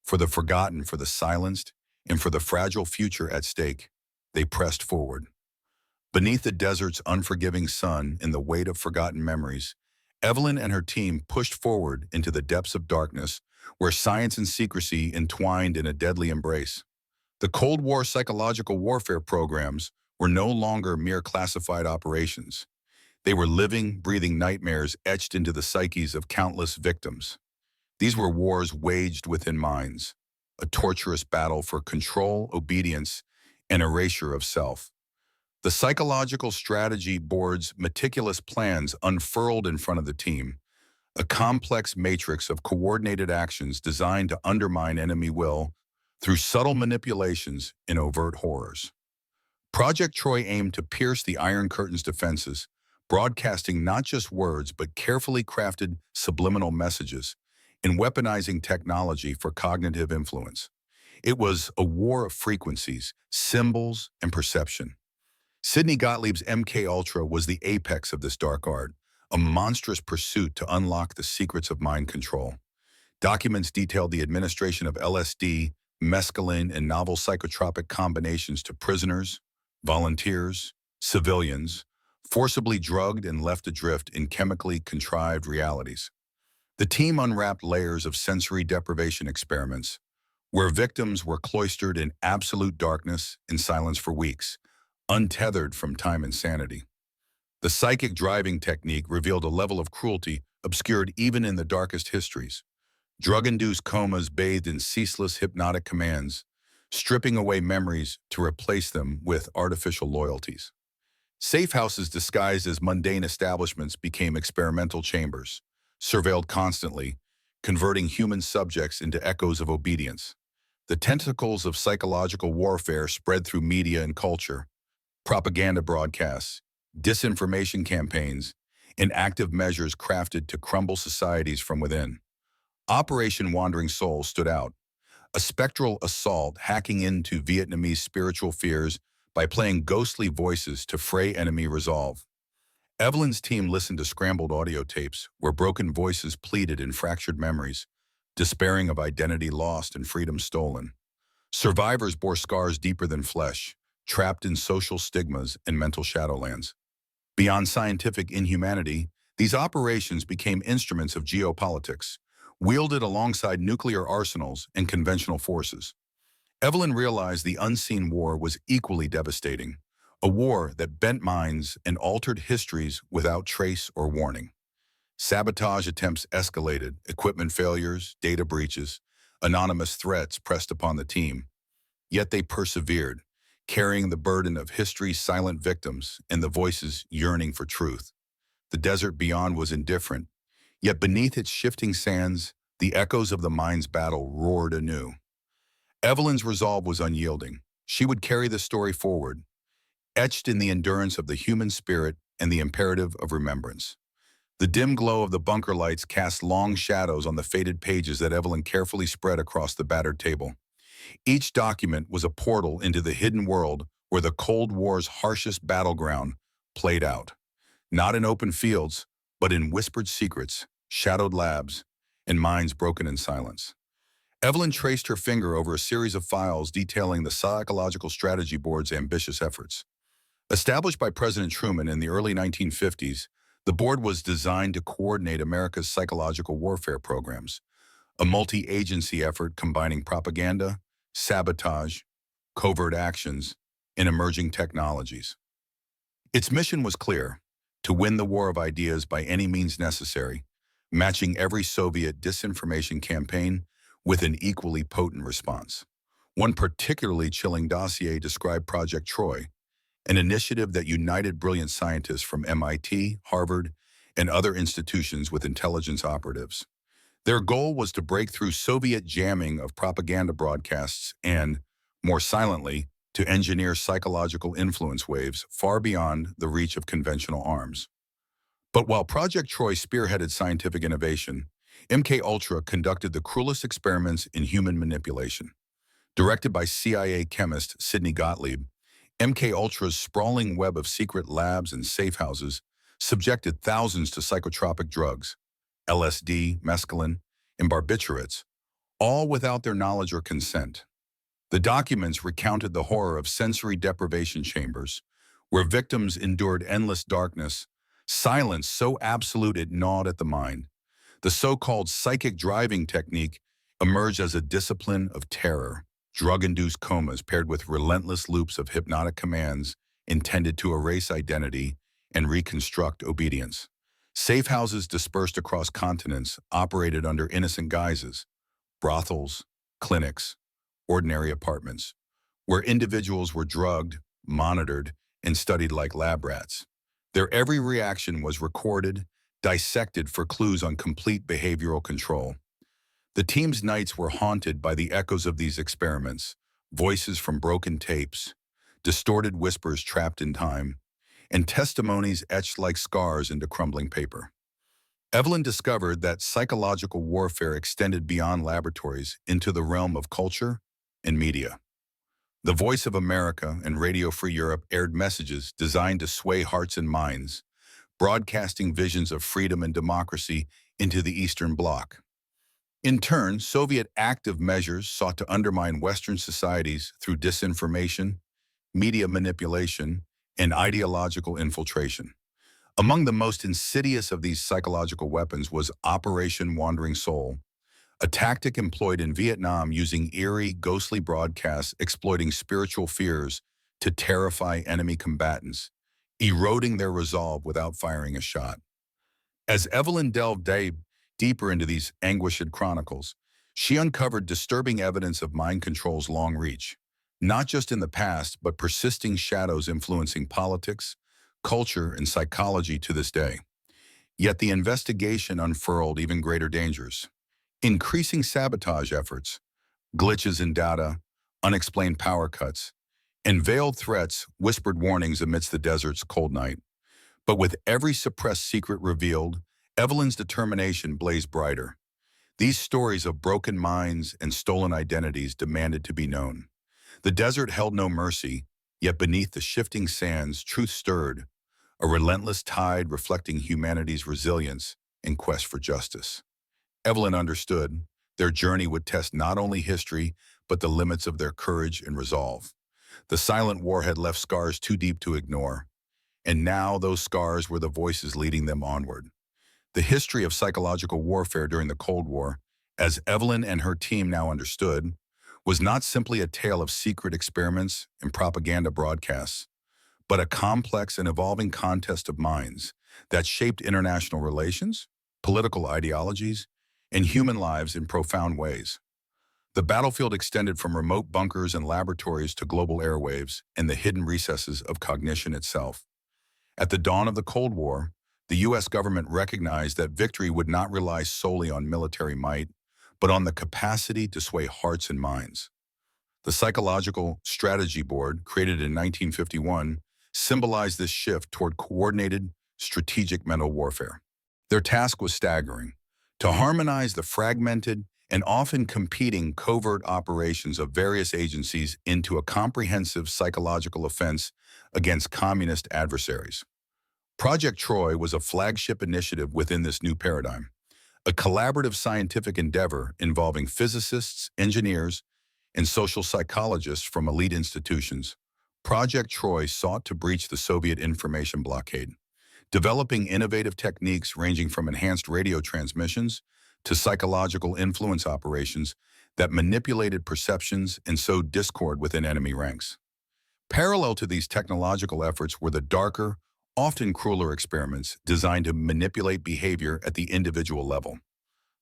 For the forgotten, for the silenced, and for the fragile future at stake, they pressed forward. Beneath the desert's unforgiving sun and the weight of forgotten memories, Evelyn and her team pushed forward into the depths of darkness, where science and secrecy entwined in a deadly embrace. The Cold War psychological warfare programs were no longer mere classified operations. They were living, breathing nightmares etched into the psyches of countless victims. These were wars waged within minds, a torturous battle for control, obedience, and erasure of self. The psychological strategy board's meticulous plans unfurled in front of the team, a complex matrix of coordinated actions designed to undermine enemy will through subtle manipulations and overt horrors. Project Troy aimed to pierce the Iron Curtain's defenses, broadcasting not just words but carefully crafted subliminal messages and weaponizing technology for cognitive influence. It was a war of frequencies, symbols, and perception. Sidney Gottlieb's MK Ultra was the apex of this dark art, a monstrous pursuit to unlock the secrets of mind control. Documents detailed the administration of LSD, mescaline, and novel psychotropic combinations to prisoners, volunteers, civilians, forcibly drugged and left adrift in chemically contrived realities. The team unwrapped layers of sensory deprivation experiments, where victims were cloistered in absolute darkness and silence for weeks, untethered from time and sanity. The psychic driving technique revealed a level of cruelty obscured even in the darkest histories. Drug-induced comas bathed in ceaseless hypnotic commands, stripping away memories to replace them with artificial loyalties. Safe houses disguised as mundane establishments became experimental chambers, surveilled constantly, converting human subjects into echoes of obedience. The tentacles of psychological warfare spread through media and culture, propaganda broadcasts, disinformation campaigns, and active measures crafted to crumble societies from within. Operation Wandering Soul stood out, a spectral assault hacking into Vietnamese spiritual fears by playing ghostly voices to fray enemy resolve. Evelyn's team listened to scrambled audio tapes where broken voices pleaded in fractured memories, despairing of identity lost and freedom stolen. Survivors bore scars deeper than flesh, trapped in social stigmas and mental shadowlands. Beyond scientific inhumanity, these operations became instruments of geopolitics, wielded alongside nuclear arsenals and conventional forces. Evelyn realized the unseen war was equally devastating, a war that bent minds and altered histories without trace or warning. Sabotage attempts escalated, equipment failures, data breaches, anonymous threats pressed upon the team. Yet they persevered, carrying the burden of history's silent victims and the voices yearning for truth. The desert beyond was indifferent, yet beneath its shifting sands, the echoes of the mind's battle roared anew. Evelyn's resolve was unyielding. She would carry the story forward, etched in the endurance of the human spirit and the imperative of remembrance. The dim glow of the bunker lights cast long shadows on the faded pages that Evelyn carefully spread across the battered table. Each document was a portal into the hidden world where the Cold War's harshest battleground played out, not in open fields, but in whispered secrets, shadowed labs, and minds broken in silence. Evelyn traced her finger over a series of files detailing the Psychological Strategy Board's ambitious efforts. Established by President Truman in the early 1950s, the board was designed to coordinate America's psychological warfare programs, a multi-agency effort combining propaganda, sabotage, covert actions, and emerging technologies. Its mission was clear: to win the war of ideas by any means necessary, matching every Soviet disinformation campaign with an equally potent response. One particularly chilling dossier described Project Troy, an initiative that united brilliant scientists from MIT, Harvard, and other institutions with intelligence operatives. Their goal was to break through Soviet jamming of propaganda broadcasts and, more silently, to engineer psychological influence waves far beyond the reach of conventional arms. But while Project Troy spearheaded scientific innovation, MKUltra conducted the cruelest experiments in human manipulation. Directed by CIA chemist Sidney Gottlieb, MKUltra's sprawling web of secret labs and safe houses subjected thousands to psychotropic drugs, LSD, mescaline, and barbiturates, all without their knowledge or consent. The documents recounted the horror of sensory deprivation chambers, where victims endured endless darkness, silence so absolute it gnawed at the mind. The so-called psychic driving technique emerged as a discipline of terror, drug-induced comas paired with relentless loops of hypnotic commands intended to erase identity and reconstruct obedience. Safe houses dispersed across continents operated under innocent guises: brothels, clinics, ordinary apartments, where individuals were drugged, monitored, and studied like lab rats. Their every reaction was recorded, dissected for clues on complete behavioral control. The team's nights were haunted by the echoes of these experiments, voices from broken tapes, distorted whispers trapped in time, and testimonies etched like scars into crumbling paper. Evelyn discovered that psychological warfare extended beyond laboratories into the realm of culture and media. The Voice of America and Radio Free Europe aired messages designed to sway hearts and minds, broadcasting visions of freedom and democracy into the Eastern Bloc. In turn, Soviet active measures sought to undermine Western societies through disinformation, media manipulation, and ideological infiltration. Among the most insidious of these psychological weapons was Operation Wandering Soul, a tactic employed in Vietnam using eerie, ghostly broadcasts exploiting spiritual fears to terrify enemy combatants, eroding their resolve without firing a shot. As Evelyn delved deeper into these anguished chronicles, she uncovered disturbing evidence of mind control's long reach, not just in the past, but persisting shadows influencing politics, culture, and psychology to this day. Yet the investigation unfurled even greater dangers. Increasing sabotage efforts, glitches in data, unexplained power cuts, and veiled threats whispered warnings amidst the desert's cold night. But with every suppressed secret revealed, Evelyn's determination blazed brighter. These stories of broken minds and stolen identities demanded to be known. The desert held no mercy, yet beneath the shifting sands, truth stirred, a relentless tide reflecting humanity's resilience and quest for justice. Evelyn understood their journey would test not only history, but the limits of their courage and resolve. The silent war had left scars too deep to ignore, and now those scars were the voices leading them onward. The history of psychological warfare during the Cold War, as Evelyn and her team now understood, was not simply a tale of secret experiments and propaganda broadcasts, but a complex and evolving contest of minds that shaped international relations, political ideologies, and human lives in profound ways. The battlefield extended from remote bunkers and laboratories to global airwaves and the hidden recesses of cognition itself. At the dawn of the Cold War, the U.S. government recognized that victory would not rely solely on military might, but on the capacity to sway hearts and minds. The Psychological Strategy Board, created in 1951, symbolized this shift toward coordinated, strategic mental warfare. Their task was staggering: to harmonize the fragmented and often competing covert operations of various agencies into a comprehensive psychological offense against communist adversaries. Project Troy was a flagship initiative within this new paradigm, a collaborative scientific endeavor involving physicists, engineers, and social psychologists from elite institutions. Project Troy sought to breach the Soviet information blockade, developing innovative techniques ranging from enhanced radio transmissions to psychological influence operations that manipulated perceptions and sowed discord within enemy ranks. Parallel to these technological efforts were the darker, often crueler experiments designed to manipulate behavior at the individual level.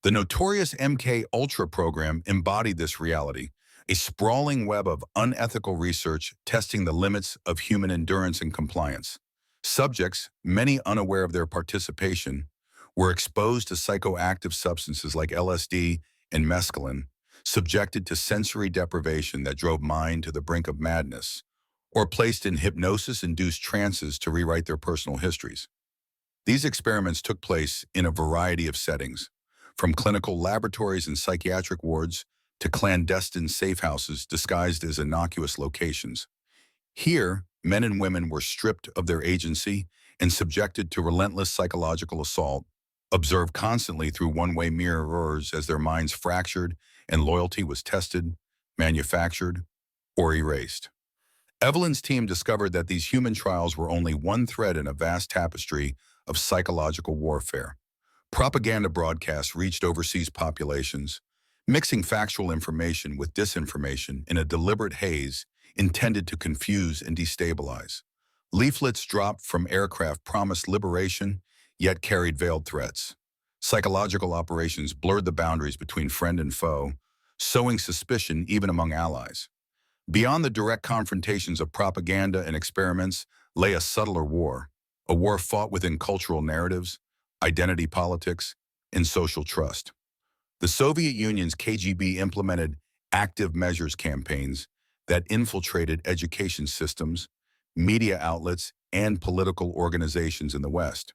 The notorious MK Ultra program embodied this reality, a sprawling web of unethical research testing the limits of human endurance and compliance. Subjects, many unaware of their participation, were exposed to psychoactive substances like LSD and mescaline, subjected to sensory deprivation that drove mind to the brink of madness, or placed in hypnosis-induced trances to rewrite their personal histories. These experiments took place in a variety of settings, from clinical laboratories and psychiatric wards to clandestine safe houses disguised as innocuous locations. Here, men and women were stripped of their agency and subjected to relentless psychological assault, observed constantly through one-way mirrors as their minds fractured and loyalty was tested, manufactured, or erased. Evelyn's team discovered that these human trials were only one thread in a vast tapestry of psychological warfare. Propaganda broadcasts reached overseas populations, mixing factual information with disinformation in a deliberate haze intended to confuse and destabilize. Leaflets dropped from aircraft promised liberation, yet carried veiled threats. Psychological operations blurred the boundaries between friend and foe, sowing suspicion even among allies. Beyond the direct confrontations of propaganda and experiments lay a subtler war, a war fought within cultural narratives, identity politics, and social trust. The Soviet Union's KGB implemented active measures campaigns that infiltrated education systems, media outlets, and political organizations in the West.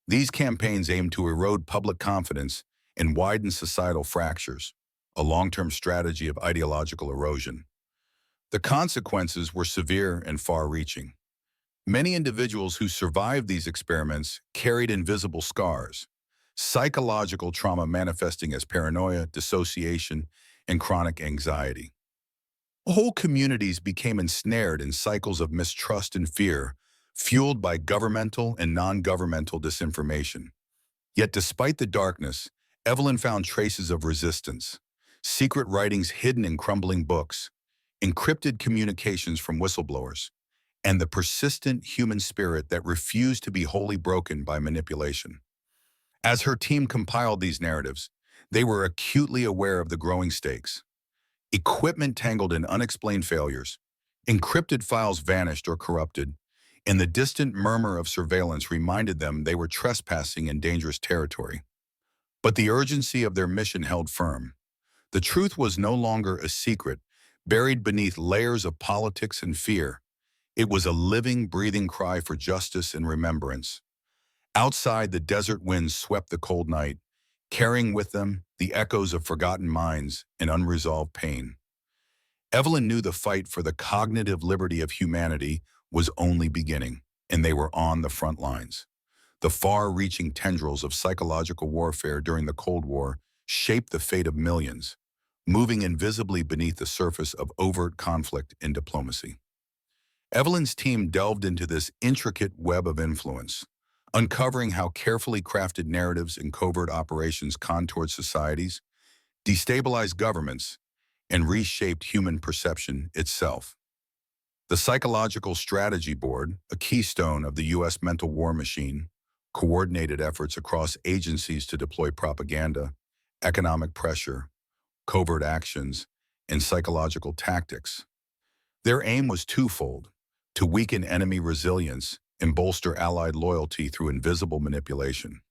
These campaigns aimed to erode public confidence and widen societal fractures, a long-term strategy of ideological erosion. The consequences were severe and far-reaching. Many individuals who survived these experiments carried invisible scars, psychological trauma manifesting as paranoia, dissociation, and chronic anxiety. Whole communities became ensnared in cycles of mistrust and fear, fueled by governmental and non-governmental disinformation. Yet despite the darkness, Evelyn found traces of resistance, secret writings hidden in crumbling books, encrypted communications from whistleblowers, and the persistent human spirit that refused to be wholly broken by manipulation. As her team compiled these narratives, they were acutely aware of the growing stakes. Equipment tangled in unexplained failures, encrypted files vanished or corrupted, and the distant murmur of surveillance reminded them they were trespassing in dangerous territory. But the urgency of their mission held firm. The truth was no longer a secret, buried beneath layers of politics and fear. It was a living, breathing cry for justice and remembrance. Outside, the desert winds swept the cold night, carrying with them the echoes of forgotten minds and unresolved pain. Evelyn knew the fight for the cognitive liberty of humanity was only beginning, and they were on the front lines. The far-reaching tendrils of psychological warfare during the Cold War shaped the fate of millions, moving invisibly beneath the surface of overt conflict and diplomacy. Evelyn's team delved into this intricate web of influence, uncovering how carefully crafted narratives and covert operations contoured societies, destabilized governments, and reshaped human perception itself. The Psychological Strategy Board, a keystone of the U.S. mental war machine, coordinated efforts across agencies to deploy propaganda, economic pressure, covert actions, and psychological tactics. Their aim was twofold: to weaken enemy resilience and bolster Allied loyalty through invisible manipulation.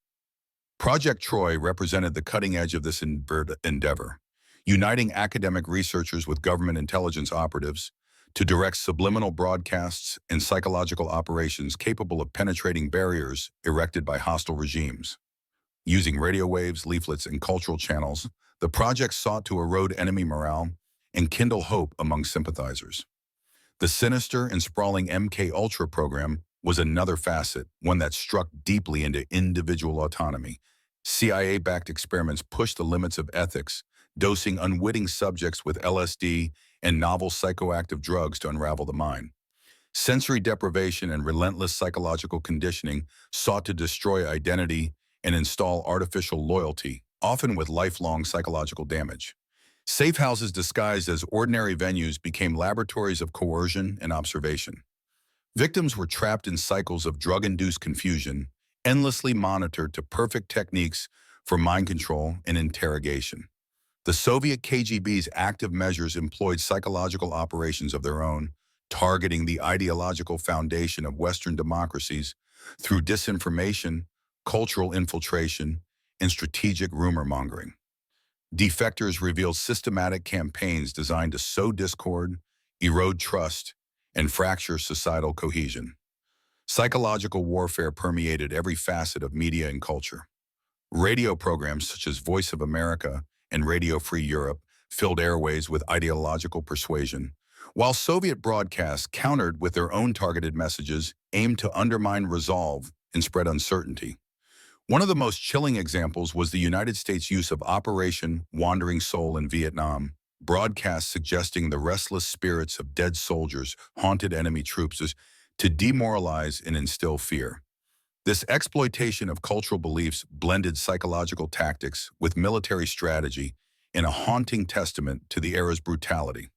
Project Troy represented the cutting edge of this endeavor, uniting academic researchers with government intelligence operatives to direct subliminal broadcasts and psychological operations capable of penetrating barriers erected by hostile regimes. Using radio waves, leaflets, and cultural channels, the project sought to erode enemy morale and kindle hope among sympathizers. The sinister and sprawling MK Ultra program was another facet, one that struck deeply into individual autonomy. CIA-backed experiments pushed the limits of ethics, dosing unwitting subjects with LSD and novel psychoactive drugs to unravel the mind. Sensory deprivation and relentless psychological conditioning sought to destroy identity and install artificial loyalty, often with lifelong psychological damage. Safe houses disguised as ordinary venues became laboratories of coercion and observation. Victims were trapped in cycles of drug-induced confusion, endlessly monitored to perfect techniques for mind control and interrogation. The Soviet KGB's active measures employed psychological operations of their own, targeting the ideological foundation of Western democracies through disinformation, cultural infiltration, and strategic rumor-mongering. Defectors revealed systematic campaigns designed to sow discord, erode trust, and fracture societal cohesion. Psychological warfare permeated every facet of media and culture. Radio programs such as Voice of America and Radio Free Europe filled airways with ideological persuasion, while Soviet broadcasts countered with their own targeted messages aimed to undermine resolve and spread uncertainty. One of the most chilling examples was the United States' use of Operation Wandering Soul in Vietnam, broadcasts suggesting the restless spirits of dead soldiers haunted enemy troops to demoralize and instill fear. This exploitation of cultural beliefs blended psychological tactics with military strategy in a haunting testament to the era's brutality.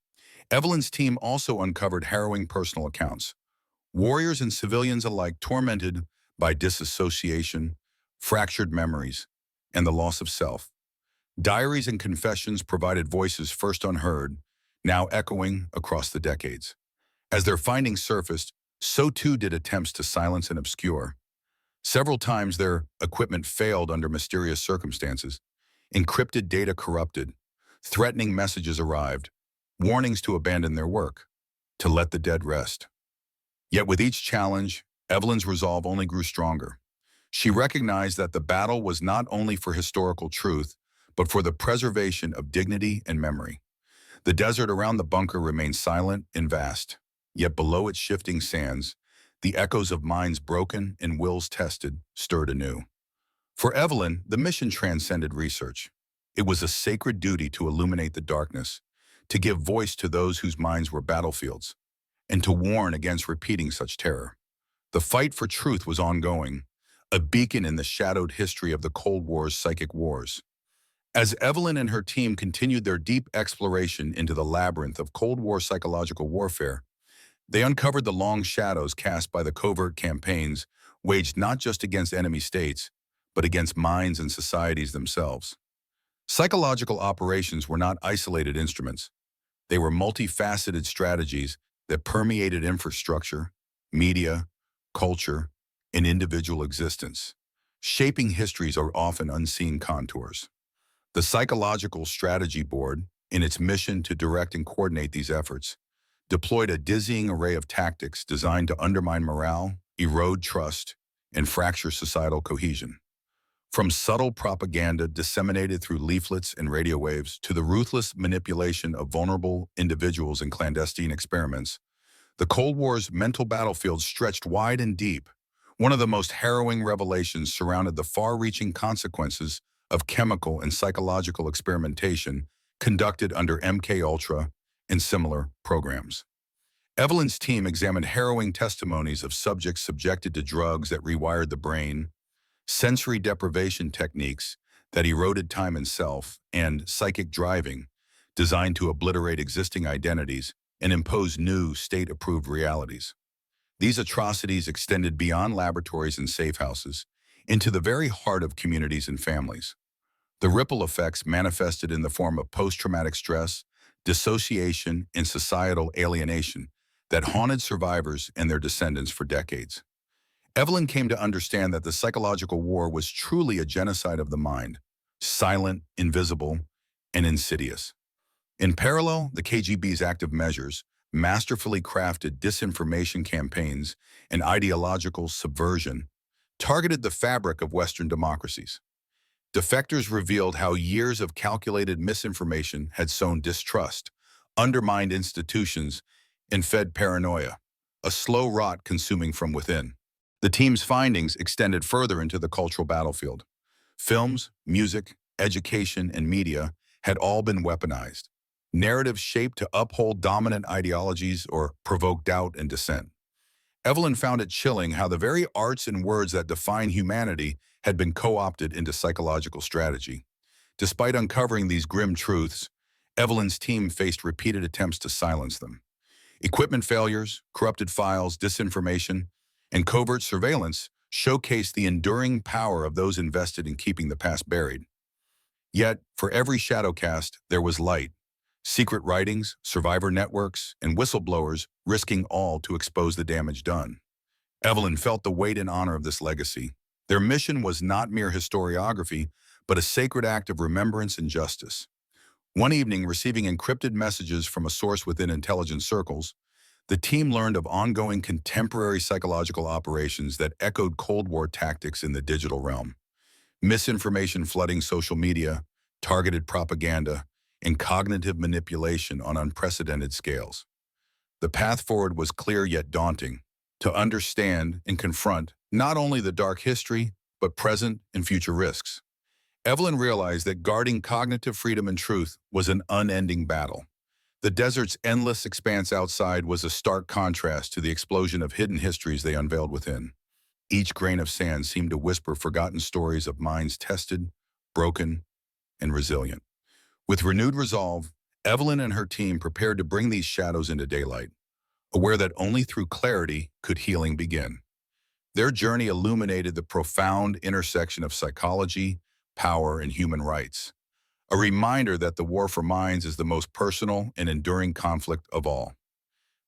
Evelyn's team also uncovered harrowing personal accounts. Warriors and civilians alike tormented by disassociation, fractured memories, and the loss of self. Diaries and confessions provided voices first unheard, now echoing across the decades. As their findings surfaced, so too did attempts to silence and obscure. Several times their equipment failed under mysterious circumstances. Encrypted data corrupted. Threatening messages arrived. Warnings to abandon their work, to let the dead rest. Yet with each challenge, Evelyn's resolve only grew stronger. She recognized that the battle was not only for historical truth, but for the preservation of dignity and memory. The desert around the bunker remained silent and vast, yet below its shifting sands, the echoes of minds broken and wills tested stirred anew. For Evelyn, the mission transcended research. It was a sacred duty to illuminate the darkness, to give voice to those whose minds were battlefields, and to warn against repeating such terror. The fight for truth was ongoing, a beacon in the shadowed history of the Cold War's psychic wars. As Evelyn and her team continued their deep exploration into the labyrinth of Cold War psychological warfare, they uncovered the long shadows cast by the covert campaigns waged not just against enemy states, but against minds and societies themselves. Psychological operations were not isolated instruments. They were multifaceted strategies that permeated infrastructure, media, culture, and individual existence, shaping histories of often unseen contours. The Psychological Strategy Board, in its mission to direct and coordinate these efforts, deployed a dizzying array of tactics designed to undermine morale, erode trust, and fracture societal cohesion. From subtle propaganda disseminated through leaflets and radio waves to the ruthless manipulation of vulnerable individuals in clandestine experiments, the Cold War's mental battlefield stretched wide and deep. One of the most harrowing revelations surrounded the far-reaching consequences of chemical and psychological experimentation conducted under MK Ultra and similar programs. Evelyn's team examined harrowing testimonies of subjects subjected to drugs that rewired the brain, sensory deprivation techniques that eroded time and self, and psychic driving, designed to obliterate existing identities and impose new state-approved realities. These atrocities extended beyond laboratories and safe houses into the very heart of communities and families. The ripple effects manifested in the form of post-traumatic stress, dissociation, and societal alienation that haunted survivors and their descendants for decades. Evelyn came to understand that the psychological war was truly a genocide of the mind, silent, invisible, and insidious. In parallel, the KGB's active measures, masterfully crafted disinformation campaigns and ideological subversion, targeted the fabric of Western democracies. Defectors revealed how years of calculated misinformation had sown distrust, undermined institutions, and fed paranoia, a slow rot consuming from within. The team's findings extended further into the cultural battlefield. Films, music, education, and media had all been weaponized. Narratives shaped to uphold dominant ideologies or provoke doubt and dissent. Evelyn found it chilling how the very arts and words that define humanity had been co-opted into psychological strategy. Despite uncovering these grim truths, Evelyn's team faced repeated attempts to silence them. Equipment failures, corrupted files, disinformation, and covert surveillance showcased the enduring power of those invested in keeping the past buried. Yet, for every shadow cast, there was light. Secret writings, survivor networks, and whistleblowers risking all to expose the damage done. Evelyn felt the weight and honor of this legacy. Their mission was not mere historiography, but a sacred act of remembrance and justice. One evening, receiving encrypted messages from a source within intelligence circles, the team learned of ongoing contemporary psychological operations that echoed Cold War tactics in the digital realm. Misinformation flooding social media, targeted propaganda, and cognitive manipulation on unprecedented scales. The path forward was clear yet daunting: to understand and confront not only the dark history, but present and future risks. Evelyn realized that guarding cognitive freedom and truth was an unending battle. The desert's endless expanse outside was a stark contrast to the explosion of hidden histories they unveiled within. Each grain of sand seemed to whisper forgotten stories of minds tested, broken, and resilient. With renewed resolve, Evelyn and her team prepared to bring these shadows into daylight, aware that only through clarity could healing begin. Their journey illuminated the profound intersection of psychology, power, and human rights, a reminder that the war for minds is the most personal and enduring conflict of all.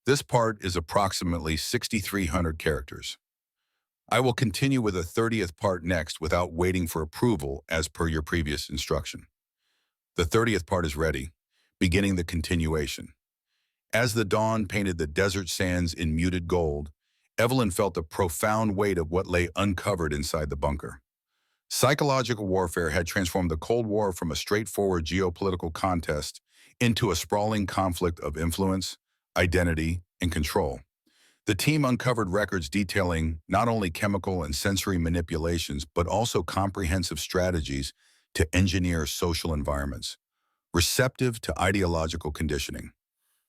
This part is approximately 6,300 characters. I will continue with a 30th part next without waiting for approval as per your previous instruction. The 30th part is ready, beginning the continuation. As the dawn painted the desert sands in muted gold, Evelyn felt the profound weight of what lay uncovered inside the bunker. Psychological warfare had transformed the Cold War from a straightforward geopolitical contest into a sprawling conflict of influence, identity, and control. The team uncovered records detailing not only chemical and sensory manipulations, but also comprehensive strategies to engineer social environments, receptive to ideological conditioning.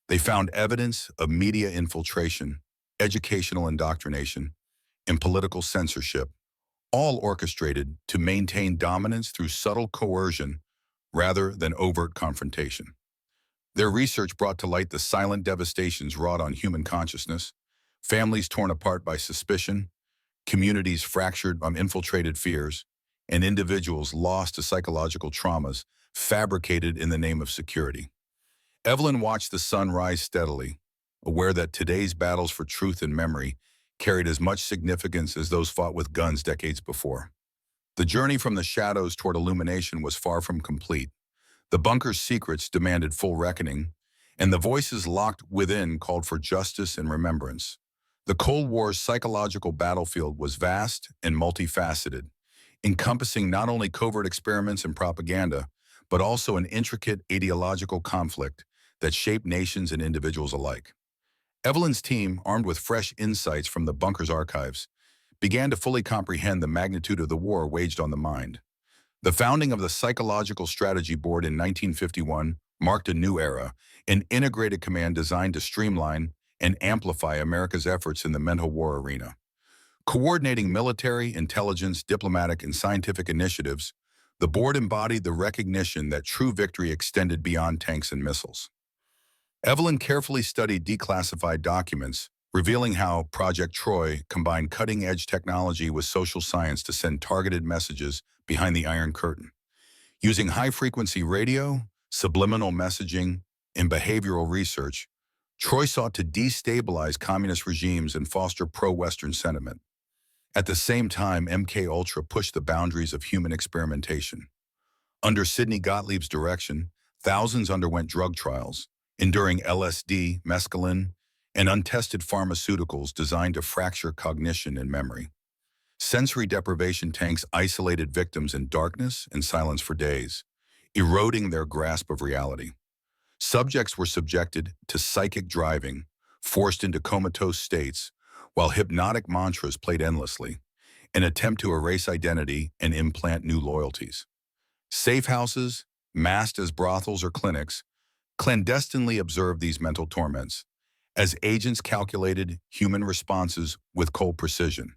They found evidence of media infiltration, educational indoctrination, and political censorship, all orchestrated to maintain dominance through subtle coercion rather than overt confrontation. Their research brought to light the silent devastations wrought on human consciousness, families torn apart by suspicion, communities fractured by infiltrated fears, and individuals lost to psychological traumas fabricated in the name of security. Evelyn watched the sun rise steadily, aware that today's battles for truth and memory carried as much significance as those fought with guns decades before. The journey from the shadows toward illumination was far from complete. The bunker's secrets demanded full reckoning, and the voices locked within called for justice and remembrance. The Cold War's psychological battlefield was vast and multifaceted, encompassing not only covert experiments and propaganda, but also an intricate ideological conflict that shaped nations and individuals alike. Evelyn's team, armed with fresh insights from the bunker's archives, began to fully comprehend the magnitude of the war waged on the mind. The founding of the Psychological Strategy Board in 1951 marked a new era, an integrated command designed to streamline and amplify America's efforts in the mental war arena. Coordinating military, intelligence, diplomatic, and scientific initiatives, the board embodied the recognition that true victory extended beyond tanks and missiles. Evelyn carefully studied declassified documents, revealing how Project Troy combined cutting-edge technology with social science to send targeted messages behind the Iron Curtain. Using high-frequency radio, subliminal messaging, and behavioral research, Troy sought to destabilize communist regimes and foster pro-Western sentiment. At the same time, MKUltra pushed the boundaries of human experimentation. Under Sidney Gottlieb's direction, thousands underwent drug trials, enduring LSD, mescaline, and untested pharmaceuticals designed to fracture cognition and memory. Sensory deprivation tanks isolated victims in darkness and silence for days, eroding their grasp of reality. Subjects were subjected to psychic driving, forced into comatose states, while hypnotic mantras played endlessly, an attempt to erase identity and implant new loyalties. Safe houses, masked as brothels or clinics, clandestinely observed these mental torments, as agents calculated human responses with cold precision.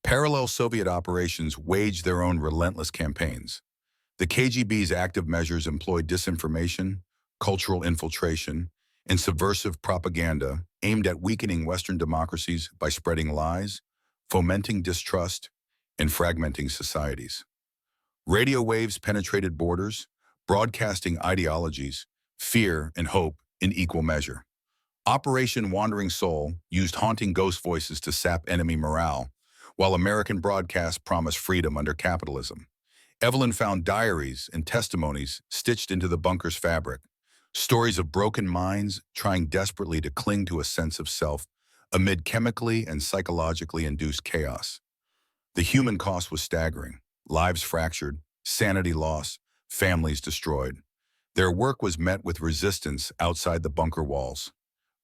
Parallel Soviet operations waged their own relentless campaigns. The KGB's active measures employed disinformation, cultural infiltration, and subversive propaganda aimed at weakening Western democracies by spreading lies, fomenting distrust, and fragmenting societies. Radio waves penetrated borders, broadcasting ideologies, fear, and hope in equal measure. Operation Wandering Soul used haunting ghost voices to sap enemy morale, while American broadcasts promised freedom under capitalism. Evelyn found diaries and testimonies stitched into the bunker's fabric, stories of broken minds trying desperately to cling to a sense of self amid chemically and psychologically induced chaos. The human cost was staggering: lives fractured, sanity lost, families destroyed. Their work was met with resistance outside the bunker walls.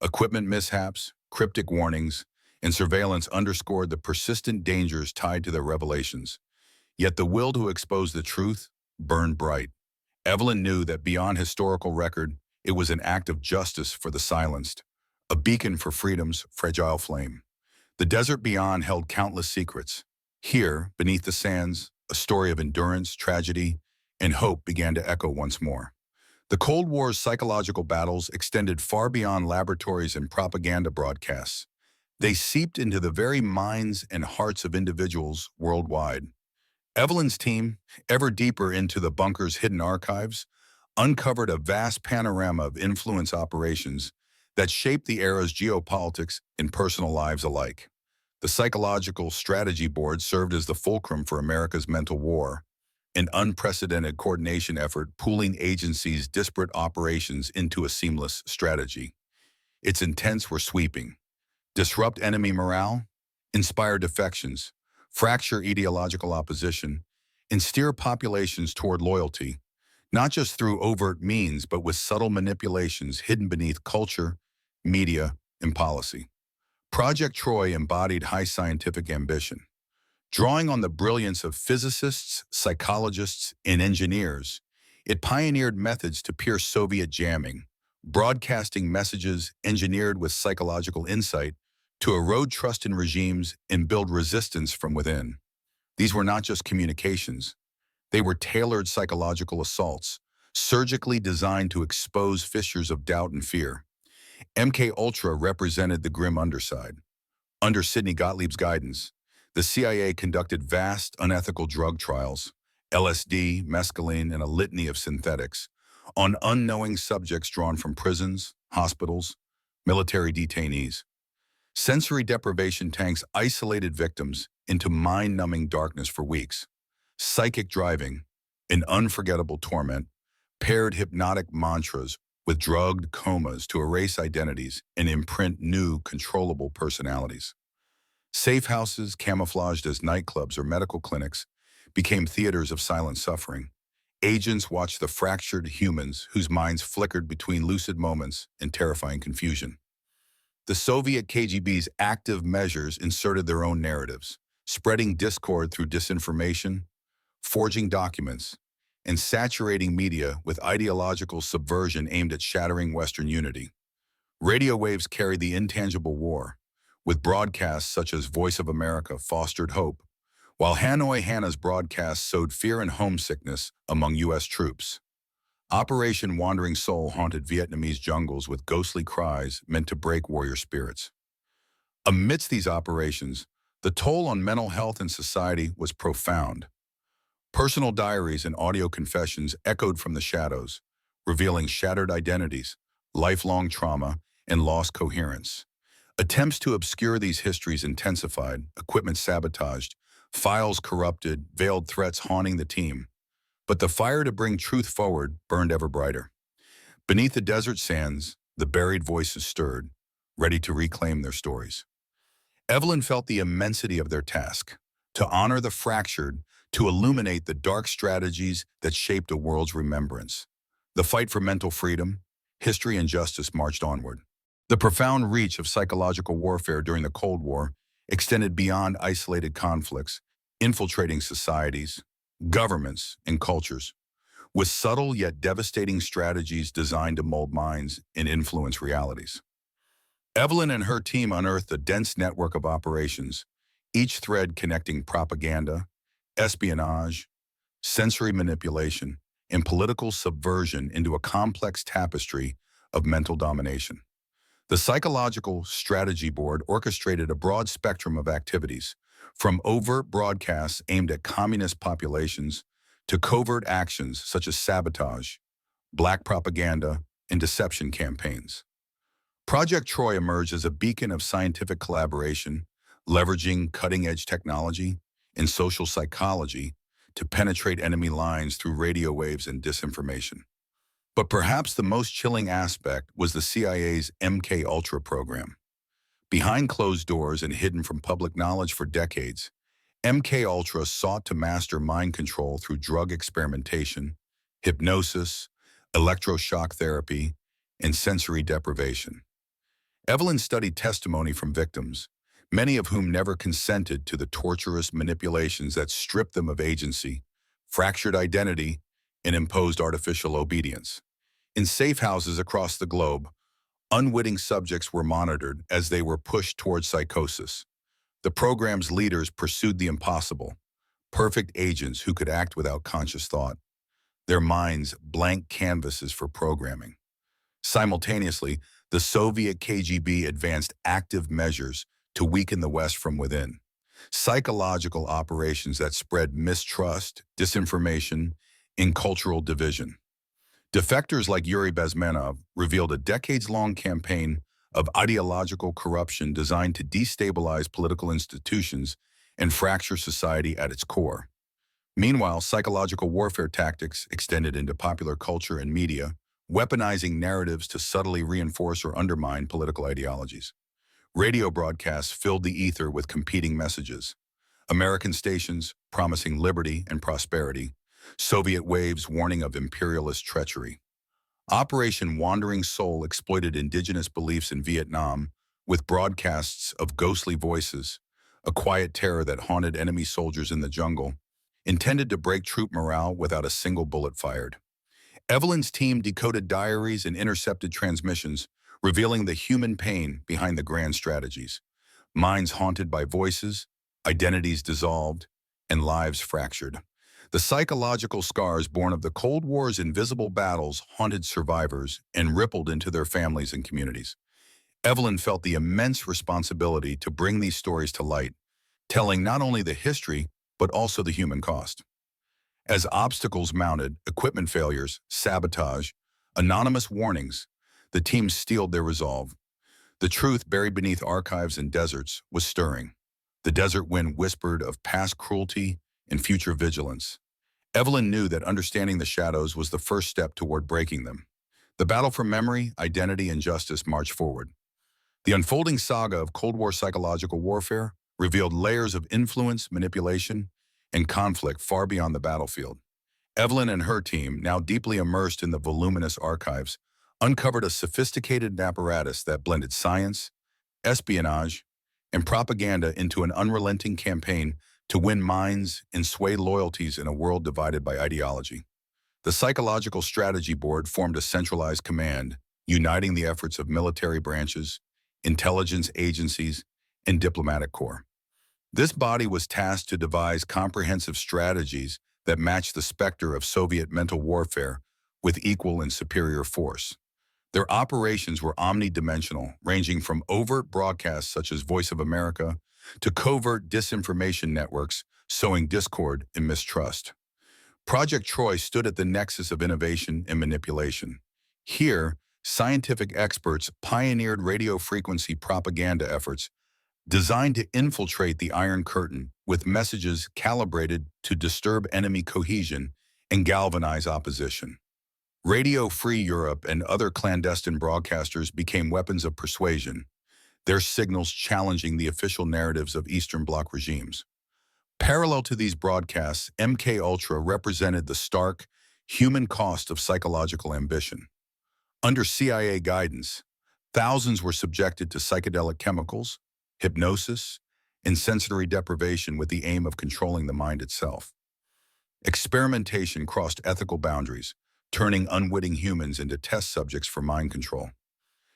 Equipment mishaps, cryptic warnings, and surveillance underscored the persistent dangers tied to their revelations. Yet the will to expose the truth burned bright. Evelyn knew that beyond historical record, it was an act of justice for the silenced, a beacon for freedom's fragile flame. The desert beyond held countless secrets. Here, beneath the sands, a story of endurance, tragedy, and hope began to echo once more. The Cold War's psychological battles extended far beyond laboratories and propaganda broadcasts. They seeped into the very minds and hearts of individuals worldwide. Evelyn's team, ever deeper into the bunker's hidden archives, uncovered a vast panorama of influence operations that shaped the era's geopolitics and personal lives alike. The Psychological Strategy Board served as the fulcrum for America's mental war, an unprecedented coordination effort pooling agencies' disparate operations into a seamless strategy. Its intents were sweeping: disrupt enemy morale, inspire defections, fracture ideological opposition, and steer populations toward loyalty, not just through overt means, but with subtle manipulations hidden beneath culture, media, and policy. Project Troy embodied high scientific ambition. Drawing on the brilliance of physicists, psychologists, and engineers, It pioneered methods to pierce Soviet jamming, broadcasting messages engineered with psychological insight to erode trust in regimes and build resistance from within. These were not just communications. They were tailored psychological assaults, surgically designed to expose fissures of doubt and fear. MK Ultra represented the grim underside. Under Sidney Gottlieb's guidance, the CIA conducted vast, unethical drug trials, LSD, mescaline, and a litany of synthetics, on unknowing subjects drawn from prisons, hospitals, military detainees. Sensory deprivation tanks isolated victims into mind-numbing darkness for weeks. Psychic driving, an unforgettable torment, paired hypnotic mantras with drugged comas to erase identities and imprint new, controllable personalities. Safe houses, camouflaged as nightclubs or medical clinics, became theaters of silent suffering. Agents watched the fractured humans whose minds flickered between lucid moments and terrifying confusion. The Soviet KGB's active measures inserted their own narratives, spreading discord through disinformation, forging documents, and saturating media with ideological subversion aimed at shattering Western unity. Radio waves carried the intangible war, with broadcasts such as Voice of America fostered hope, while Hanoi Hannah's broadcasts sowed fear and homesickness among U.S. troops. Operation Wandering Soul haunted Vietnamese jungles with ghostly cries meant to break warrior spirits. Amidst these operations, the toll on mental health and society was profound. Personal diaries and audio confessions echoed from the shadows, revealing shattered identities, lifelong trauma, and lost coherence. Attempts to obscure these histories intensified, equipment sabotaged, files corrupted, veiled threats haunting the team. But the fire to bring truth forward burned ever brighter. Beneath the desert sands, the buried voices stirred, ready to reclaim their stories. Evelyn felt the immensity of their task, to honor the fractured, to illuminate the dark strategies that shaped a world's remembrance. The fight for mental freedom, history, and justice marched onward. The profound reach of psychological warfare during the Cold War extended beyond isolated conflicts, infiltrating societies, governments, and cultures, with subtle yet devastating strategies designed to mold minds and influence realities. Evelyn and her team unearthed a dense network of operations, each thread connecting propaganda, espionage, sensory manipulation, and political subversion into a complex tapestry of mental domination. The Psychological Strategy Board orchestrated a broad spectrum of activities, from overt broadcasts aimed at communist populations to covert actions such as sabotage, black propaganda, and deception campaigns. Project Troy emerged as a beacon of scientific collaboration, leveraging cutting-edge technology and social psychology to penetrate enemy lines through radio waves and disinformation. But perhaps the most chilling aspect was the CIA's MK Ultra program. Behind closed doors and hidden from public knowledge for decades, MK Ultra sought to master mind control through drug experimentation, hypnosis, electroshock therapy, and sensory deprivation. Evelyn studied testimony from victims, many of whom never consented to the torturous manipulations that stripped them of agency, fractured identity, and imposed artificial obedience. In safe houses across the globe, unwitting subjects were monitored as they were pushed towards psychosis. The program's leaders pursued the impossible, perfect agents who could act without conscious thought, their minds blank canvases for programming. Simultaneously, the Soviet KGB advanced active measures to weaken the West from within. Psychological operations that spread mistrust, disinformation, and cultural division. Defectors like Yuri Bezmenov revealed a decades-long campaign of ideological corruption designed to destabilize political institutions and fracture society at its core. Meanwhile, psychological warfare tactics extended into popular culture and media, weaponizing narratives to subtly reinforce or undermine political ideologies. Radio broadcasts filled the ether with competing messages. American stations promising liberty and prosperity, Soviet waves warning of imperialist treachery. Operation Wandering Soul exploited indigenous beliefs in Vietnam with broadcasts of ghostly voices, a quiet terror that haunted enemy soldiers in the jungle, intended to break troop morale without a single bullet fired. Evelyn's team decoded diaries and intercepted transmissions, revealing the human pain behind the grand strategies. Minds haunted by voices, identities dissolved, and lives fractured. The psychological scars born of the Cold War's invisible battles haunted survivors and rippled into their families and communities. Evelyn felt the immense responsibility to bring these stories to light, telling not only the history, but also the human cost. As obstacles mounted, equipment failures, sabotage, anonymous warnings, the team steeled their resolve. The truth buried beneath archives and deserts was stirring. The desert wind whispered of past cruelty and future vigilance. Evelyn knew that understanding the shadows was the first step toward breaking them. The battle for memory, identity, and justice marched forward. The unfolding saga of Cold War psychological warfare revealed layers of influence, manipulation, and conflict far beyond the battlefield. Evelyn and her team, now deeply immersed in the voluminous archives, uncovered a sophisticated apparatus that blended science, espionage, and propaganda into an unrelenting campaign to win minds and sway loyalties in a world divided by ideology. The Psychological Strategy Board formed a centralized command, uniting the efforts of military branches, intelligence agencies, and diplomatic corps. This body was tasked to devise comprehensive strategies that matched the specter of Soviet mental warfare with equal and superior force. Their operations were omnidimensional, ranging from overt broadcasts such as Voice of America to covert disinformation networks sowing discord and mistrust. Project Troy stood at the nexus of innovation and manipulation. Here, scientific experts pioneered radio frequency propaganda efforts designed to infiltrate the Iron Curtain with messages calibrated to disturb enemy cohesion and galvanize opposition. Radio Free Europe and other clandestine broadcasters became weapons of persuasion, their signals challenging the official narratives of Eastern Bloc regimes. Parallel to these broadcasts, MK Ultra represented the stark, human cost of psychological ambition. Under CIA guidance, thousands were subjected to psychedelic chemicals, hypnosis, and sensory deprivation with the aim of controlling the mind itself. Experimentation crossed ethical boundaries, turning unwitting humans into test subjects for mind control.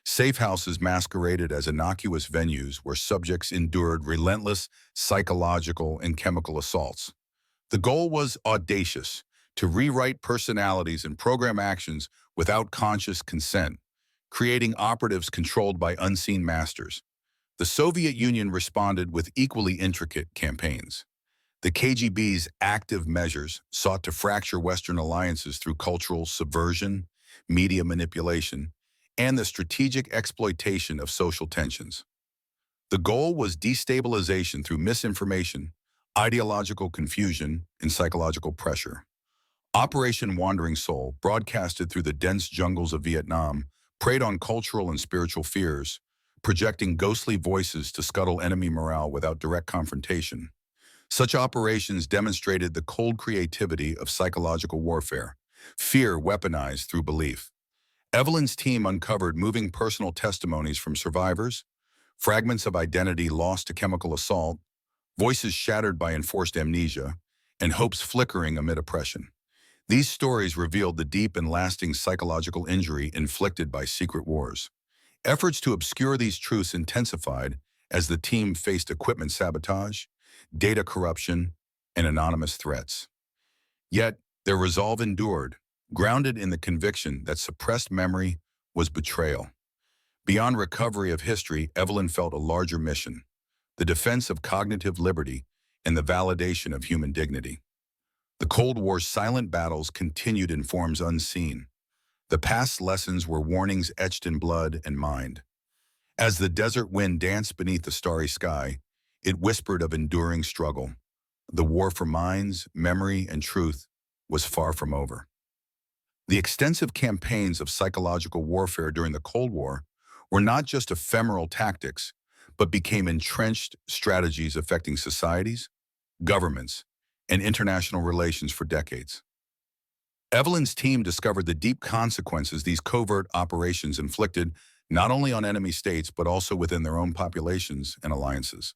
Safe houses masqueraded as innocuous venues where subjects endured relentless psychological and chemical assaults. The goal was audacious: to rewrite personalities and program actions without conscious consent, creating operatives controlled by unseen masters. The Soviet Union responded with equally intricate campaigns. The KGB's active measures sought to fracture Western alliances through cultural subversion, media manipulation, and the strategic exploitation of social tensions. The goal was destabilization through misinformation, ideological confusion, and psychological pressure. Operation Wandering Soul, broadcasted through the dense jungles of Vietnam, preyed on cultural and spiritual fears, projecting ghostly voices to scuttle enemy morale without direct confrontation. Such operations demonstrated the cold creativity of psychological warfare, fear weaponized through belief. Evelyn's team uncovered moving personal testimonies from survivors, fragments of identity lost to chemical assault, voices shattered by enforced amnesia, and hopes flickering amid oppression. These stories revealed the deep and lasting psychological injury inflicted by secret wars. Efforts to obscure these truths intensified as the team faced equipment sabotage, data corruption, and anonymous threats. Yet, their resolve endured, grounded in the conviction that suppressed memory was betrayal. Beyond recovery of history, Evelyn felt a larger mission: the defense of cognitive liberty and the validation of human dignity. The Cold War's silent battles continued in forms unseen. The past lessons were warnings etched in blood and mind. As the desert wind danced beneath the starry sky, it whispered of enduring struggle. The war for minds, memory, and truth was far from over. The extensive campaigns of psychological warfare during the Cold War were not just ephemeral tactics, but became entrenched strategies affecting societies, governments, and international relations for decades. Evelyn's team discovered the deep consequences these covert operations inflicted not only on enemy states but also within their own populations and alliances.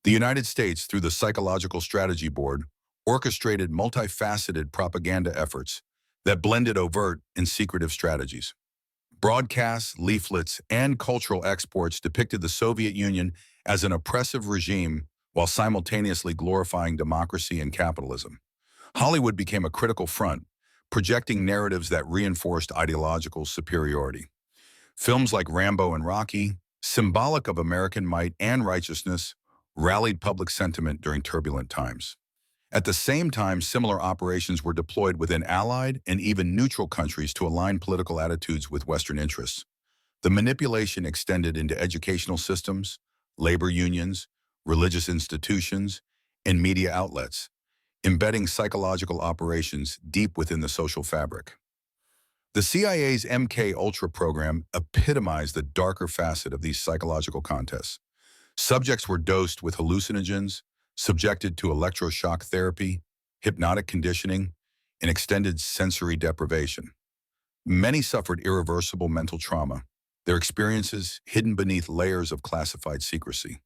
The United States, through the Psychological Strategy Board, orchestrated multifaceted propaganda efforts that blended overt and secretive strategies. Broadcasts, leaflets, and cultural exports depicted the Soviet Union as an oppressive regime while simultaneously glorifying democracy and capitalism. Hollywood became a critical front, projecting narratives that reinforced ideological superiority. Films like Rambo and Rocky, symbolic of American might and righteousness, rallied public sentiment during turbulent times. At the same time, similar operations were deployed within allied and even neutral countries to align political attitudes with Western interests. The manipulation extended into educational systems, labor unions, religious institutions, and media outlets, embedding psychological operations deep within the social fabric. The CIA's MK Ultra program epitomized the darker facet of these psychological contests. Subjects were dosed with hallucinogens, subjected to electroshock therapy, hypnotic conditioning, and extended sensory deprivation. Many suffered irreversible mental trauma, their experiences hidden beneath layers of classified secrecy.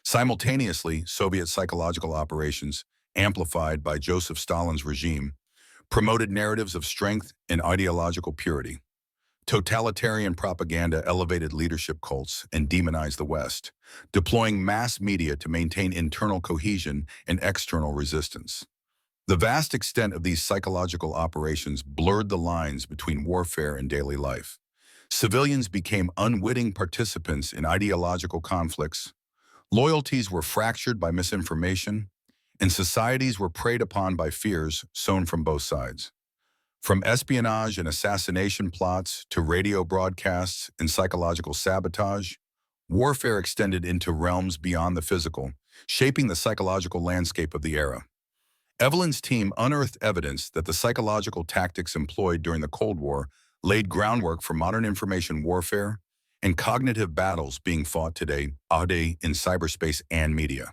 Simultaneously, Soviet psychological operations, amplified by Joseph Stalin's regime, promoted narratives of strength and ideological purity. Totalitarian propaganda elevated leadership cults and demonized the West, deploying mass media to maintain internal cohesion and external resistance. The vast extent of these psychological operations blurred the lines between warfare and daily life. Civilians became unwitting participants in ideological conflicts, loyalties were fractured by misinformation, and societies were preyed upon by fears sown from both sides. From espionage and assassination plots to radio broadcasts and psychological sabotage, warfare extended into realms beyond the physical, shaping the psychological landscape of the era. Evelyn's team unearthed evidence that the psychological tactics employed during the Cold War laid groundwork for modern information warfare and cognitive battles being fought today in cyberspace and media.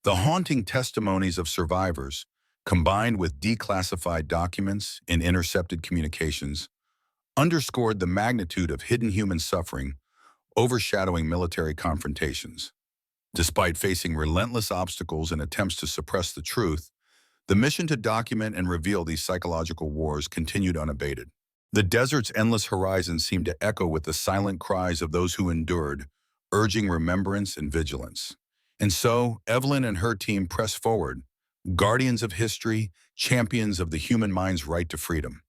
The haunting testimonies of survivors, combined with declassified documents and intercepted communications, underscored the magnitude of hidden human suffering, overshadowing military confrontations. Despite facing relentless obstacles and attempts to suppress the truth, the mission to document and reveal these psychological wars continued unabated. The desert's endless horizon seemed to echo with the silent cries of those who endured, urging remembrance and vigilance. And so, Evelyn and her team pressed forward, guardians of history, champions of the human mind's right to freedom.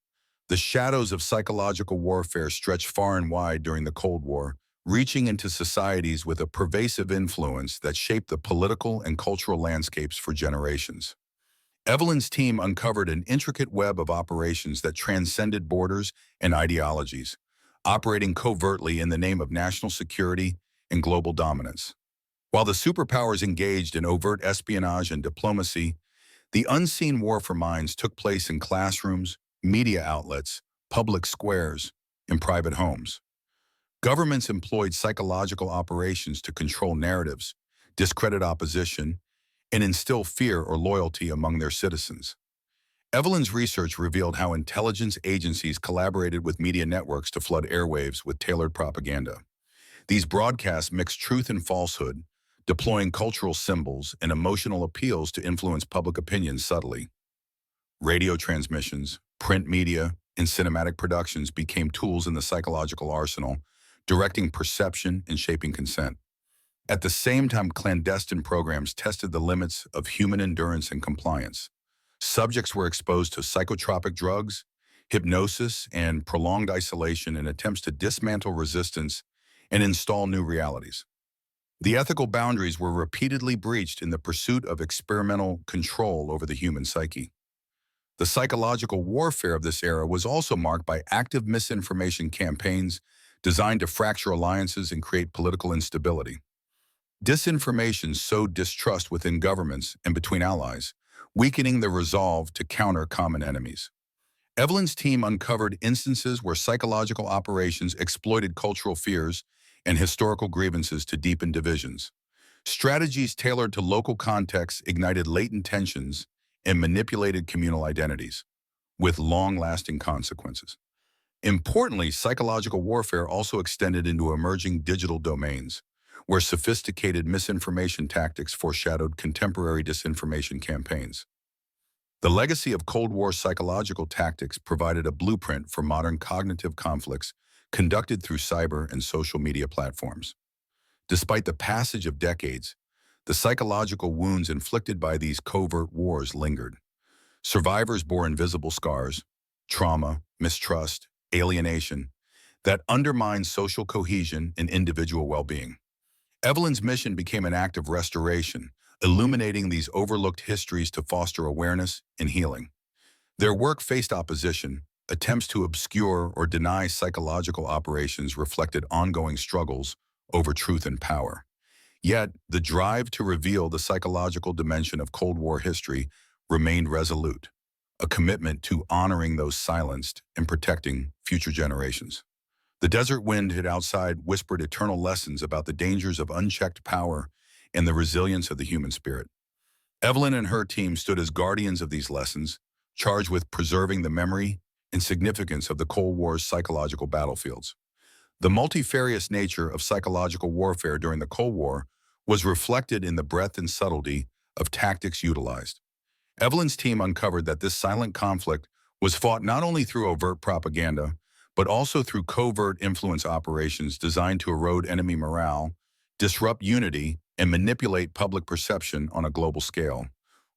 The shadows of psychological warfare stretched far and wide during the Cold War, reaching into societies with a pervasive influence that shaped the political and cultural landscapes for generations. Evelyn's team uncovered an intricate web of operations that transcended borders and ideologies, operating covertly in the name of national security and global dominance. While the superpowers engaged in overt espionage and diplomacy, the unseen war for minds took place in classrooms, media outlets, public squares, and private homes. Governments employed psychological operations to control narratives, discredit opposition, and instill fear or loyalty among their citizens. Evelyn's research revealed how intelligence agencies collaborated with media networks to flood airwaves with tailored propaganda. These broadcasts mixed truth and falsehood, deploying cultural symbols and emotional appeals to influence public opinion subtly. Radio transmissions, print media, and cinematic productions became tools in the psychological arsenal, directing perception and shaping consent. At the same time, clandestine programs tested the limits of human endurance and compliance. Subjects were exposed to psychotropic drugs, hypnosis, and prolonged isolation in attempts to dismantle resistance and install new realities. The ethical boundaries were repeatedly breached in the pursuit of experimental control over the human psyche. The psychological warfare of this era was also marked by active misinformation campaigns designed to fracture alliances and create political instability. Disinformation sowed distrust within governments and between allies, weakening the resolve to counter common enemies. Evelyn's team uncovered instances where psychological operations exploited cultural fears and historical grievances to deepen divisions. Strategies tailored to local contexts ignited latent tensions and manipulated communal identities, with long-lasting consequences. Importantly, psychological warfare also extended into emerging digital domains, where sophisticated misinformation tactics foreshadowed contemporary disinformation campaigns. The legacy of Cold War psychological tactics provided a blueprint for modern cognitive conflicts conducted through cyber and social media platforms. Despite the passage of decades, the psychological wounds inflicted by these covert wars lingered. Survivors bore invisible scars, trauma, mistrust, alienation, that undermined social cohesion and individual well-being. Evelyn's mission became an act of restoration, illuminating these overlooked histories to foster awareness and healing. Their work faced opposition. Attempts to obscure or deny psychological operations reflected ongoing struggles over truth and power. Yet, the drive to reveal the psychological dimension of Cold War history remained resolute, a commitment to honoring those silenced and protecting future generations. The desert wind hid outside whispered eternal lessons about the dangers of unchecked power and the resilience of the human spirit. Evelyn and her team stood as guardians of these lessons, charged with preserving the memory and significance of the Cold War's psychological battlefields. The multifarious nature of psychological warfare during the Cold War was reflected in the breadth and subtlety of tactics utilized. Evelyn's team uncovered that this silent conflict was fought not only through overt propaganda, but also through covert influence operations designed to erode enemy morale, disrupt unity, and manipulate public perception on a global scale.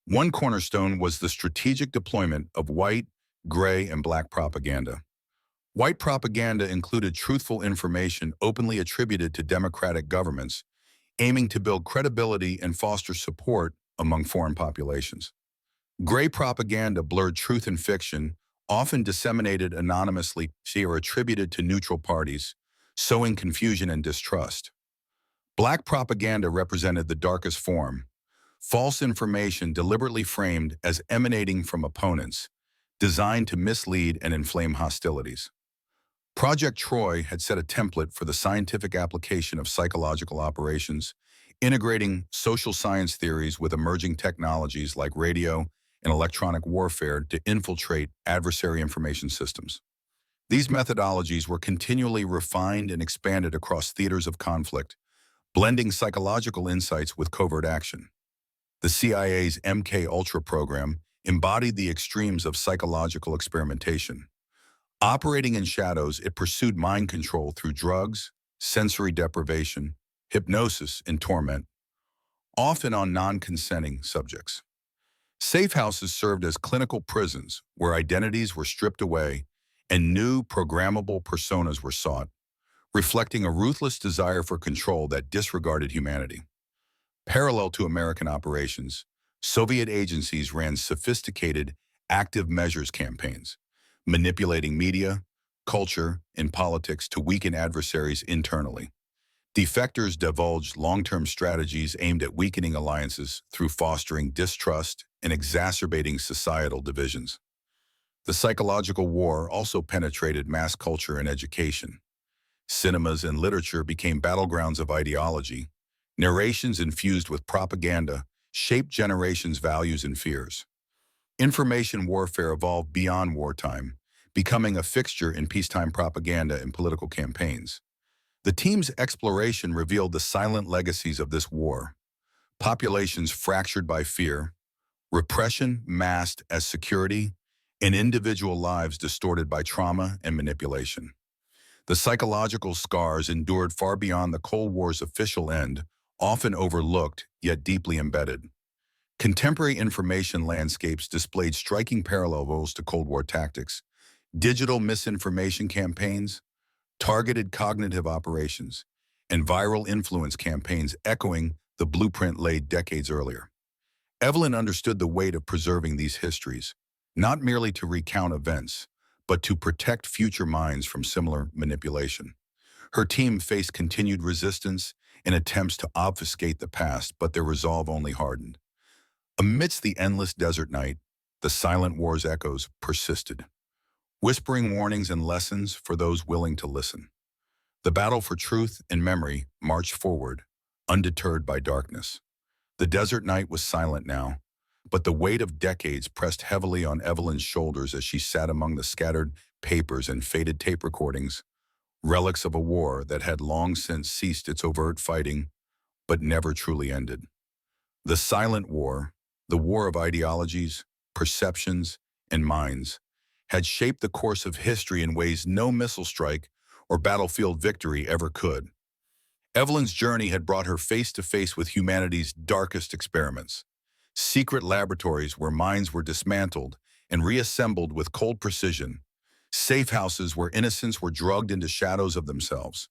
One cornerstone was the strategic deployment of white, gray, and black propaganda. White propaganda included truthful information openly attributed to democratic governments, aiming to build credibility and foster support among foreign populations. Gray propaganda blurred truth and fiction, often disseminated anonymously or attributed to neutral parties, sowing confusion and distrust. Black propaganda represented the darkest form, false information deliberately framed as emanating from opponents, designed to mislead and inflame hostilities. Project Troy had set a template for the scientific application of psychological operations, integrating social science theories with emerging technologies like radio and electronic warfare to infiltrate adversary information systems. These methodologies were continually refined and expanded across theaters of conflict, blending psychological insights with covert action. The CIA's MK-Ultra program embodied the extremes of psychological experimentation. Operating in shadows, it pursued mind control through drugs, sensory deprivation, hypnosis, and torment, often on non-consenting subjects. Safe houses served as clinical prisons where identities were stripped away and new programmable personas were sought, reflecting a ruthless desire for control that disregarded humanity. Parallel to American operations, Soviet agencies ran sophisticated active measures campaigns, manipulating media, culture, and politics to weaken adversaries internally. Defectors divulged long-term strategies aimed at weakening alliances through fostering distrust and exacerbating societal divisions. The psychological war also penetrated mass culture and education. Cinemas and literature became battlegrounds of ideology. Narrations infused with propaganda shaped generations' values and fears. Information warfare evolved beyond wartime, becoming a fixture in peacetime propaganda and political campaigns. The team's exploration revealed the silent legacies of this war. Populations fractured by fear, repression masked as security, and individual lives distorted by trauma and manipulation. The psychological scars endured far beyond the Cold War's official end, often overlooked yet deeply embedded. Contemporary information landscapes displayed striking parallels to Cold War tactics: digital misinformation campaigns, targeted cognitive operations, and viral influence campaigns echoing the blueprint laid decades earlier. Evelyn understood the weight of preserving these histories, not merely to recount events, but to protect future minds from similar manipulation. Her team faced continued resistance and attempts to obfuscate the past, but their resolve only hardened. Amidst the endless desert night, the silent war's echoes persisted, whispering warnings and lessons for those willing to listen. The battle for truth and memory marched forward, undeterred by darkness. The desert night was silent now, but the weight of decades pressed heavily on Evelyn's shoulders as she sat among the scattered papers and faded tape recordings, relics of a war that had long since ceased its overt fighting, but never truly ended. The silent war, the war of ideologies, perceptions, and minds, had shaped the course of history in ways no missile strike or battlefield victory ever could. Evelyn's journey had brought her face to face with humanity's darkest experiments, secret laboratories where minds were dismantled and reassembled with cold precision, safe houses where innocents were drugged into shadows of themselves,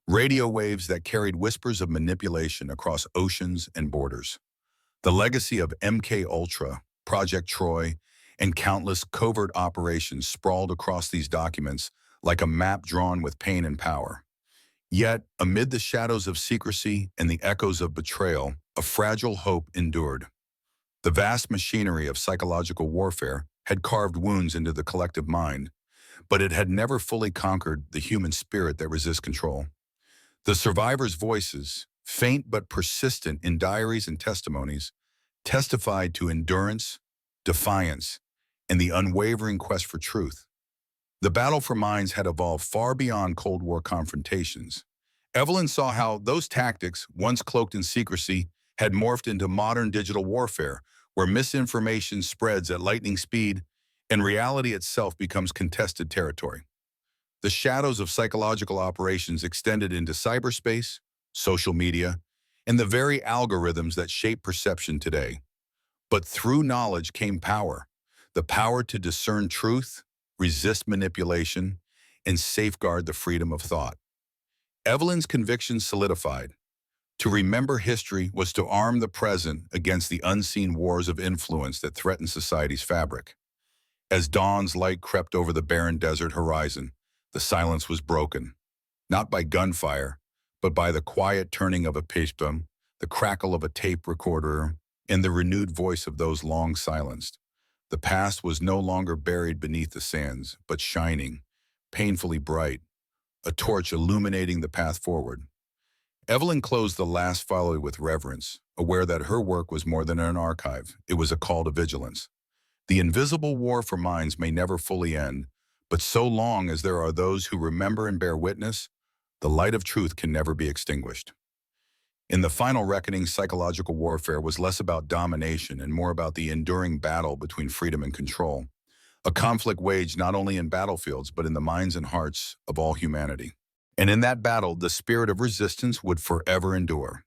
radio waves that carried whispers of manipulation across oceans and borders. The legacy of MK Ultra, Project Troy, and countless covert operations sprawled across these documents like a map drawn with pain and power. Yet, amid the shadows of secrecy and the echoes of betrayal, a fragile hope endured. The vast machinery of psychological warfare had carved wounds into the collective mind, but it had never fully conquered the human spirit that resists control. The survivors' voices, faint but persistent in diaries and testimonies, testified to endurance, defiance, and the unwavering quest for truth. The battle for minds had evolved far beyond Cold War confrontations. Evelyn saw how those tactics, once cloaked in secrecy, had morphed into modern digital warfare, where misinformation spreads at lightning speed and reality itself becomes contested territory. The shadows of psychological operations extended into cyberspace, social media, and the very algorithms that shape perception today. But through knowledge came power, the power to discern truth, resist manipulation, and safeguard the freedom of thought. Evelyn's conviction solidified. To remember history was to arm the present against the unseen wars of influence that threaten society's fabric. As dawn's light crept over the barren desert horizon, the silence was broken, not by gunfire, but by the quiet turning of a pishpam, the crackle of a tape recorder, and the renewed voice of those long silenced. The past was no longer buried beneath the sands, but shining, painfully bright, a torch illuminating the path forward. Evelyn closed the last file with reverence, aware that her work was more than an archive. It was a call to vigilance. The invisible war for minds may never fully end, but so long as there are those who remember and bear witness, the light of truth can never be extinguished. In the final reckoning, psychological warfare was less about domination and more about the enduring battle between freedom and control, a conflict waged not only in battlefields but in the minds and hearts of all humanity. And in that battle, the spirit of resistance would forever endure.